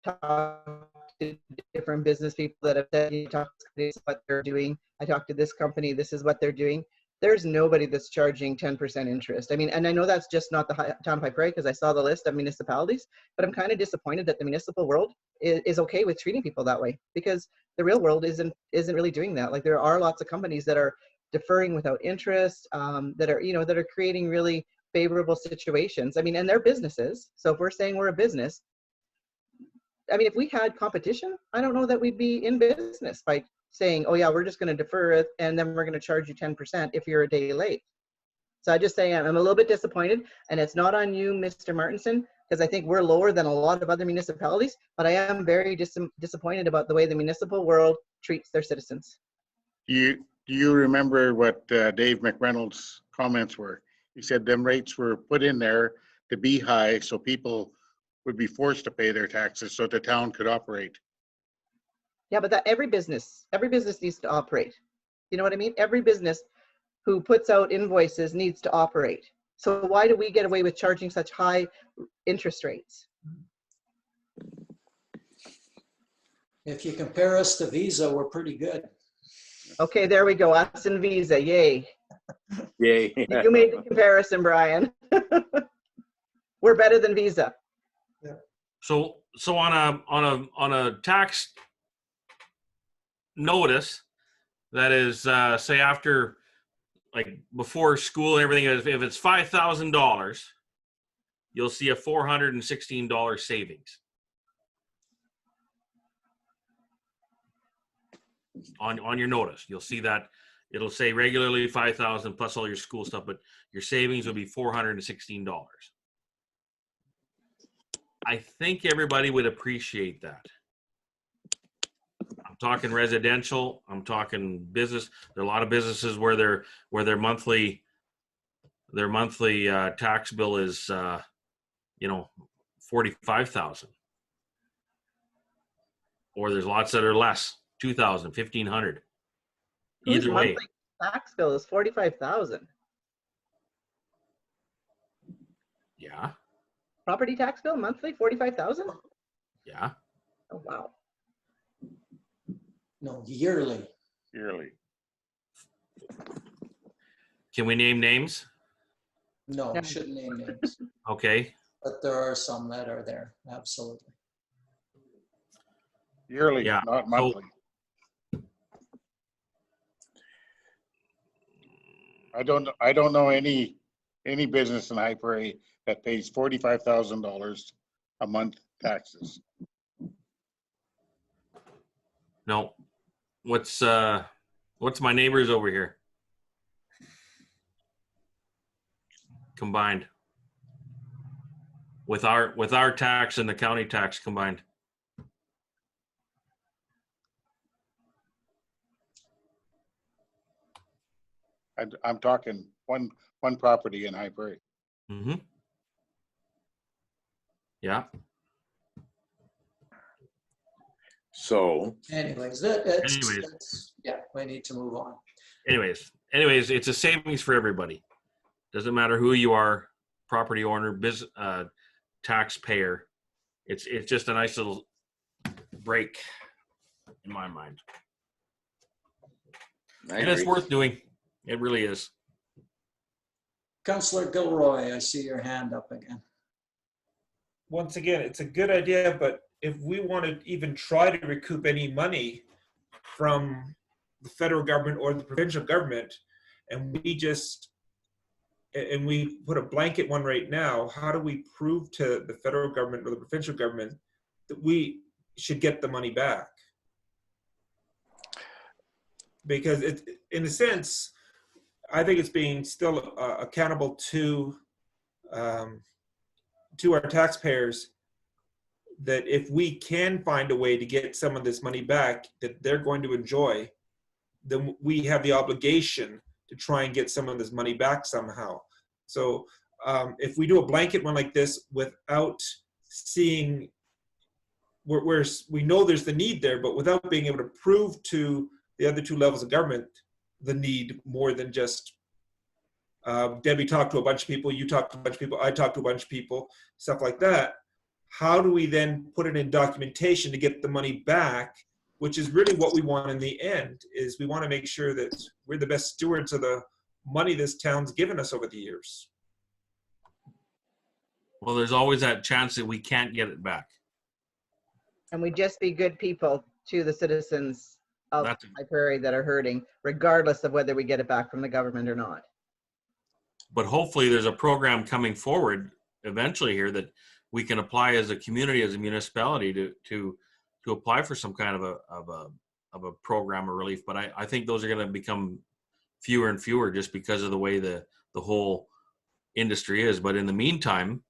talk to different business people that have said, you talk to this is what they're doing. I talked to this company, this is what they're doing. There's nobody that's charging 10% interest. I mean, and I know that's just not the town of High Prairie because I saw the list of municipalities, but I'm kind of disappointed that the municipal world is okay with treating people that way, because the real world isn't really doing that. Like, there are lots of companies that are deferring without interest, that are creating really favorable situations. I mean, and they're businesses. So if we're saying we're a business, I mean, if we had competition, I don't know that we'd be in business by saying, oh yeah, we're just going to defer it and then we're going to charge you 10% if you're a day late. So I just say I'm a little bit disappointed, and it's not on you, Mr. Martinson, because I think we're lower than a lot of other municipalities, but I am very disappointed about the way the municipal world treats their citizens. You do you remember what Dave McReynolds' comments were? He said them rates were put in there to be high so people would be forced to pay their taxes so the town could operate. Yeah, but that every business needs to operate. You know what I mean? Every business who puts out invoices needs to operate. So why do we get away with charging such high interest rates? If you compare us to Visa, we're pretty good. Okay, there we go. Us and Visa, yay. Yay. You made the comparison, Brian. We're better than Visa. So on a tax notice that is say after, like, before school and everything, if it's $5,000, you'll see a $416 savings on your notice. You'll see that it'll say regularly 5,000 plus all your school stuff, but your savings will be $416. I think everybody would appreciate that. I'm talking residential. I'm talking business. There are a lot of businesses where their monthly tax bill is $45,000, or there's lots that are less, $2,000, $1,500. Whose Either way, monthly tax bill is 45,000? yeah, Property tax bill monthly 45,000? yeah. Oh wow. No, yearly. Yearly. Can we name names? No, Yeah. shouldn't name names. Okay. But there are some that are there, absolutely. Yearly, Yeah. not monthly. I don't know any business in High Prairie that pays $45,000 a month taxes. No. What's my neighbors over here combined with our tax and the county tax combined? I'm talking one property in High Prairie. Mm-hmm. Yeah. So, Anyways, Anyways. that's, yeah, we need to move on. Anyways, it's a savings for everybody. Doesn't matter who you are, property owner, taxpayer. It's just a nice little break in my mind. I And it's agree. worth doing. It really is. Councillor Gilroy, I see your hand up again. Once again, it's a good idea, but if we want to even try to recoup any money from the federal government or the provincial government, and we put a blanket one right now, how do we prove to the federal government or the provincial government that we should get the money back? Because it, in a sense, I think it's being still accountable to our taxpayers, that if we can find a way to get some of this money back that they're going to enjoy, then we have the obligation to try and get some of this money back somehow. So if we do a blanket one like this without seeing where we know there's the need there, but without being able to prove to the other two levels of government the need, more than just Debbie talked to a bunch of people, you talked to a bunch of people, I talked to a bunch of people, stuff like that. How do we then put it in documentation to get the money back, which is really what we want in the end, is we want to make sure that we're the best stewards of the money this town's given us over the years. Well, there's always that chance that we can't get it back. And we just be good people to the citizens of That's- High Prairie that are hurting, regardless of whether we get it back from the government or not. But hopefully there's a program coming forward eventually here that we can apply as a community, as a municipality to apply for some kind of a program or relief. But I think those are going to become fewer and fewer just because of the way the whole industry is. But in the meantime,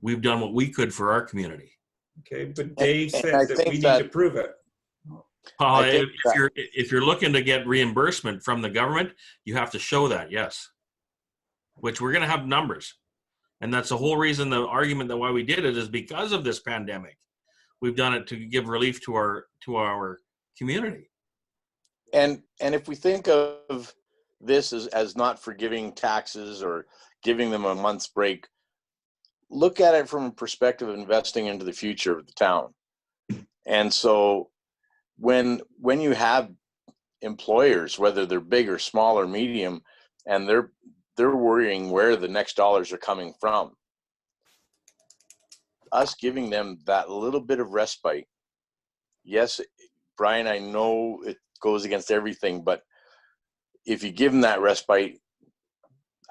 we've done what we could for our community. Okay, but Dave And said I that think we need that- to prove it. Well, I think if you're looking to get reimbursement from the government, you have to show that, yes. Which we're going to have numbers, and that's the whole reason. The argument that why we did it is because of this pandemic. We've done it to give relief to our community. And if we think of this as not forgiving taxes or giving them a month's break, look at it from a perspective of investing into the future of the town. And so when you have employers, whether they're big or small or medium, and they're worrying where the next dollars are coming from, us giving them that little bit of respite. Yes, Brian, I know it goes against everything, but if you give them that respite,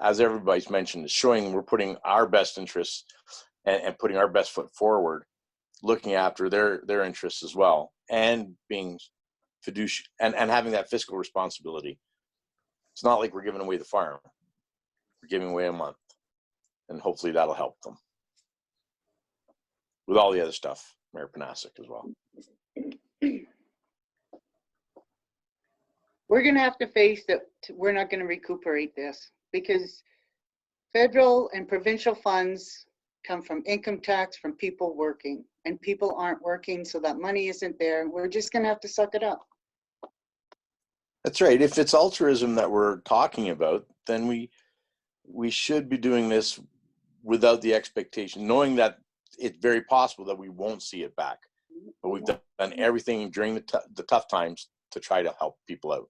as everybody's mentioned, it's showing we're putting our best interests and putting our best foot forward, looking after their interests as well, and being fiduciary and having that fiscal responsibility. It's not like we're giving away the farm. We're giving away a month, and hopefully that'll help them with all the other stuff, Mayor Panasic as well. We're going to have to face that we're not going to recuperate this because federal and provincial funds come from income tax from people working, and people aren't working, so that money isn't there. We're just going to have to suck it up. That's right. If it's altruism that we're talking about, then we should be doing this without the expectation, knowing that it's very possible that we won't see it back. But we've done everything during the tough times to try to help people out.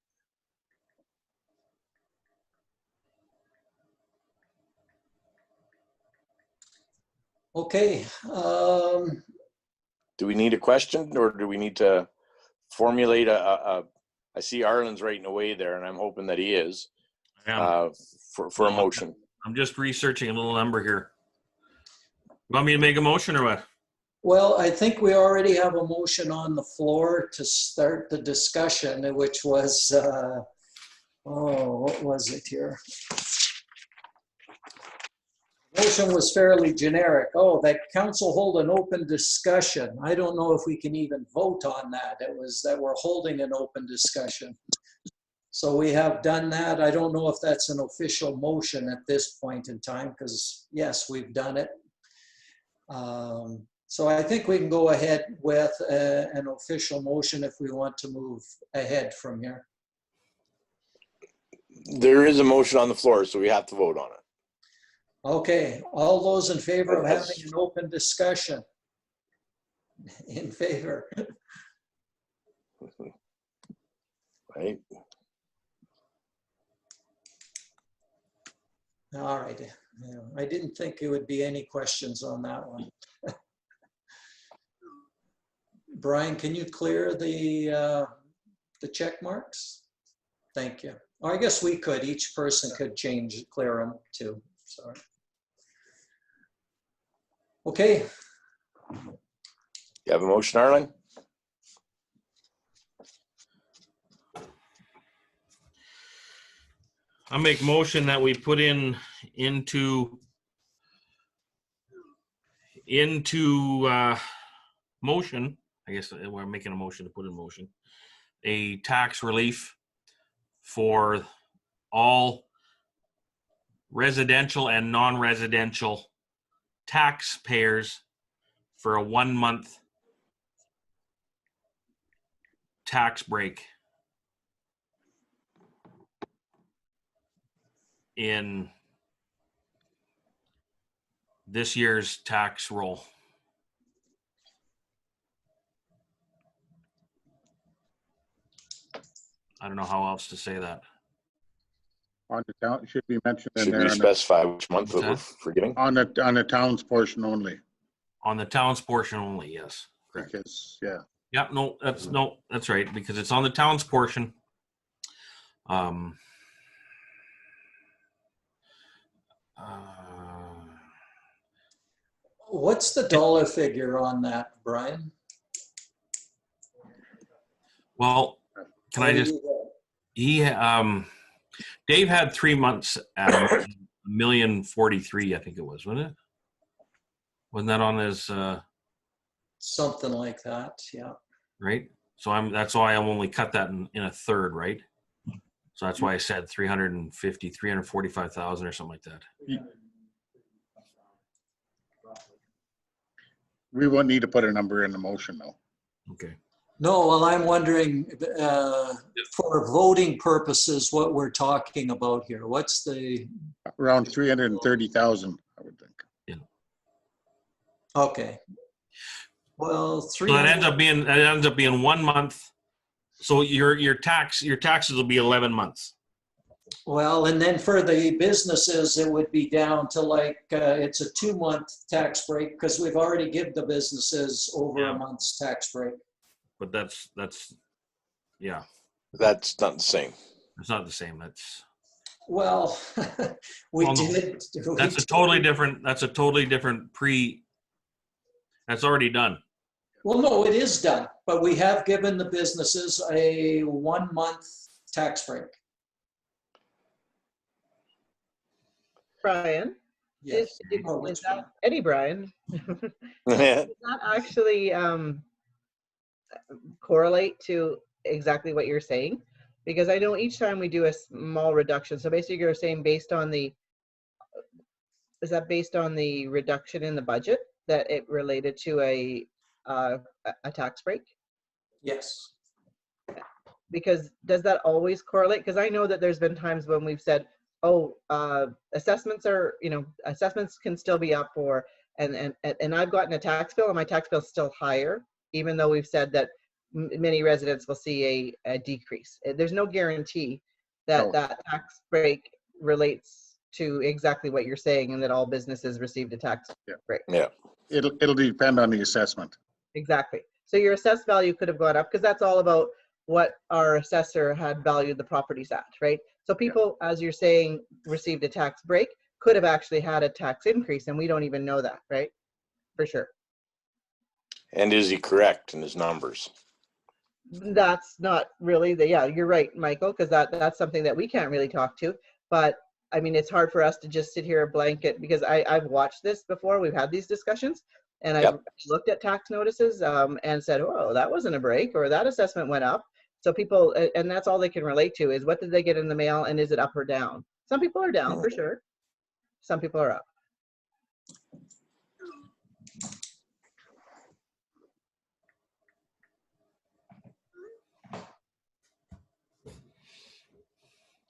Okay. Do we need a question, or do we need to formulate I see Arlen's writing away there, and I'm hoping that he is, for a motion. I'm just researching a little number here. You want me to make a motion or what? Well, I think we already have a motion on the floor to start the discussion, which was, what was it here? Motion was fairly generic. Oh, that council hold an open discussion. I don't know if we can even vote on that. It was that we're holding an open discussion. So we have done that. I don't know if that's an official motion at this point in time, because yes, we've done it. So I think we can go ahead with an official motion if we want to move ahead from here. There is a motion on the floor, so we have to vote on it. Okay, all those in favor of having an open discussion? In favor? Right. All right. Yeah, I didn't think there would be any questions on that one. Brian, can you clear the check marks? Thank you. Or I guess we could, each person could clear them too. Sorry. Okay. You have a motion, Arlen? I make motion that we put into motion. I guess we're making a motion to put in motion a tax relief for all residential and non-residential taxpayers for a 1 month tax break in this year's tax roll. I don't know how else to say that. On the town, it should be mentioned in Should there we specify which month that we're forgiving? on the town's portion only, On the town's portion only, yes. Correct. because, yeah. Yeah, that's right, because it's on the town's portion. What's the dollar figure on that, Brian? Well, can I just, Dave had 3 months at $1,043,000, I think it was, wasn't it? Wasn't that on his, Something like that, yeah. right? So that's why I'm only cut that in a third, right? So that's why I said 345,000 or something like that. We won't need to put a number in the motion though. Okay. No, well, I'm wondering, for voting purposes, what we're talking about here. What's the, Around 330,000, I would think. okay. Well, So that ends up being 1 month. So your taxes will be 11 months. well, and then for the businesses, it would be down to like, it's a 2-month tax break because we've already given the businesses over Yeah. a month's tax break. But that's yeah, That's not the same. it's not the same. That's Well, Well, no. That's a totally different that's already done. Well, no, it is done, but we have given the businesses a 1-month tax break. Brian, Yes. is that Eddie Brian? Yeah. Does that actually correlate to exactly what you're saying? Because I know each time we do a small reduction, so basically you're saying based on the, is that based on the reduction in the budget that it related to a tax break? Yes. Because does that always correlate? Because I know that there's been times when we've said, oh, assessments are, assessments can still be up, or and I've gotten a tax bill and my tax bill is still higher, even though we've said that many residents will see a decrease. There's no guarantee that No. that tax break relates to exactly what you're saying and that all businesses received a tax break. Yeah. It'll depend on the assessment. Exactly. So your assessed value could have gone up because that's all about what our assessor had valued the properties at, right? So people, as you're saying, received a tax break, could have actually had a tax increase, and we don't even know that, right? For sure. And is he correct in his numbers? That's not really yeah, you're right, Michael, because that's something that we can't really talk to. But I mean, it's hard for us to just sit here blanket, because I've watched this before. We've had these discussions, and I've looked at tax notices and said, oh, that wasn't a break, or that assessment went up. So people, and that's all they can relate to is what did they get in the mail, and is it up or down? Some people are down for sure. Some people are up.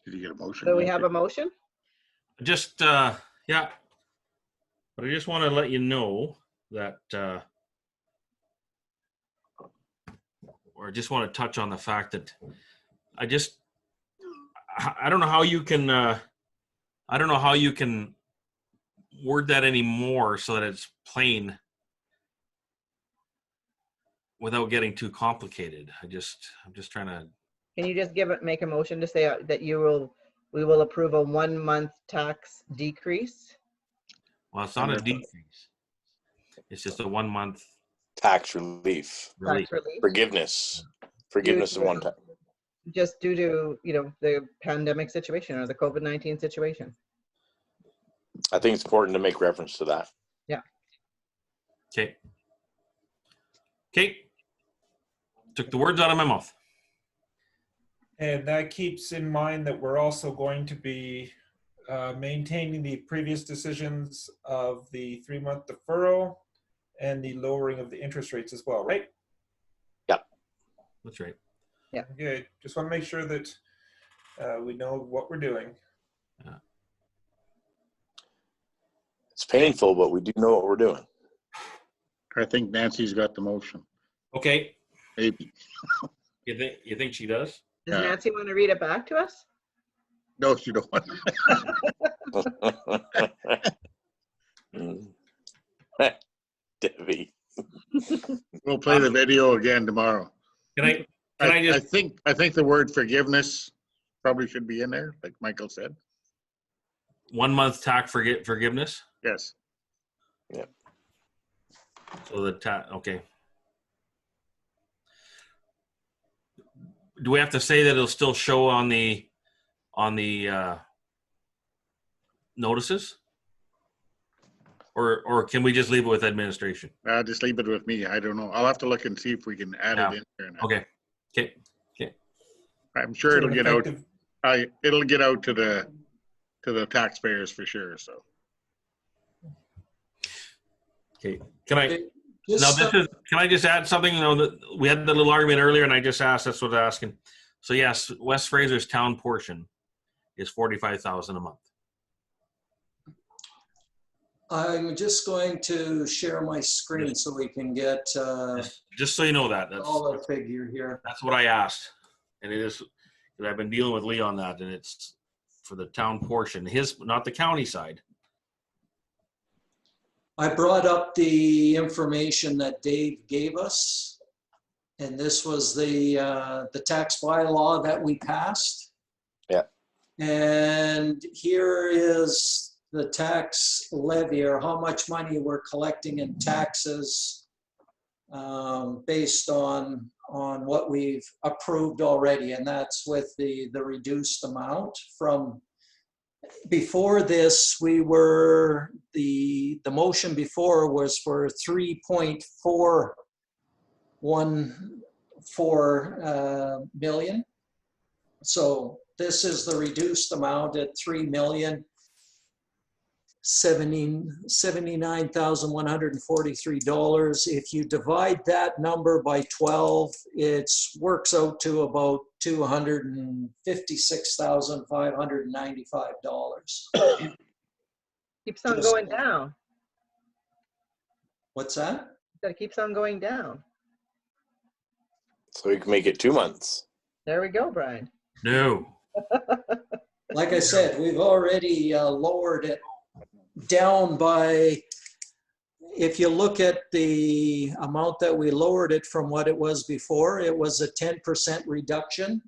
Did you get a motion? So we have a motion? Just yeah. But I just want to let you know that or I just want to touch on the fact that I don't know how you can word that anymore so that it's plain without getting too complicated. I'm just trying to. Can you just make a motion to say that we will approve a 1-month tax decrease? Well, it's not a decrease. It's just a 1 month Tax relief. Tax relief? Forgiveness of one time. Just due to, the pandemic situation or the COVID-19 situation. I think it's important to make reference to that. Yeah. Okay. Took the words out of my mouth. And that keeps in mind that we're also going to be maintaining the previous decisions of the 3-month deferral and the lowering of the interest rates as well, right? Yeah. That's right. Yeah. Good. Just want to make sure that we know what we're doing. Yeah. It's painful, but we do know what we're doing. I think Nancy's got the motion. Okay. Maybe. You think she does? Does Yeah. Nancy want to read it back to us? No, she don't. Debbie. We'll play the video again tomorrow. Can I just I think the word forgiveness probably should be in there, like Michael said. 1 month tax forgiveness? Yes. Yeah. So okay. Do we have to say that it'll still show on the notices? Or can we just leave it with administration? Just leave it with me. I don't know. I'll have to look and see if we can add it in there. Now. Okay. Okay. I'm sure So it'll get out. effective- It'll get out to the taxpayers for sure. So Okay. Can I? Just, Can I just add something? You know, that we had the little argument earlier, and I just asked. That's what I was asking. So yes, West Fraser's town portion is $45,000 a month. I'm just going to share my screen so we can get Just so you know that. dollar figure here. That's what I asked, and it is because I've been dealing with Lee on that, and it's for the town portion, his, not the county side. I brought up the information that Dave gave us, and this was the tax bylaw that we passed. Yeah. And here is the tax levy, or how much money we're collecting in taxes based on what we've approved already, and that's with the reduced amount from. Before this, we were, the motion before was for 3.414 million. So this is the reduced amount at $3,079,143. If you divide that number by 12, it works out to about $256,595. Keeps on going down. What's that? That keeps on going down. So we can make it 2 months. There we go, Brian. No. Like I said, we've already lowered it down by, if you look at the amount that we lowered it from what it was before, it was a 10% reduction.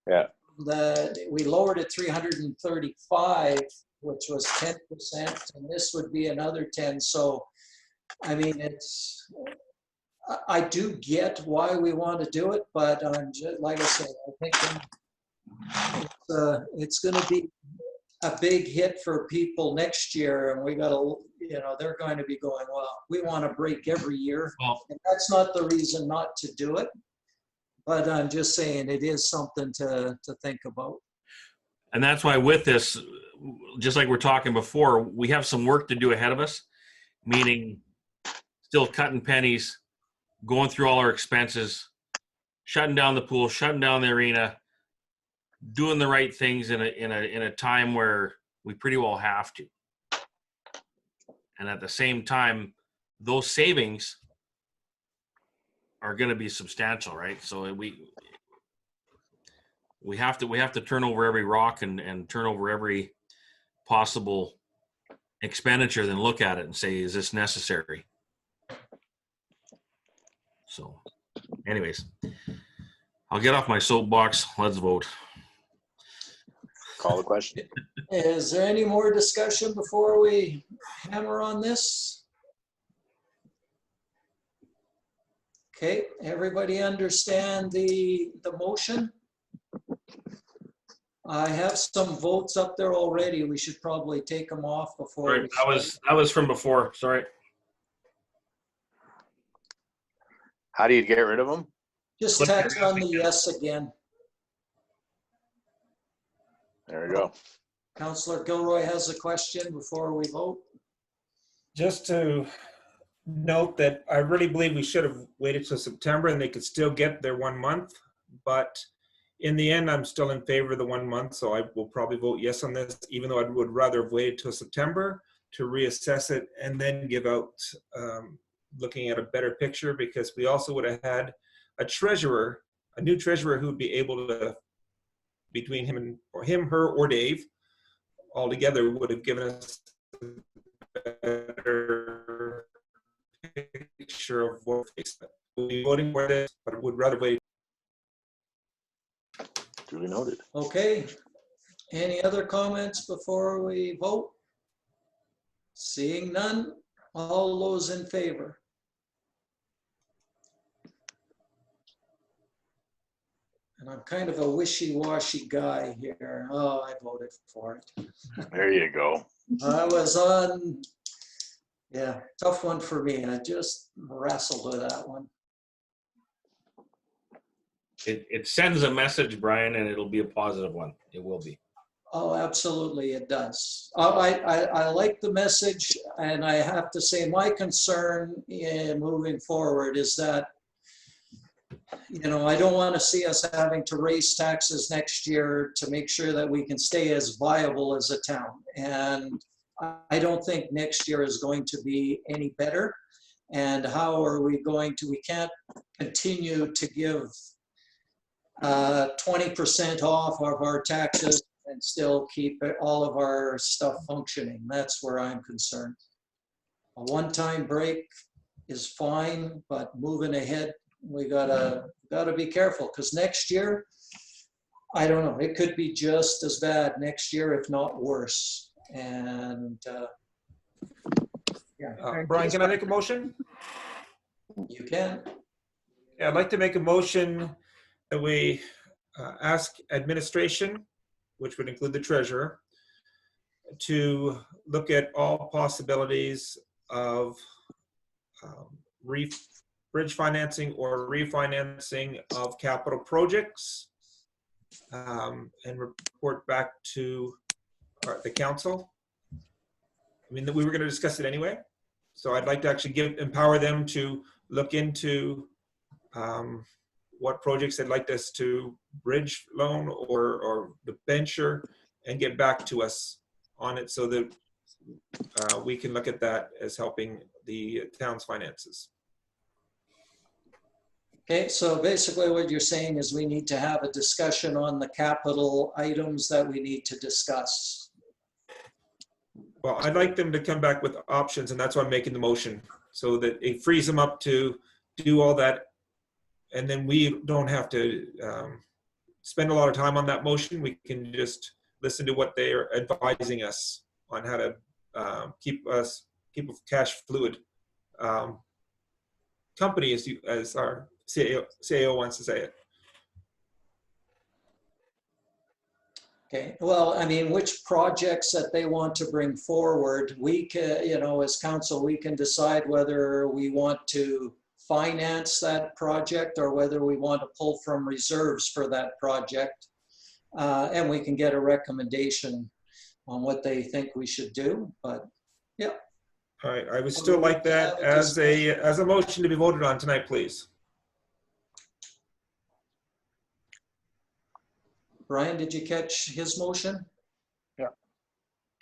Yeah. We lowered it 335, which was 10%, and this would be another 10. So, I mean, I do get why we want to do it, but I'm just, like I said, I think it's going to be a big hit for people next year, and we got to, they're going to be going, well, we want to break every year. Well, And that's not the reason not to do it, but I'm just saying it is something to think about. and that's why with this, just like we're talking before, we have some work to do ahead of us, meaning still cutting pennies, going through all our expenses, shutting down the pool, shutting down the arena, doing the right things in a time where we pretty well have to. And at the same time, those savings are going to be substantial, right? So we have to turn over every rock and turn over every possible expenditure, then look at it and say, is this necessary? So anyways, I'll get off my soapbox. Let's vote. Call the question. Is there any more discussion before we hammer on this? Okay, everybody understand the motion? I have some votes up there already. We should probably take them off before. Right, that was from before. Sorry. How do you get rid of them? Just text on the yes again. There we go. Councillor Gilroy has a question before we vote. Just to note that I really believe we should have waited till September and they could still get their 1 month. But in the end, I'm still in favor of the 1 month. So I will probably vote yes on this, even though I would rather have waited till September to reassess it and then give out, looking at a better picture, because we also would have had a treasurer, a new treasurer who would be able to, between him, her, or Dave, all together would have given us a better picture of what we'll be voting for this, but would rather wait. Duly noted. Okay, any other comments before we vote? Seeing none, all those in favor? And I'm kind of a wishy-washy guy here. Oh, I voted for it. There you go. I was on, yeah, tough one for me. I just wrestled with that one. it sends a message, Brian, and it'll be a positive one. It will be. Oh, absolutely, it does. I like the message, and I have to say my concern in moving forward is that, you know, I don't want to see us having to raise taxes next year to make sure that we can stay as viable as a town. And I don't think next year is going to be any better. And how are we going to, we can't continue to give 20% off of our taxes and still keep all of our stuff functioning. That's where I'm concerned. A one-time break is fine, but moving ahead, we gotta be careful, because next year, I don't know, it could be just as bad next year, if not worse. And yeah, Brian, can I make a motion? you can. Yeah, I'd like to make a motion that we ask administration, which would include the treasurer, to look at all possibilities of bridge financing or refinancing of capital projects, and report back to the council. I mean, we were going to discuss it anyway, so I'd like to actually empower them to look into what projects they'd like us to bridge loan or debenture, and get back to us on it so that we can look at that as helping the town's finances. Okay, so basically what you're saying is we need to have a discussion on the capital items that we need to discuss. Well, I'd like them to come back with options, and that's why I'm making the motion, so that it frees them up to do all that. And then we don't have to spend a lot of time on that motion. We can just listen to what they are advising us on how to keep a cash fluid company, as our CAO wants to say it. Okay, well, I mean, which projects that they want to bring forward, we can, you know, as council, we can decide whether we want to finance that project or whether we want to pull from reserves for that project. And we can get a recommendation on what they think we should do, but yeah. All right, I would still like that as a motion to be voted on tonight, please. Brian, did you catch his motion? Yeah.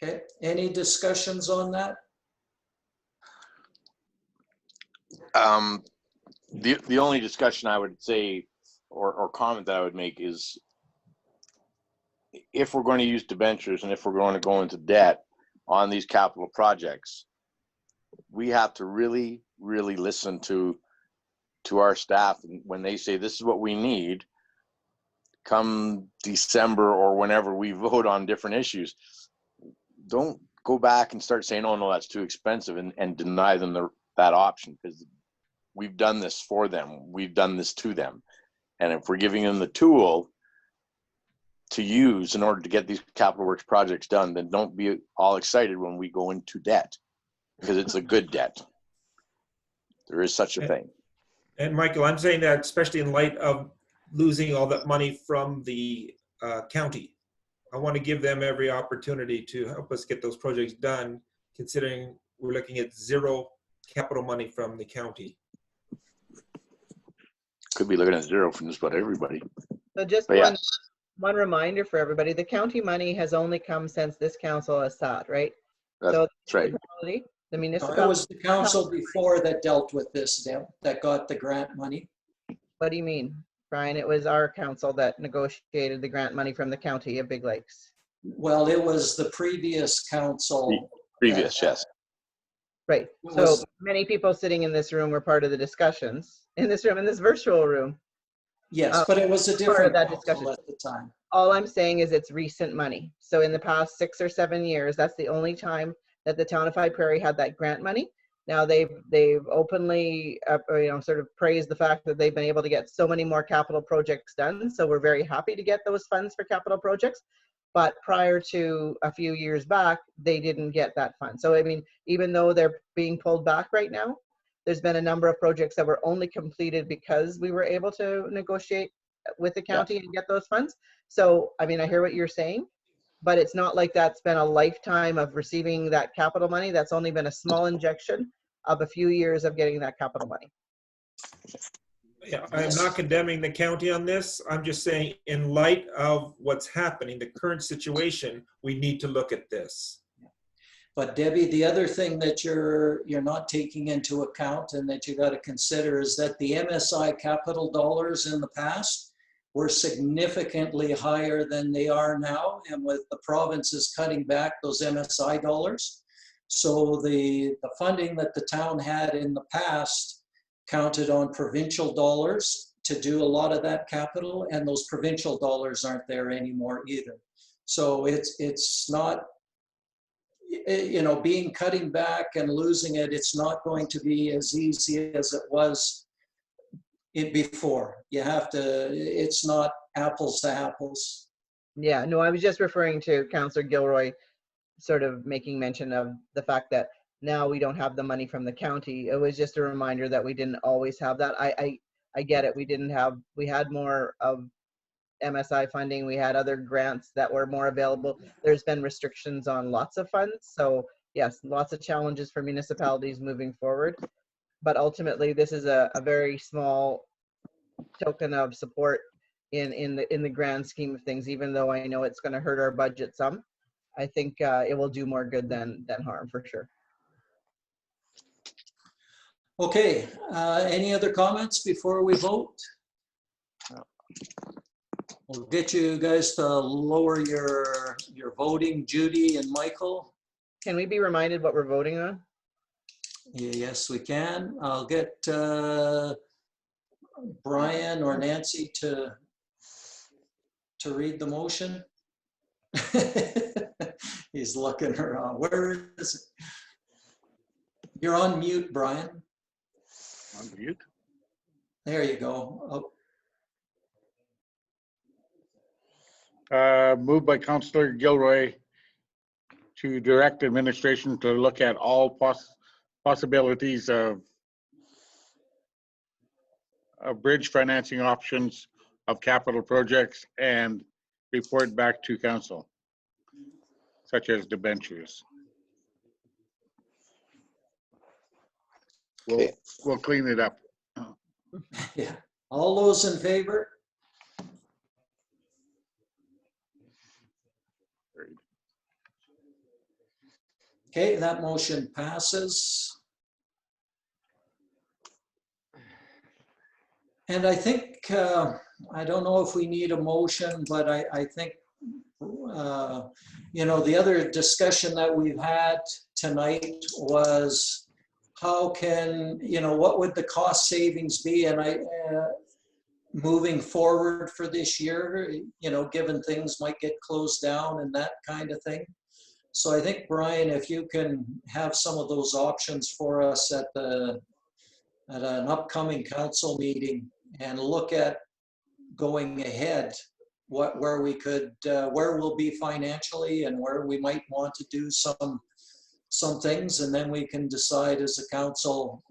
Okay, any discussions on that? The only discussion I would say, or comment that I would make is, if we're going to use debentures and if we're going to go into debt on these capital projects, we have to really, really listen to our staff when they say this is what we need. Come December or whenever we vote on different issues, don't go back and start saying, oh no, that's too expensive, and deny them that option, because we've done this for them. We've done this to them. And if we're giving them the tool to use in order to get these capital works projects done, then don't be all excited when we go into debt, because it's a good debt. There is such a thing. And Michael, I'm saying that especially in light of losing all that money from the county. I want to give them every opportunity to help us get those projects done, considering we're looking at zero capital money from the county. Could be looking at zero from just about everybody. So just one reminder for everybody, the county money has only come since this council has sat, right? That's right. The municipality. It was the council before that dealt with this, that got the grant money. What do you mean, Brian? It was our council that negotiated the grant money from the county of Big Lakes. Well, it was the previous council. Previous, yes. Right. So many people sitting in this room were part of the discussions in this room, in this virtual room. Yes, but it was a different that council discussion at the time. All I'm saying is it's recent money. So in the past 6 or 7 years, that's the only time that the town of High Prairie had that grant money. Now they've openly, sort of praised the fact that they've been able to get so many more capital projects done. So we're very happy to get those funds for capital projects. But prior to a few years back, they didn't get that fund. So, I mean, even though they're being pulled back right now, there's been a number of projects that were only completed because we were able to negotiate with the county and get those funds. So, I mean, I hear what you're saying, but it's not like that's been a lifetime of receiving that capital money. That's only been a small injection of a few years of getting that capital money. Yeah, I'm not condemning the county on this. I'm just saying, in light of what's happening, the current situation, we need to look at this. But Debbie, the other thing that you're not taking into account and that you got to consider is that the MSI capital dollars in the past were significantly higher than they are now, and with the provinces cutting back those MSI dollars. So the funding that the town had in the past counted on provincial dollars to do a lot of that capital, and those provincial dollars aren't there anymore either. So it's not, you know, being cutting back and losing it, it's not going to be as easy as it was before. You have to, it's not apples to apples. Yeah, no, I was just referring to Councillor Gilroy sort of making mention of the fact that now we don't have the money from the county. It was just a reminder that we didn't always have that. I get it. We had more of MSI funding. We had other grants that were more available. There's been restrictions on lots of funds. So yes, lots of challenges for municipalities moving forward. But ultimately, this is a very small token of support in the grand scheme of things, even though I know it's going to hurt our budget some. I think it will do more good than harm for sure. Okay, any other comments before we vote? We'll get you guys to lower your voting, Judy and Michael. Can we be reminded what we're voting on? Yes, we can. I'll get Brian or Nancy to read the motion. He's looking around. Where is it? You're on mute, Brian. On mute. There you go. Moved by Councillor Gilroy to direct administration to look at all possibilities of bridge financing options of capital projects and report back to council, such as debentures. We'll clean it up. Yeah. All those in favor? Okay, that motion passes. And I think, I don't know if we need a motion, but I think, you know, the other discussion that we've had tonight was how can, you know, what would the cost savings be? And moving forward for this year, you know, given things might get closed down and that kind of thing. So I think, Brian, if you can have some of those options for us at an upcoming council meeting and look at going ahead, where we could, where we'll be financially and where we might want to do some things, and then we can decide as a council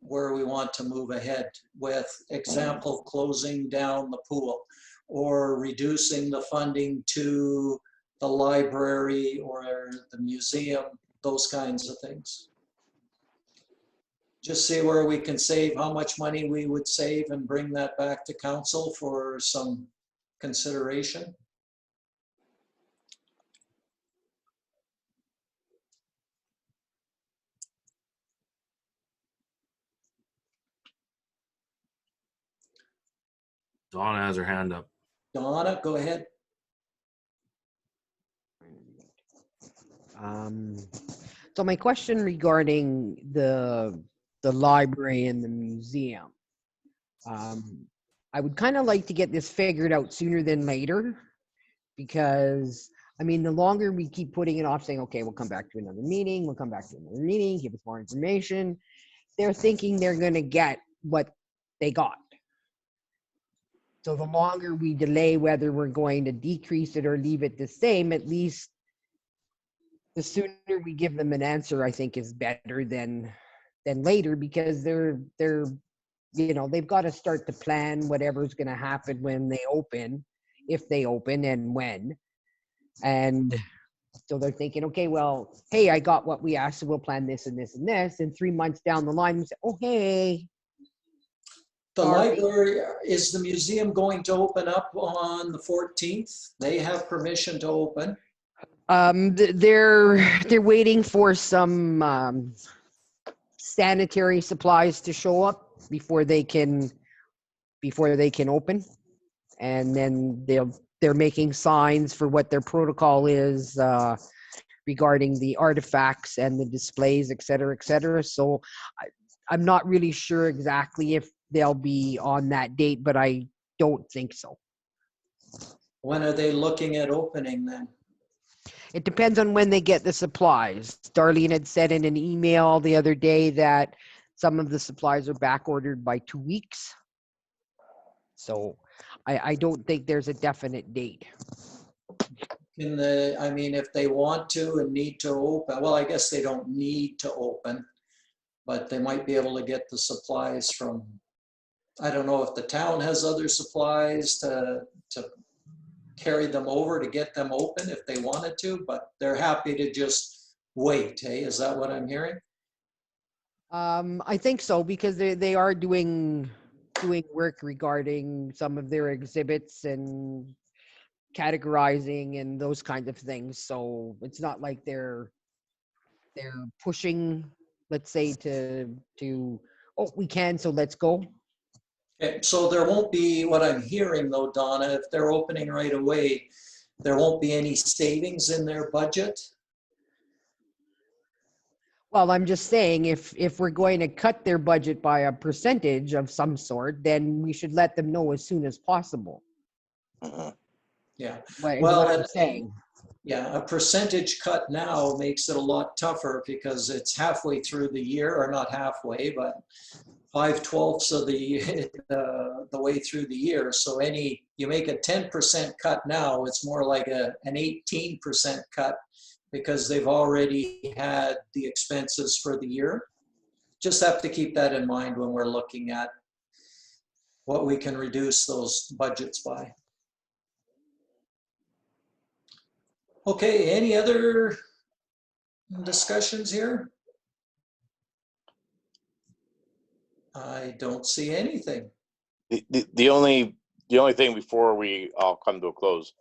where we want to move ahead with, example, closing down the pool or reducing the funding to the library or the museum, those kinds of things. Just see where we can save, how much money we would save, and bring that back to council for some consideration. Donna has her hand up. Donna, go ahead. So my question regarding the library and the museum, I would kind of like to get this figured out sooner than later, because I mean, the longer we keep putting it off, saying, okay, we'll come back to another meeting, give us more information, they're thinking they're going to get what they got. So the longer we delay whether we're going to decrease it or leave it the same, at least the sooner we give them an answer, I think, is better than later, because they're you know, they've got to start to plan whatever's going to happen when they open, if they open and when. And so they're thinking, okay, well, hey, I got what we asked, so we'll plan this and this and this. And 3 months down the line, we say, oh, hey. The Sorry. library, is the museum going to open up on the 14th? They have permission to open. They're waiting for some sanitary supplies to show up before they can open, and then they're making signs for what their protocol is regarding the artifacts and the displays, et cetera, et cetera. So I'm not really sure exactly if they'll be on that date, but I don't think so. When are they looking at opening then? It depends on when they get the supplies. Darlene had said in an email the other day that some of the supplies are back ordered by 2 weeks. So I don't think there's a definite date. I mean, if they want to and need to open, well, I guess they don't need to open, but they might be able to get the supplies from, I don't know if the town has other supplies to carry them over to get them open if they wanted to, but they're happy to just wait, hey? Is that what I'm hearing? I think so, because they are doing work regarding some of their exhibits and categorizing and those kinds of things. So it's not like they're pushing, let's say, to oh, we can, so let's go. Okay, so there won't be, what I'm hearing though, Donna, if they're opening right away, there won't be any savings in their budget? Well, I'm just saying, if we're going to cut their budget by a percentage of some sort, then we should let them know as soon as possible. Yeah, Is well, what I'm saying. yeah, a percentage cut now makes it a lot tougher because it's halfway through the year, or not halfway, but 5/12 of the way through the year. So you make a 10% cut now, it's more like an 18% cut because they've already had the expenses for the year. Just have to keep that in mind when we're looking at what we can reduce those budgets by. Okay, any other discussions here? I don't see anything. The only thing before we all come to a close,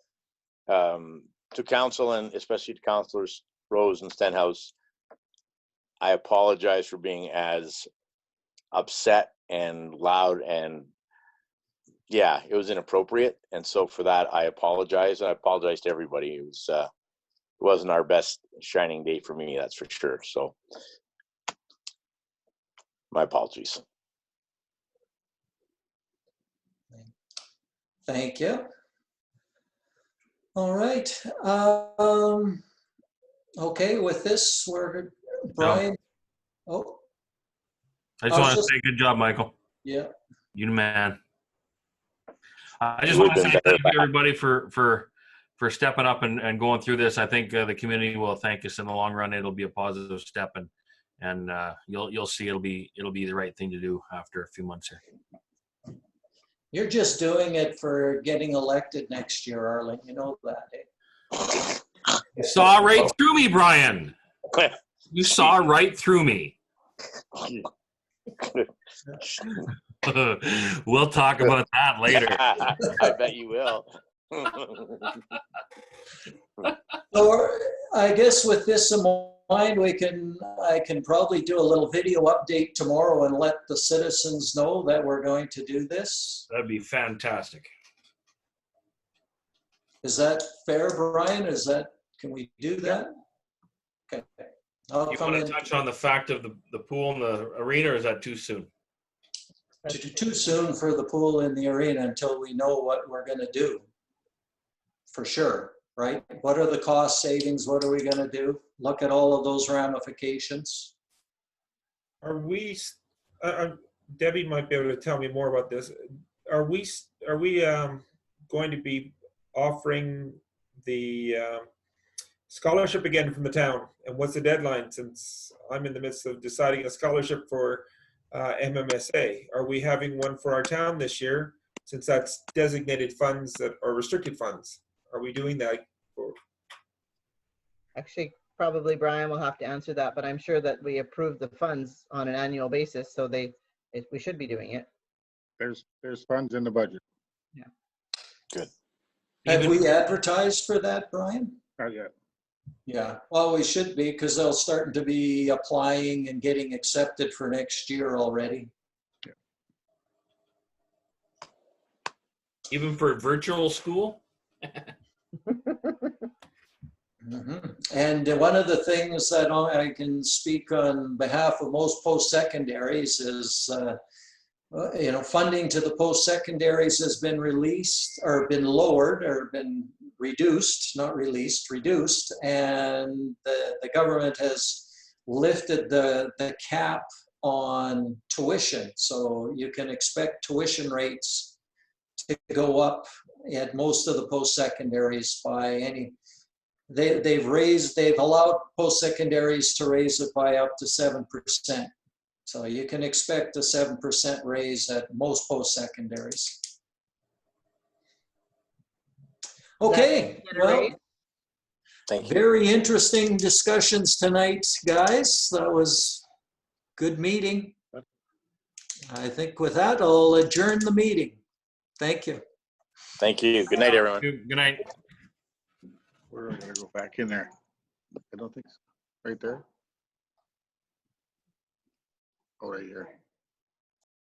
to council and especially to councilors Rose and Stenhouse, I apologize for being as upset and loud, and yeah, it was inappropriate. And so for that, I apologize. I apologize to everybody. It wasn't our best shining day for me, that's for sure. So my apologies. Thank you. All right. Okay, with this, we're Brian. Oh, I just want to say good job, Michael. yeah. You the man. I just want to say thank you, everybody, for stepping up and going through this. I think the community will thank us in the long run. It'll be a positive step, and you'll see it'll be the right thing to do after a few months here. You're just doing it for getting elected next year, Arlen. You know that, eh? You saw right through me, Brian. You saw right through me. We'll talk about that later. I bet you will. So I guess with this in mind, I can probably do a little video update tomorrow and let the citizens know that we're going to do this. That'd be fantastic. Is that fair, Brian? Can we do that? Okay. I'll You come want in. to touch on the fact of the pool and the arena, or is that too soon? Too soon for the pool in the arena until we know what we're going to do. For sure, right? What are the cost savings? What are we going to do? Look at all of those ramifications. Are we, Debbie might be able to tell me more about this. Are we going to be offering the scholarship again from the town? And what's the deadline, since I'm in the midst of deciding a scholarship for MMSA. Are we having one for our town this year? Since that's designated funds that are restricted funds, are we doing that? Actually, probably Brian will have to answer that, but I'm sure that we approve the funds on an annual basis, so we should be doing it. There's funds in the budget. Good. Have Even- we advertised for that, Brian? Not yet. Yeah, well, we should be, because they'll start to be applying and getting accepted for next year already. Even for virtual school? Mhm. And one of the things that I can speak on behalf of most post-secondaries is, funding to the post-secondaries has been released or been lowered or been reduced, not released, reduced. And the government has lifted the cap on tuition. So you can expect tuition rates to go up at most of the post-secondaries by they've allowed post-secondaries to raise it by up to 7%. So you can expect a 7% raise at most post-secondaries. Okay, Get a well, raise? Thank you. very interesting discussions tonight, guys. That was good meeting. I think with that, I'll adjourn the meeting. Thank you. Thank you. Good night, everyone. Good night. Where am I gonna go back in there? I don't think so. Right there? Oh, right here.